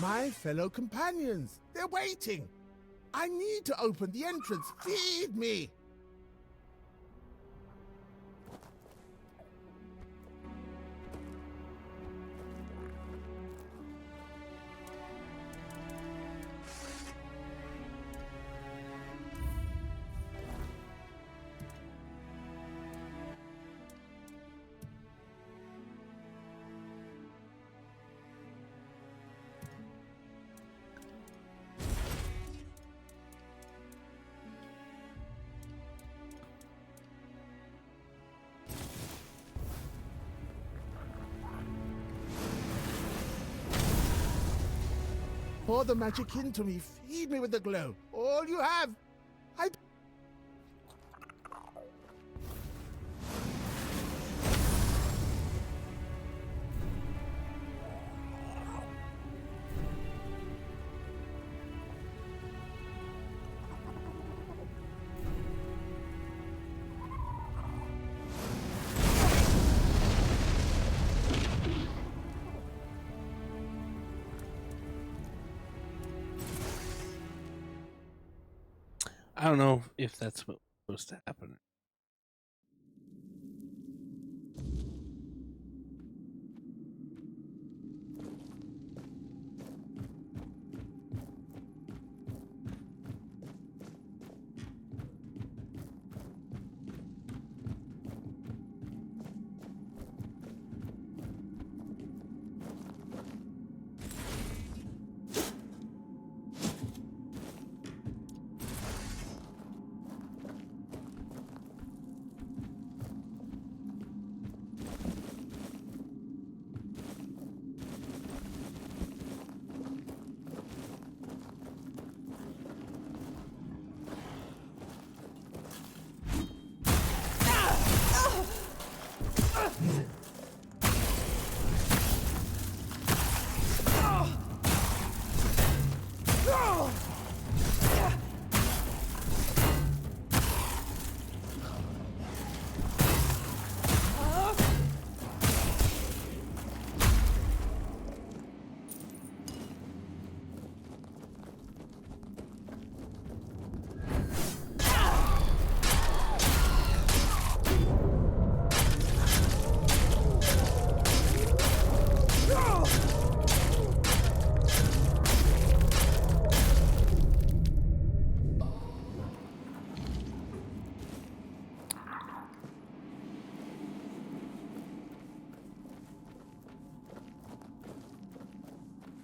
My fellow companions, they're waiting. I need to open the entrance. Feed me. Pour the magic into me. Feed me with the glow. All you have. I... I don't know if that's what's supposed to happen.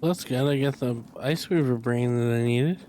That's good. I get the Ice Weaver brain that I needed.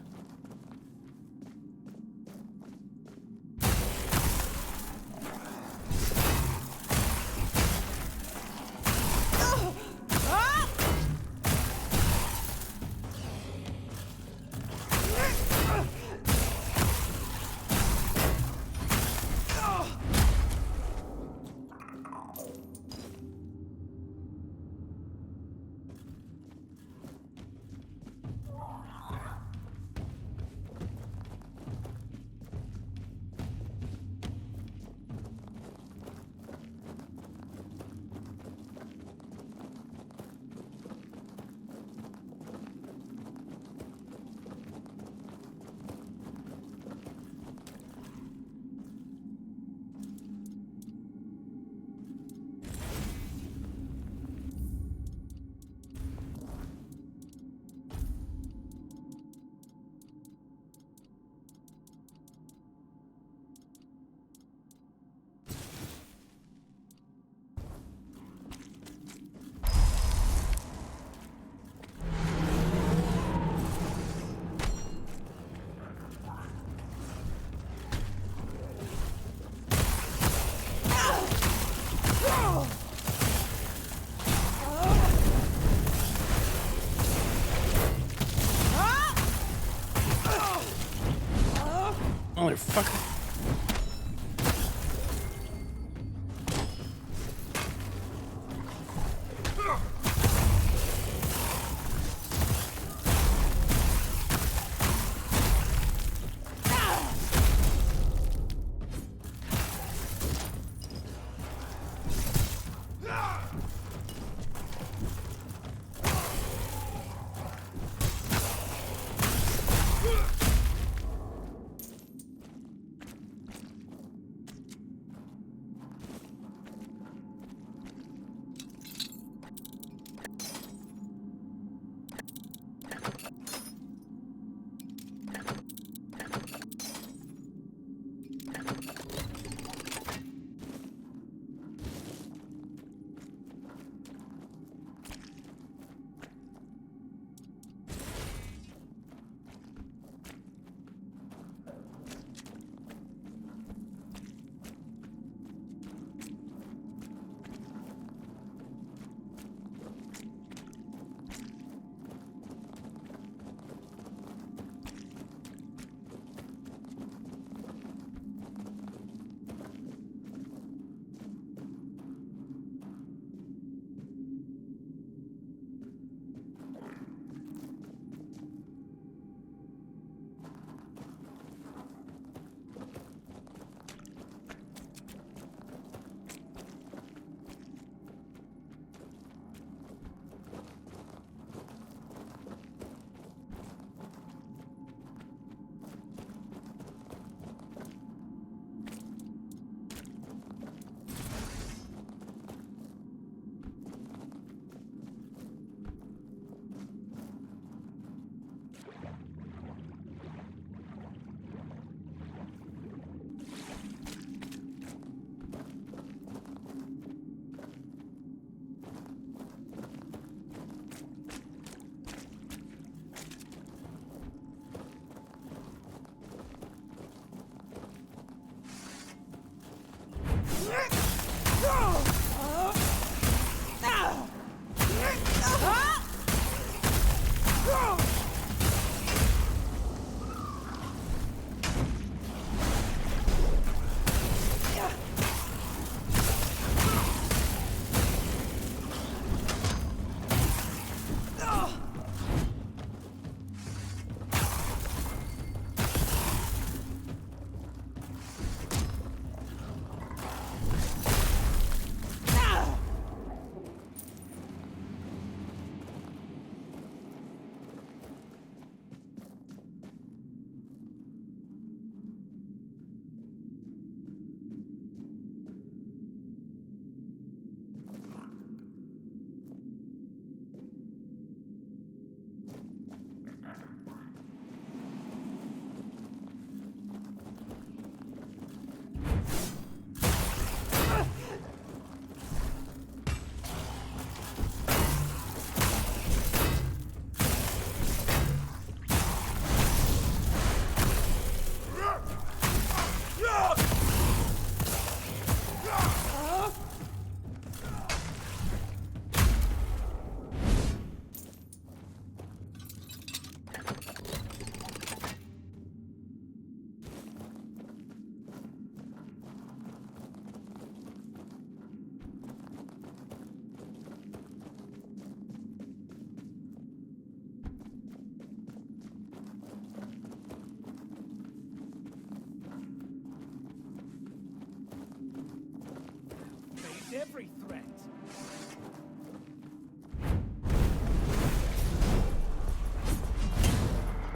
every threat.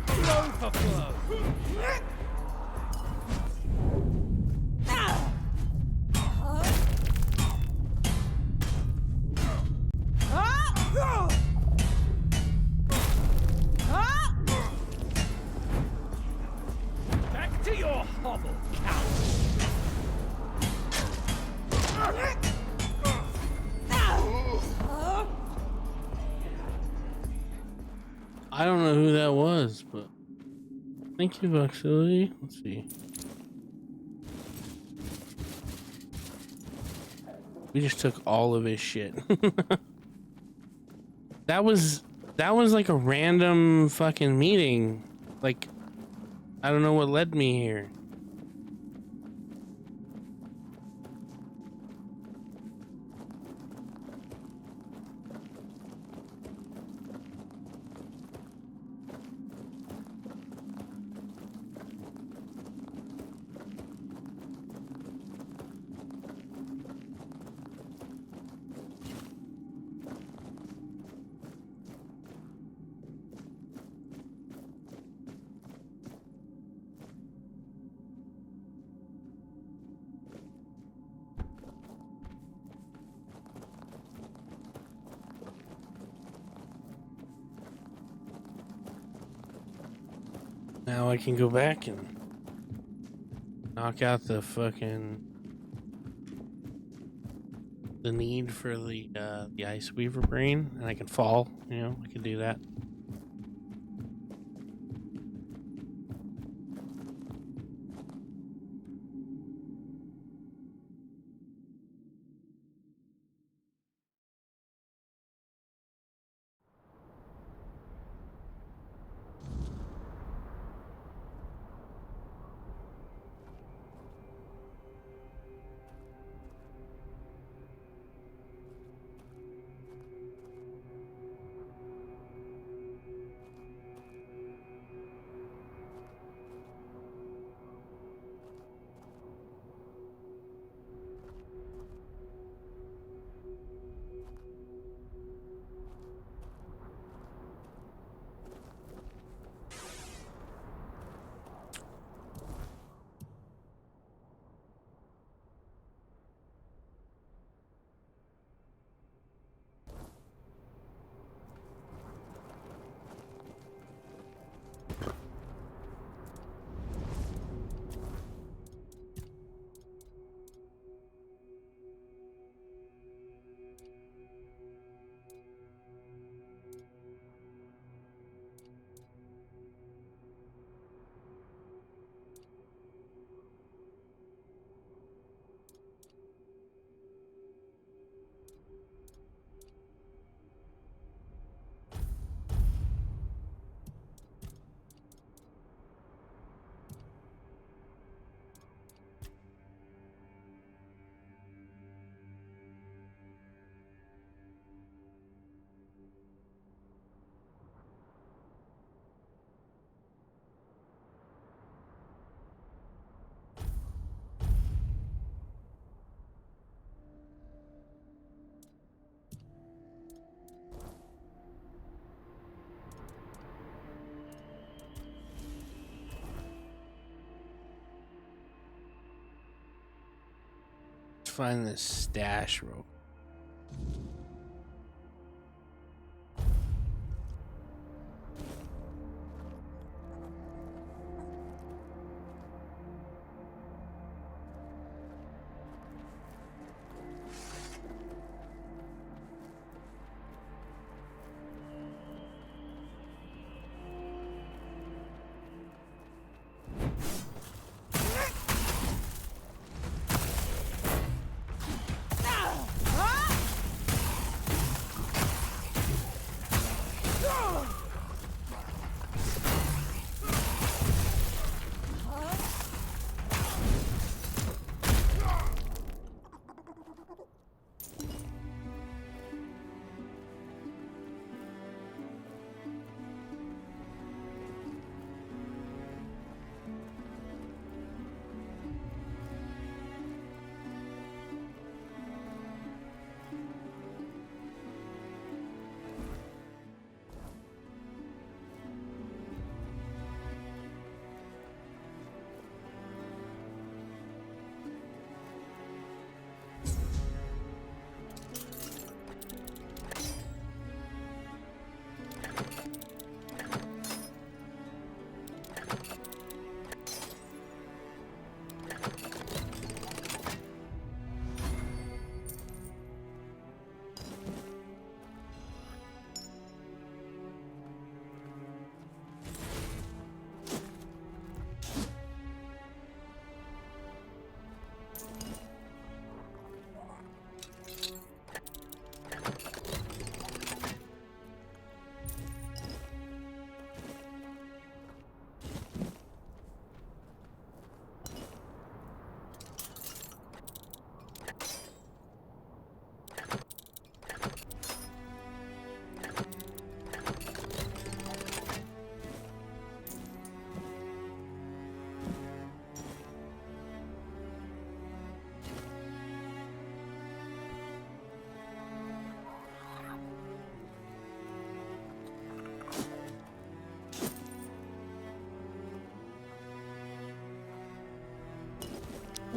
Blow for blow. Back to your hovel, coward. I don't know who that was, but thank you, Voxility. Let's see. We just took all of his shit. That was like a random fucking meeting. Like, I don't know what led me here. Now I can go back and knock out the need for the Ice Weaver brain, and I can fall. You know, I can do that. Let's find this stash real.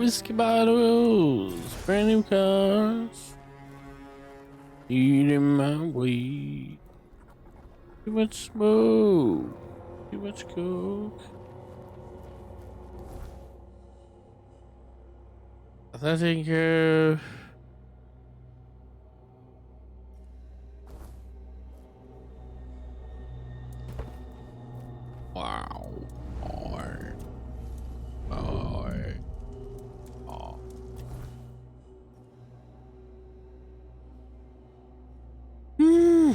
whiskey bottles, brand new cars, eating my weed. Too much smoke, too much coke. I think wow. Or, oh. Hmm.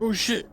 Oh shit.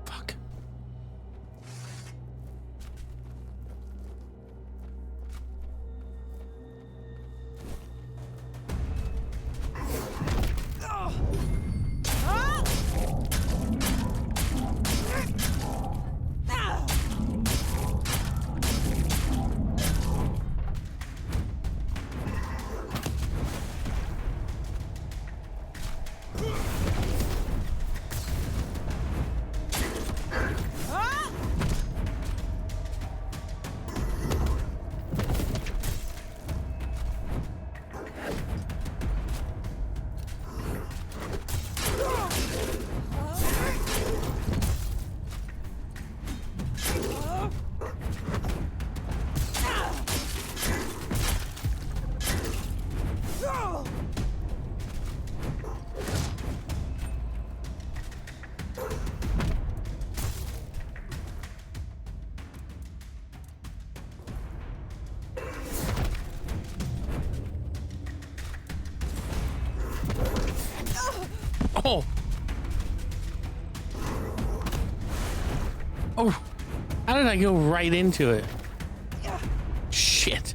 Fuck. Oh. Oh. How did I go right into it? Shit.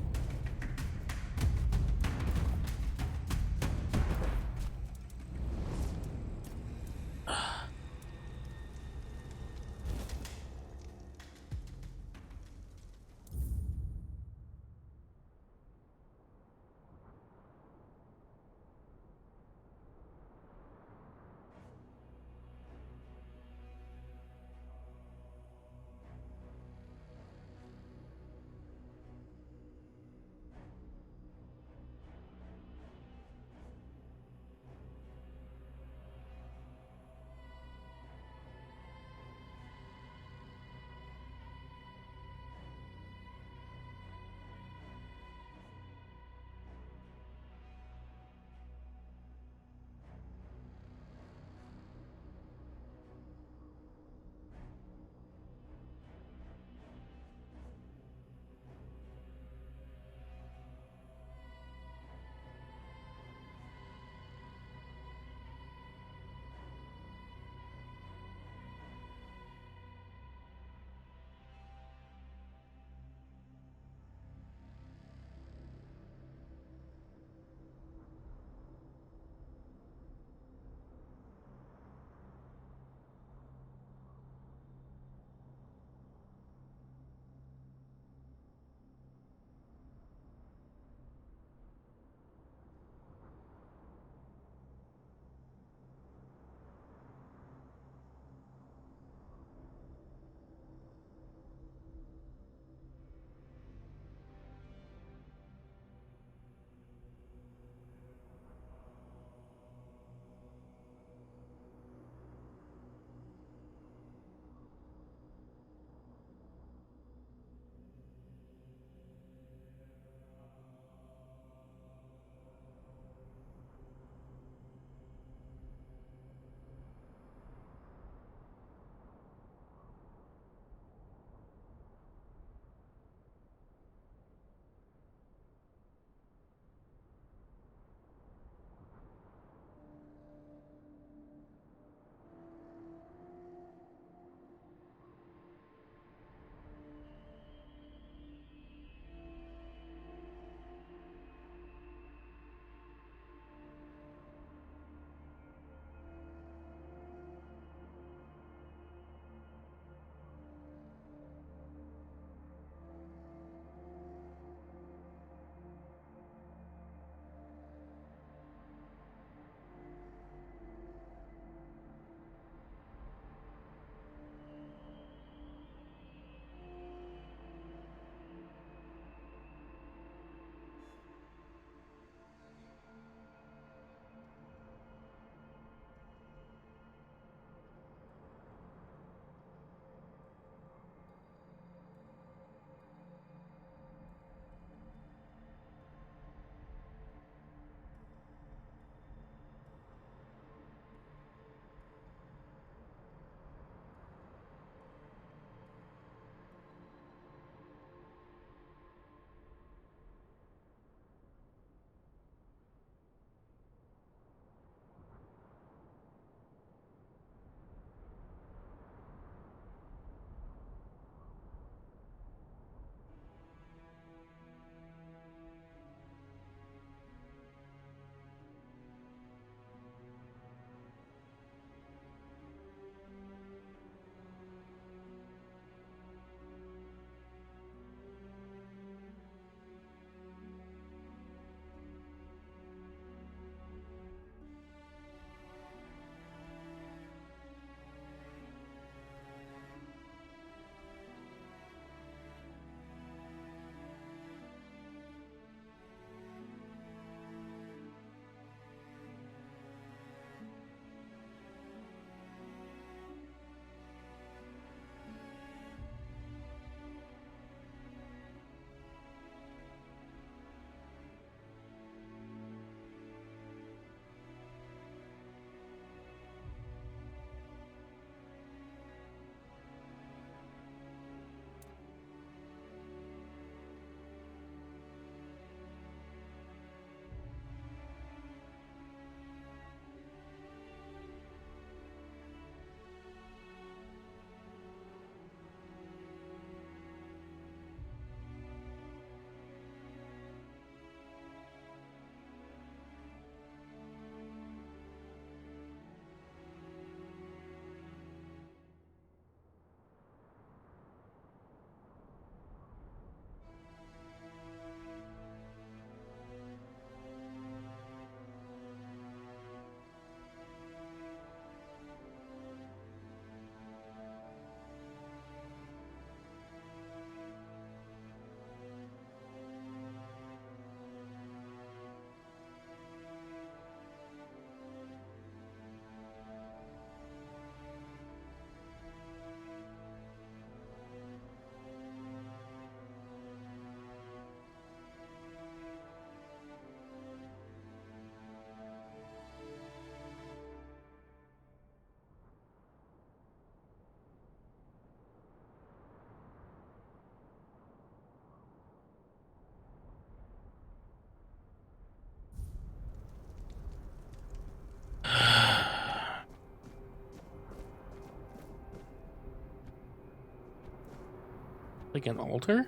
Like an altar?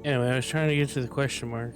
Anyway, I was trying to get to the question mark.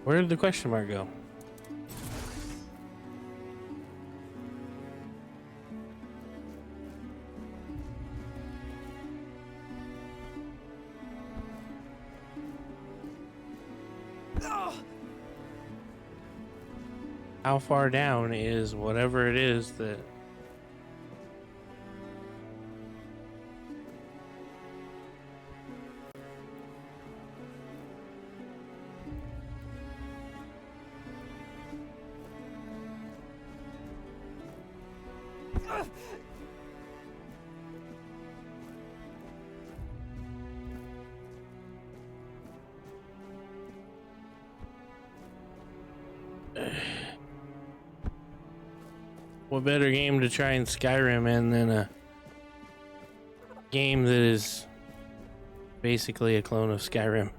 Where did the question mark go? How far down is whatever it is that... What better game to try and Skyrim in than a game that is basically a clone of Skyrim?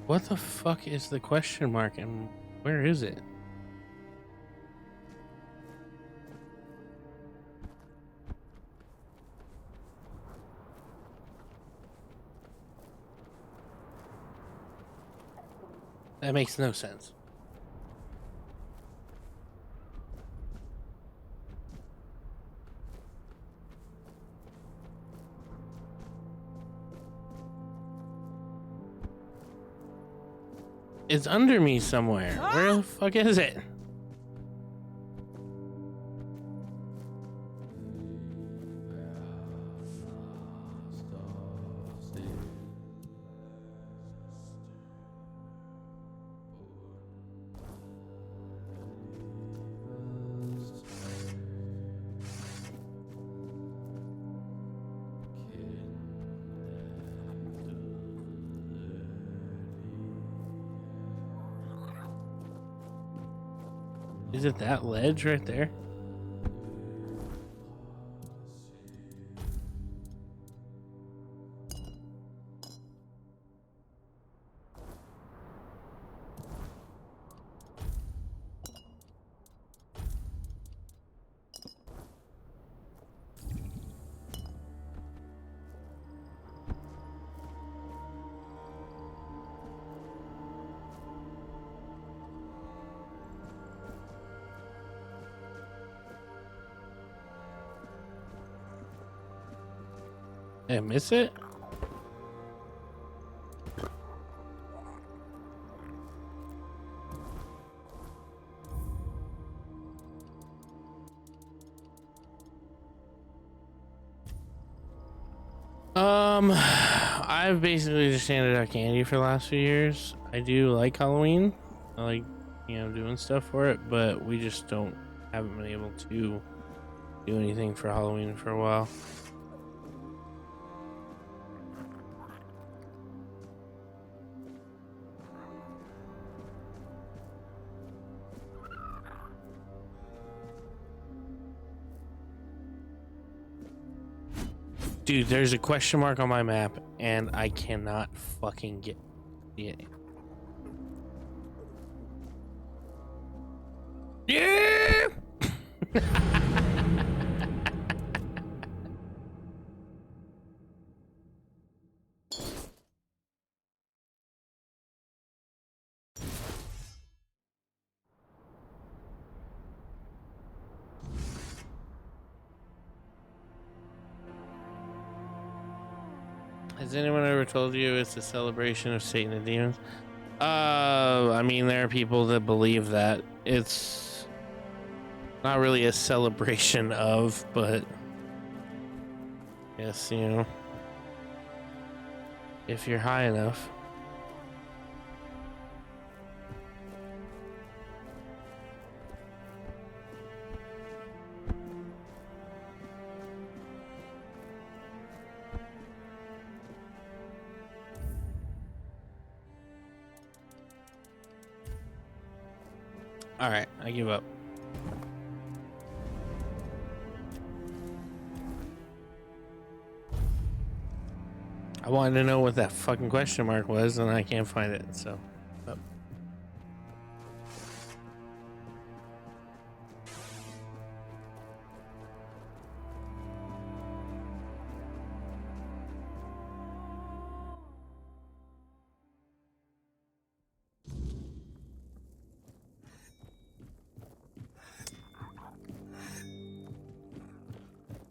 What the fuck is the question mark and where is it? That makes no sense. It's under me somewhere. Where the fuck is it? Is it that ledge right there? Did I miss it? I've basically just handed out candy for the last few years. I do like Halloween. I like, doing stuff for it, but we just haven't been able to do anything for Halloween for a while. Dude, there's a question mark on my map, and I cannot fucking get it. Yeah! Has anyone ever told you it's a celebration of Satan and demons? I mean, there are people that believe that. It's not really a celebration of, but yes, if you're high enough. All right, I give up. I wanted to know what that fucking question mark was, and I can't find it, so. Oh.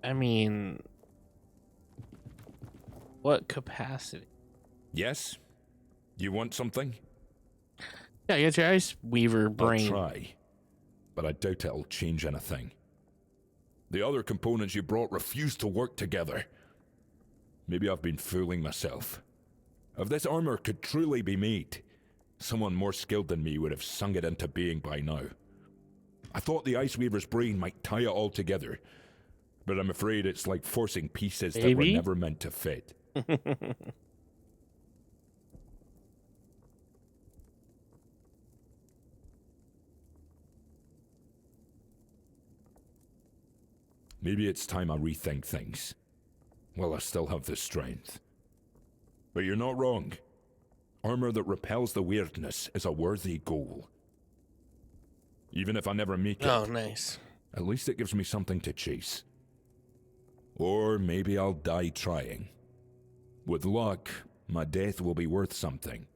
I mean, what capacity? Yes? You want something? Yeah, get your ice weaver brain. I'll try, but I doubt it'll change anything. The other components you brought refuse to work together. Maybe I've been fooling myself. If this armor could truly be made, someone more skilled than me would have sung it into being by now. I thought the Ice Weaver's brain might tie it all together, but I'm afraid it's like forcing pieces that were never meant to fit. Maybe it's time I rethink things. Well, I still have the strength. But you're not wrong. Armor that repels the weirdness is a worthy goal. Even if I never make it. Oh, nice. At least it gives me something to chase. Or maybe I'll die trying. With luck, my death will be worth something.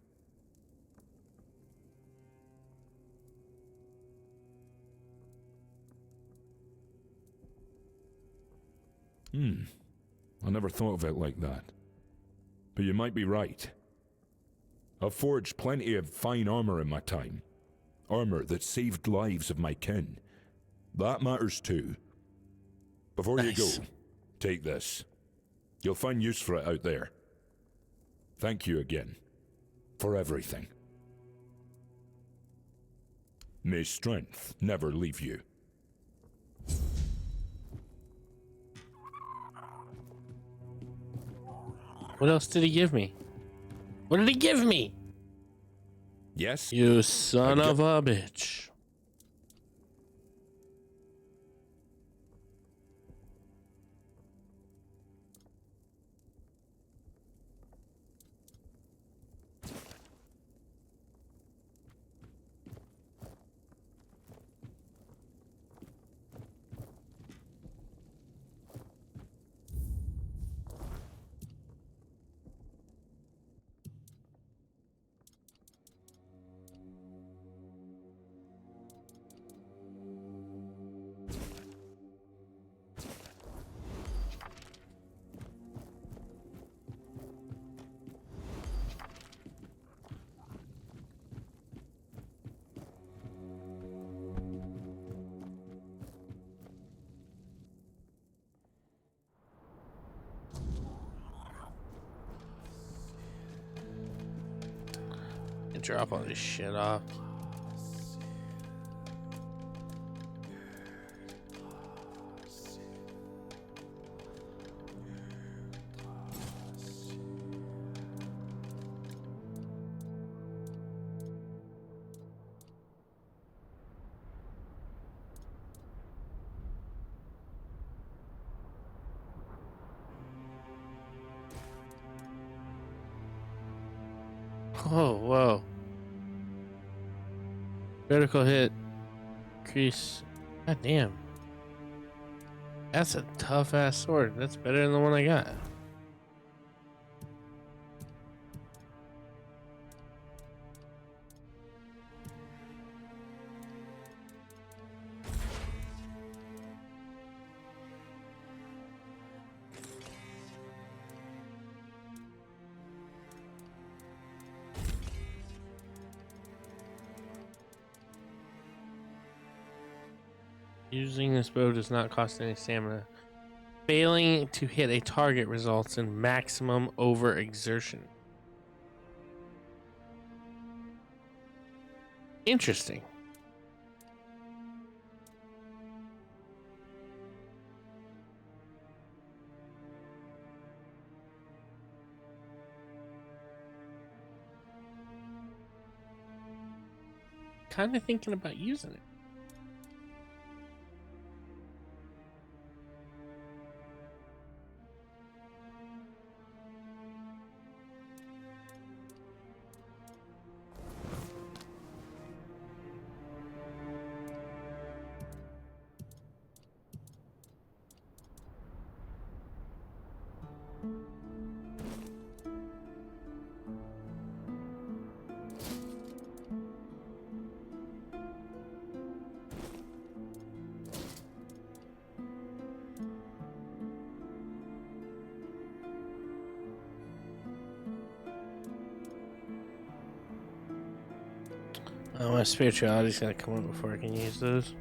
I never thought of it like that. But you might be right. I've forged plenty of fine armor in my time. Armor that saved lives of my kin. That matters too. Before you go, take this. You'll find use for it out there. Thank you again. For everything. May strength never leave you. What else did he give me? What did he give me? Yes? You son of a bitch. drop all this shit off. Oh, whoa. Critical hit. Increase. God damn. That's a tough ass sword. That's better than the one I got. Using this bow does not cost any stamina. Failing to hit a target results in maximum overexertion. Interesting. Kind of thinking about using it. Oh, my spirituality's gonna come up before I can use those.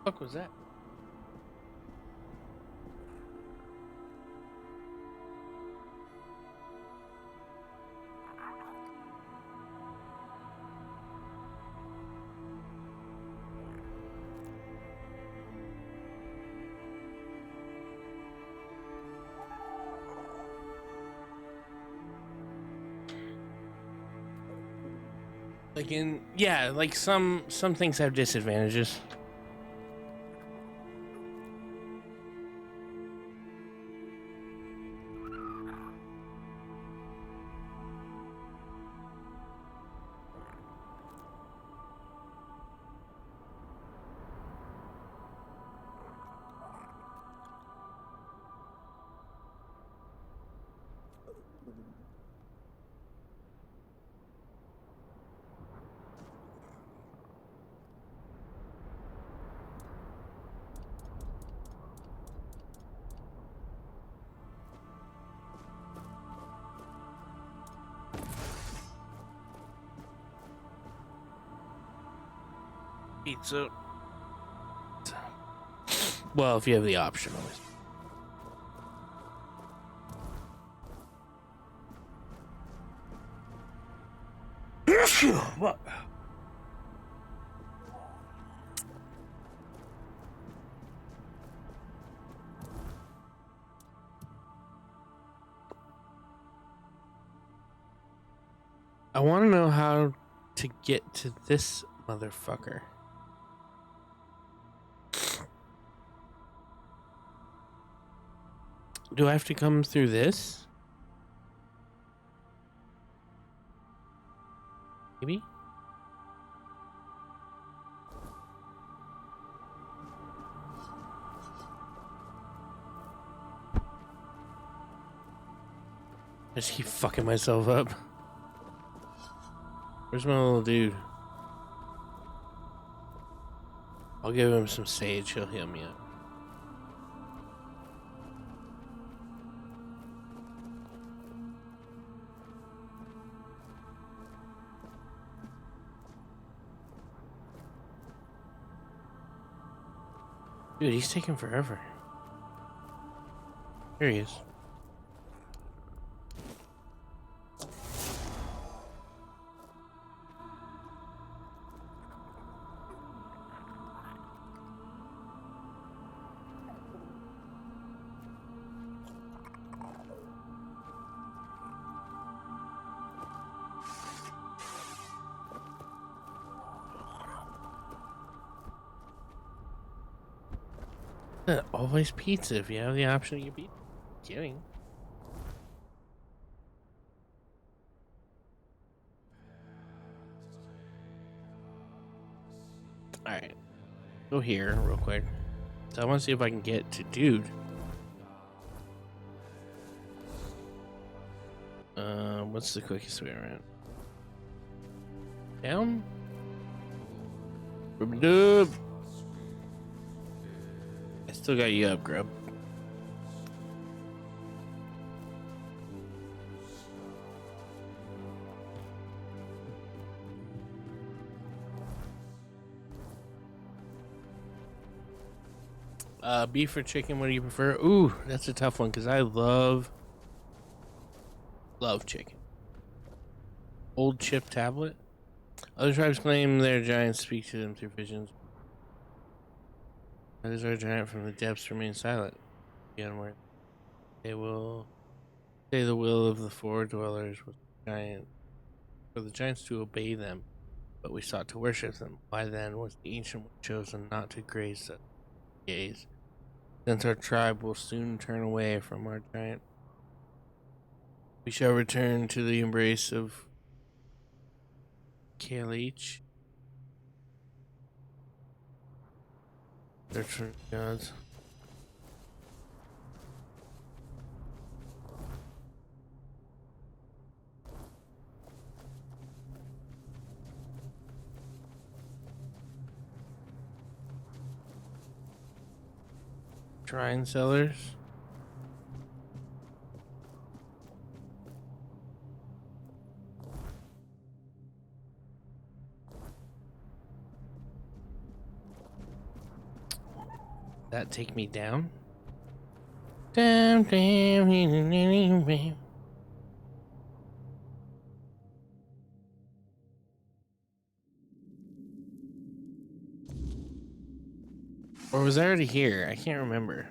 Fuck was that? Like yeah, like some things have disadvantages. Pizza. Well, if you have the option, always. What? I want to know how to get to this motherfucker. Do I have to come through this? Maybe? I just keep fucking myself up. Where's my little dude? I'll give him some sage, he'll heal me up. Dude, he's taking forever. Here he is. Always pizza if you have the option to get pizza. Kidding. Alright. Go here real quick. So I want to see if I can get to dude. What's the quickest way around? Down? Dub. I still got you up, Grub. Beef or chicken, what do you prefer? Ooh, that's a tough one because I love chicken. Old chip tablet. Other tribes claim their giants speak to them through visions. Why does our giant from the depths remain silent? Unaware. They will say the will of the four dwellers was the giant, for the giants to obey them, but we sought to worship them. Why then was the ancient one chosen not to grace us? Gaze. Since our tribe will soon turn away from our giant, we shall return to the embrace of Kalich. Search for gods. Shrine sellers. That take me down? Down, down. Or was I already here? I can't remember.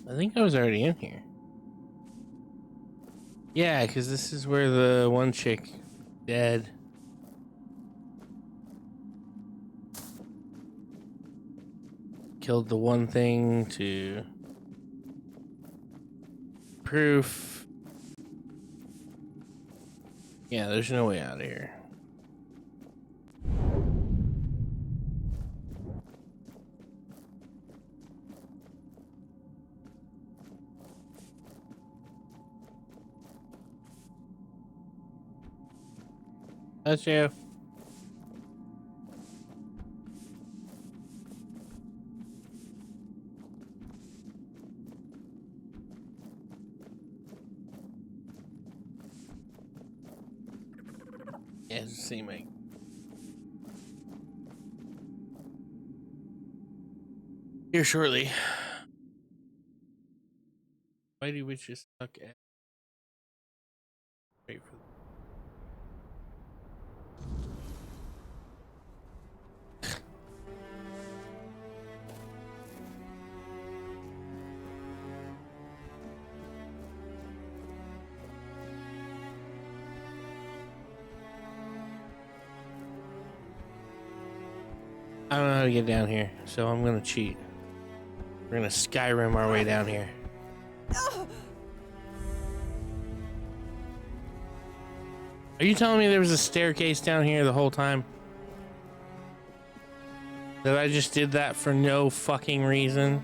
I think I was already in here. Yeah, because this is where the one chick dead. Killed the one thing to proof. Yeah, there's no way out of here. That's you. Yeah, it's the same like. Here shortly. Why do we just suck at? Wait for. I don't know how to get down here, so I'm gonna cheat. We're gonna Skyrim our way down here. Are you telling me there was a staircase down here the whole time? That I just did that for no fucking reason?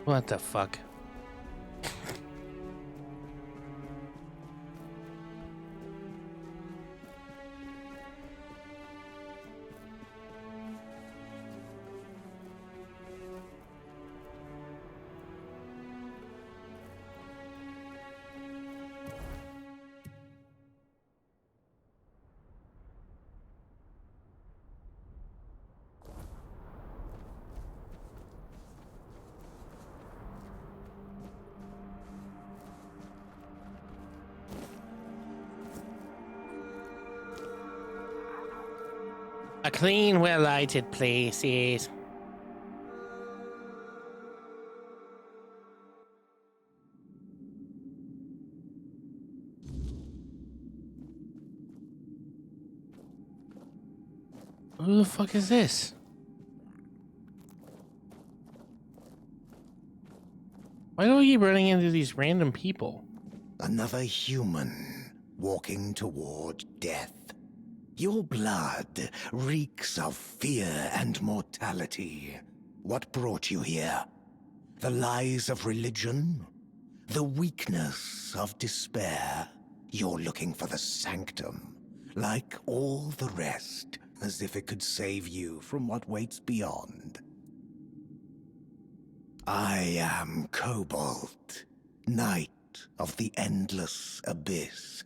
What the fuck? A clean, well-lighted places. Who the fuck is this? Why do I keep running into these random people? Another human walking toward death. Your blood reeks of fear and mortality. What brought you here? The lies of religion? The weakness of despair? You're looking for the sanctum, like all the rest, as if it could save you from what waits beyond. I am Cobalt, Knight of the Endless Abyss.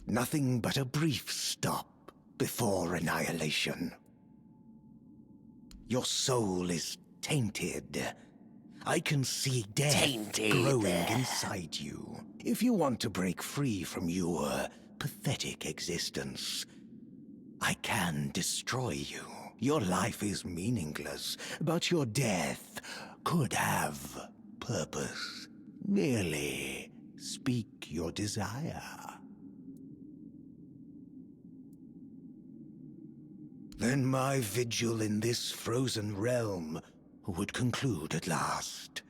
Nothing but a brief stop before annihilation. Your soul is tainted. I can see death growing inside you. If you want to break free from your pathetic existence, I can destroy you. Your life is meaningless, but your death could have purpose. Merely speak your desire. Then my vigil in this frozen realm would conclude at last.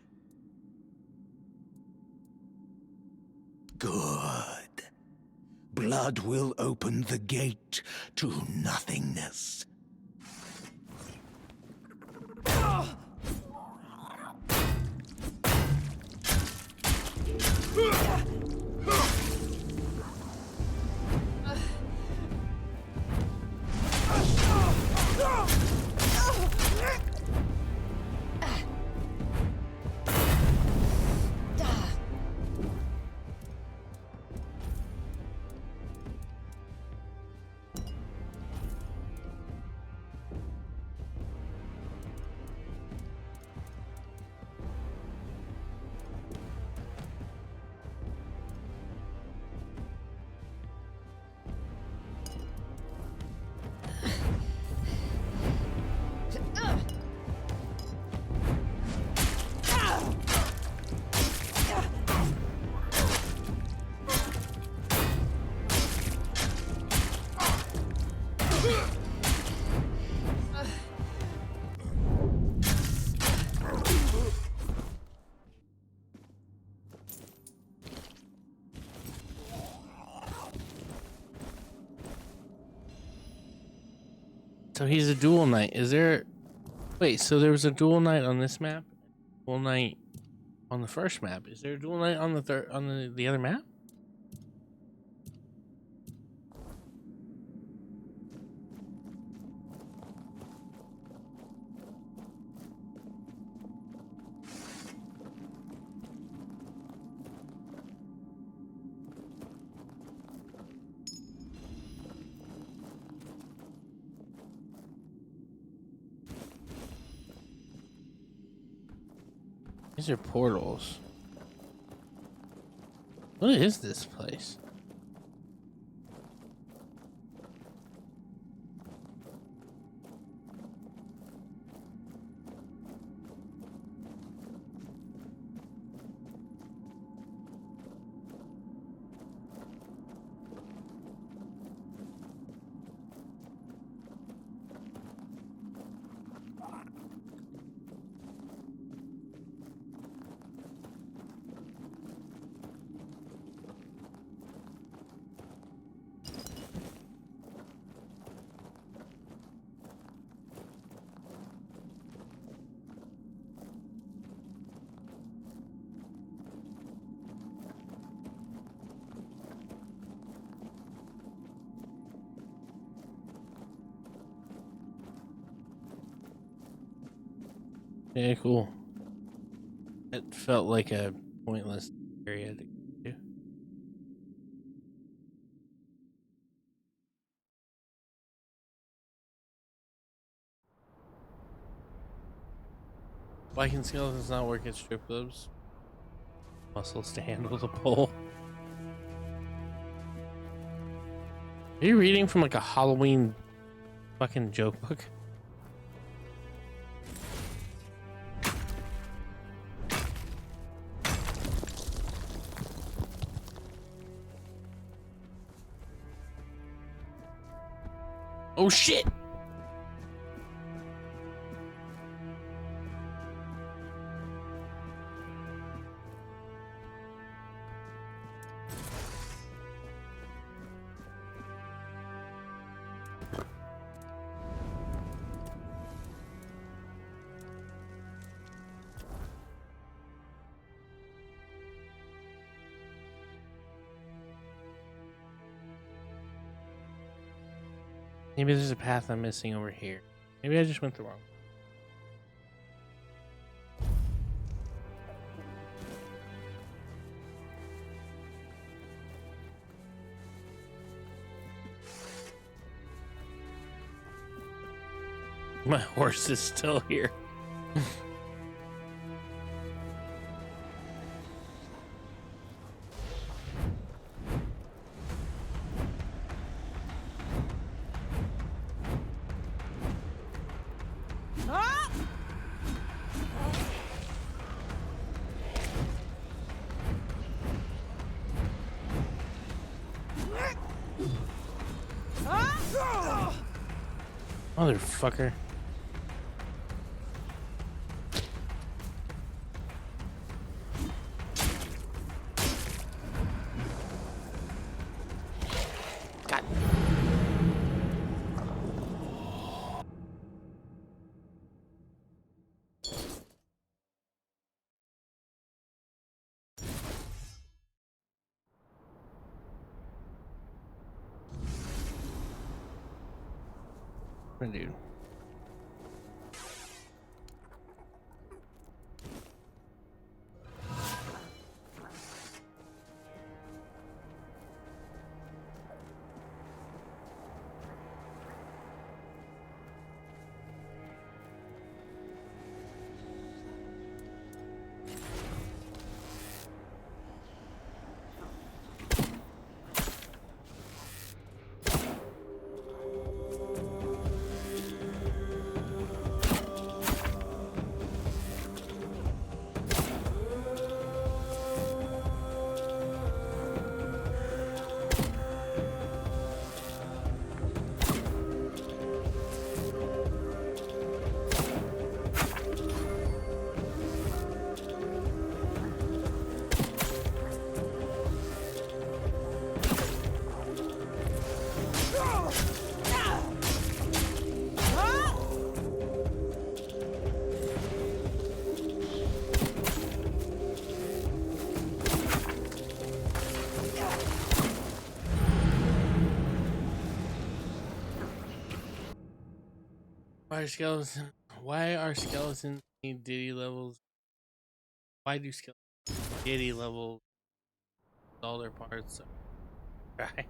Good. Blood will open the gate to nothingness. So he's a dual knight. Is there... Wait, so there was a dual knight on this map? Dual knight on the first map. Is there a dual knight on the third, on the other map? These are portals. What is this place? Yeah, cool. It felt like a pointless area to do. Why can skeletons not work at strip clubs? Muscles to handle the pole. Are you reading from like a Halloween fucking joke book? Oh shit! Maybe there's a path I'm missing over here. Maybe I just went the wrong. My horse is still here. Motherfucker. God. Dude. Why are skeletons need Diddy levels? Why do skeletons Diddy level all their parts? Right.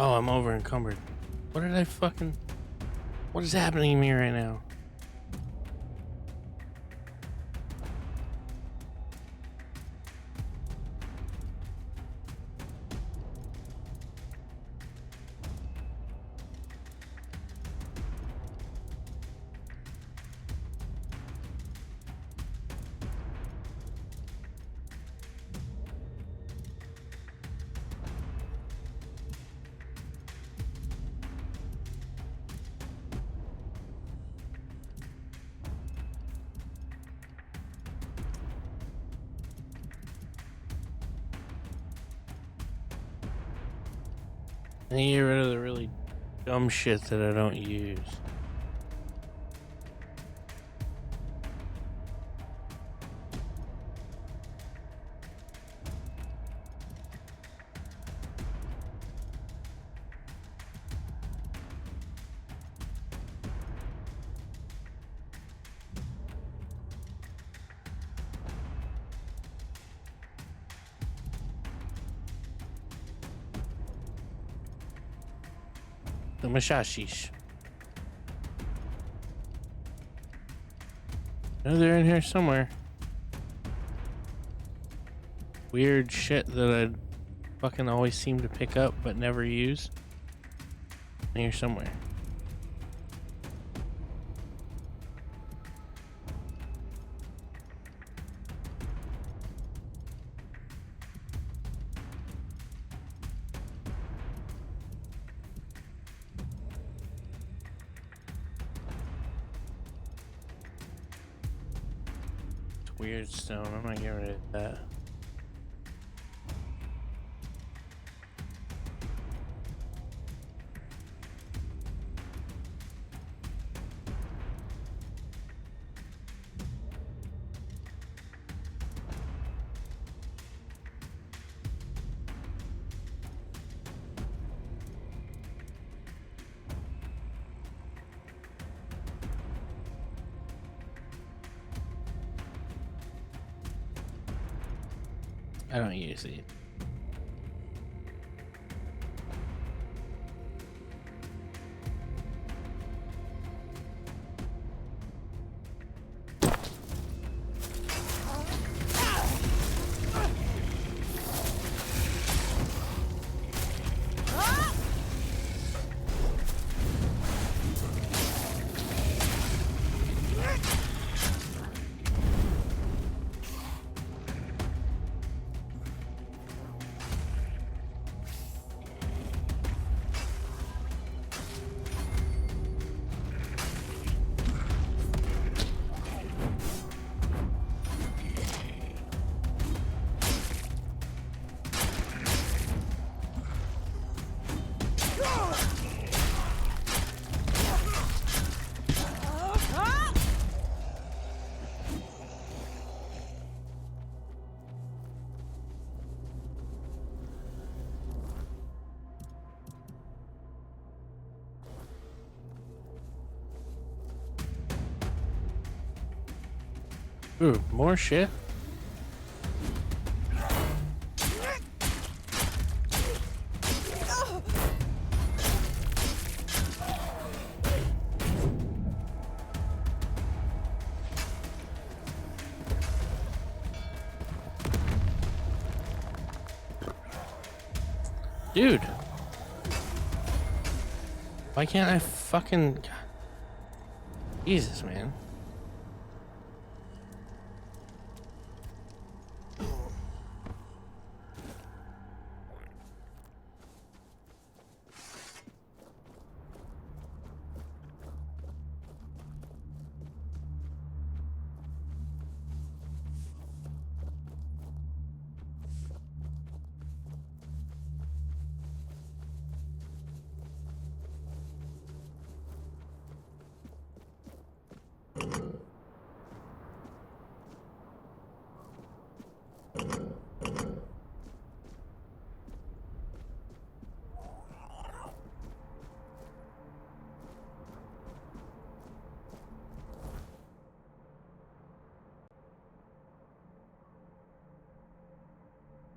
Oh, I'm over encumbered. What did I fucking... What is happening to me right now? I need to get rid of the really dumb shit that I don't use. The Mashashish. Oh, they're in here somewhere. Weird shit that I fucking always seem to pick up but never use. In here somewhere. It's weird stone. I'm not getting rid of that. I don't use it. Ooh, more shit? Dude. Why can't I fucking... Jesus, man.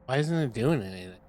Why isn't it doing anything?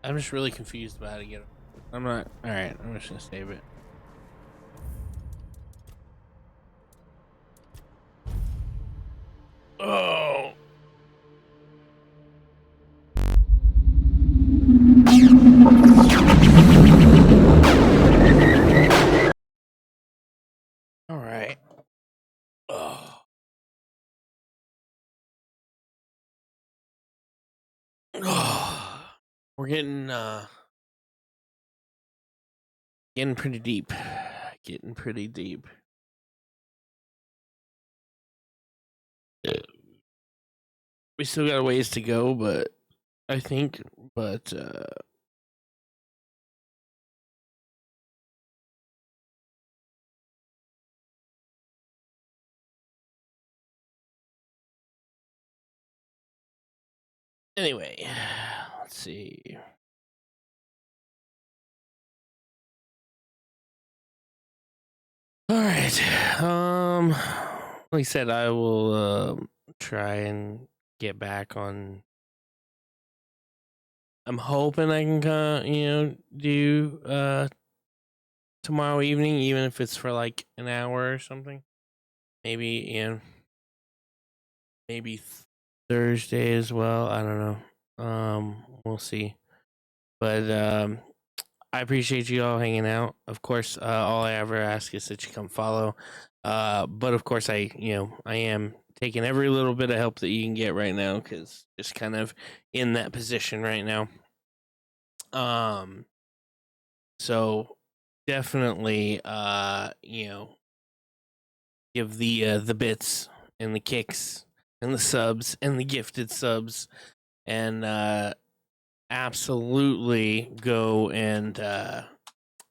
I'm just really confused about how to get it. I'm not. All right, I'm just gonna save it. Oh. All right. Oh. We're getting pretty deep. Getting pretty deep. We still got a ways to go, but I think, but anyway, let's see. All right. Like I said, I will try and get back on. I'm hoping I can, do tomorrow evening, even if it's for like an hour or something. Maybe, maybe Thursday as well. I don't know. We'll see. But I appreciate you all hanging out. Of course, all I ever ask is that you come follow. But of course, I am taking every little bit of help that you can get right now because just kind of in that position right now. So definitely, give the bits and the kicks and the subs and the gifted subs and absolutely go and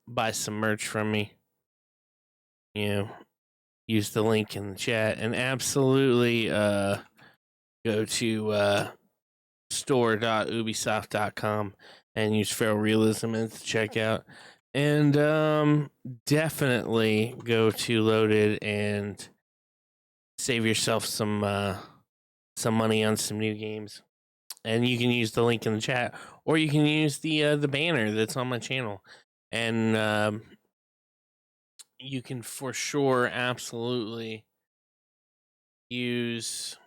buy some merch from me. Use the link in the chat and absolutely go to store.ubisoft.com and use Feral Realism at the checkout. And definitely go to Loaded and save yourself some money on some new games. And you can use the link in the chat, or you can use the banner that's on my channel, and you can for sure absolutely use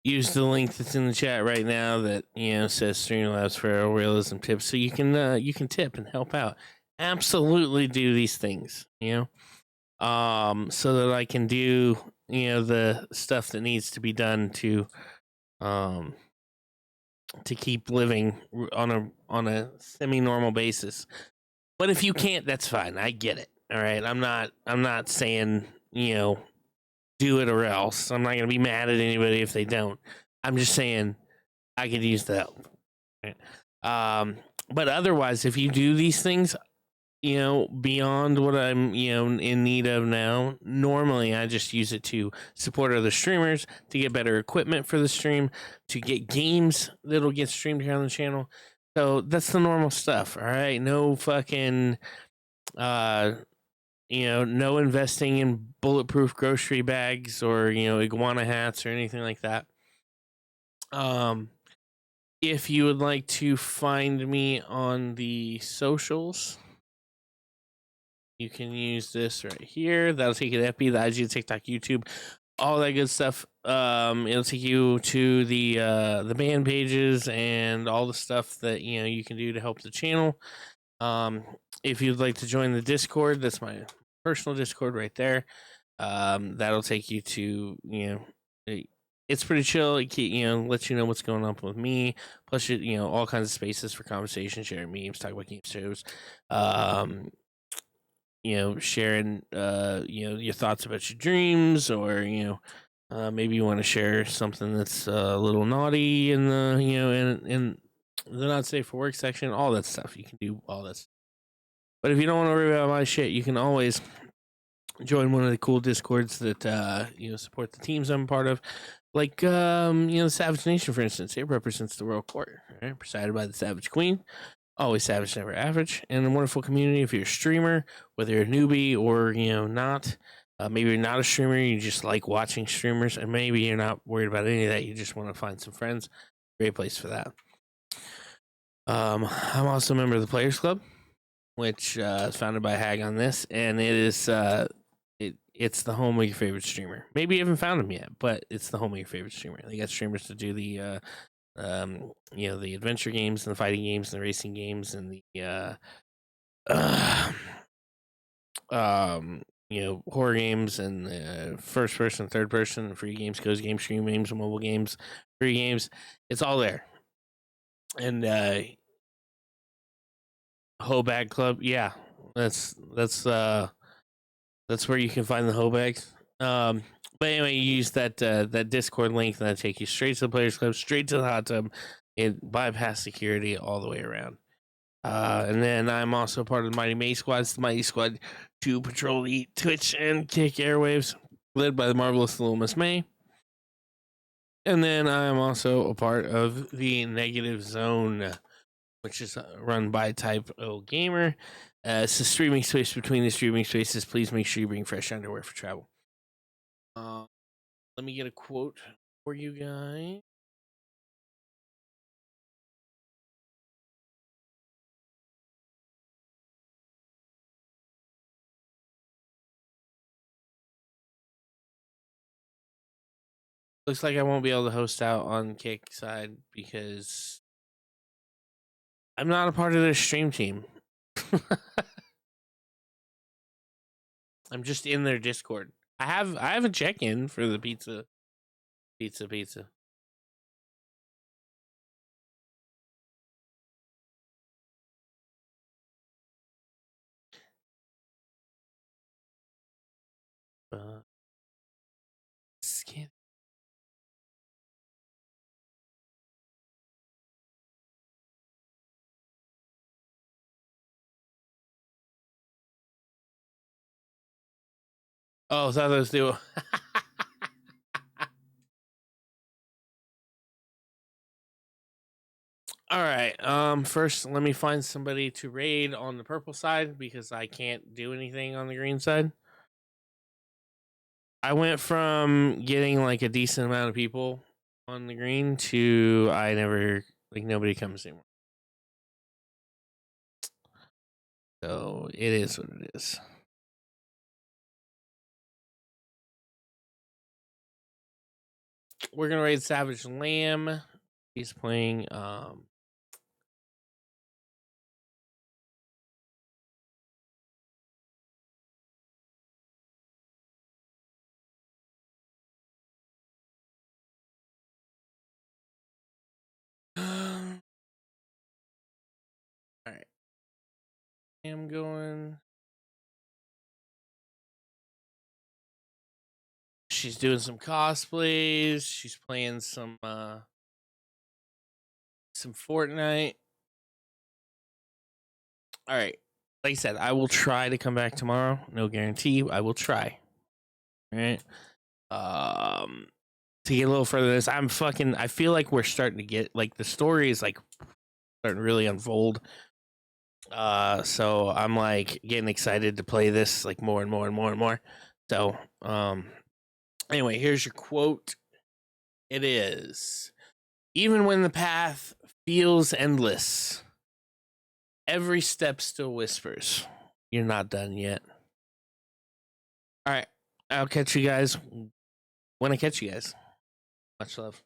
the link that's in the chat right now that says Streamlabs for Realism Tips, so you can tip and help out. Absolutely do these things, so that I can do the stuff that needs to be done to keep living on a semi-normal basis. But if you can't, that's fine. I get it. All right. I'm not saying, do it or else. I'm not going to be mad at anybody if they don't. I'm just saying I could use the help. Right? But otherwise, if you do these things, beyond what I'm, in need of now, normally I just use it to support other streamers, to get better equipment for the stream, to get games that'll get streamed here on the channel. So that's the normal stuff. All right. No fucking, no investing in bulletproof grocery bags or, iguana hats or anything like that. If you would like to find me on the socials, you can use this right here. That'll take you to FB, the IG, TikTok, YouTube, all that good stuff. It'll take you to the band pages and all the stuff that you can do to help the channel. If you'd like to join the Discord, that's my personal Discord right there. That'll take you to it's pretty chill. It lets you know what's going on with me. Plus, all kinds of spaces for conversation, sharing memes, talk about game shows. Sharing your thoughts about your dreams, or maybe you want to share something that's a little naughty in the in the not safe for work section. All that stuff, you can do all this. But if you don't want to worry about my shit, you can always join one of the cool discords that support the teams I'm part of, like the Savage Nation, for instance. It represents the Royal Court, right? Presided by the Savage Queen. Always savage, never average, and a wonderful community. If you're a streamer, whether you're a newbie or not, Maybe you're not a streamer, you just like watching streamers, and maybe you're not worried about any of that. You just want to find some friends. Great place for that. I'm also a member of the Players Club, which is founded by Hag on this, and it is it's the home of your favorite streamer. Maybe you haven't found them yet, but it's the home of your favorite streamer. They got streamers to do the the adventure games and the fighting games and the racing games and the horror games and first person, third person, free games, cozy games, stream games, mobile games, free games. It's all there. And Hobag Club, yeah, that's where you can find the Hobags. But anyway, you use that Discord link, and that'll take you straight to the Players Club, straight to the hot tub, and bypass security all the way around. And then I'm also part of the Mighty May Squad. It's the Mighty Squad to patrol the Twitch and Kick airwaves, led by the marvelous Little Miss May. And then I'm also a part of the Negative Zone, which is run by Type O Gamer. It's a streaming space between the streaming spaces. Please make sure you bring fresh underwear for travel. Let me get a quote for you guys. Looks like I won't be able to host out on Kick side because I'm not a part of their stream team. I'm just in their Discord. I have a check-in for the pizza. Scan. Oh, I thought that was the. All right. First, let me find somebody to raid on the purple side because I can't do anything on the green side. I went from getting like a decent amount of people on the green to nobody comes anymore. So it is what it is. We're gonna raid Savage Lamb. He's playing all right. I'm going. She's doing some cosplays. She's playing some Fortnite. All right. Like I said, I will try to come back tomorrow. No guarantee. I will try. All right. To get a little further this, I feel like we're starting to get like the story is like starting to really unfold. So I'm like getting excited to play this like more and more and more and more. So, anyway, here's your quote. It is, even when the path feels endless, every step still whispers, you're not done yet. All right. I'll catch you guys when I catch you guys. Much love.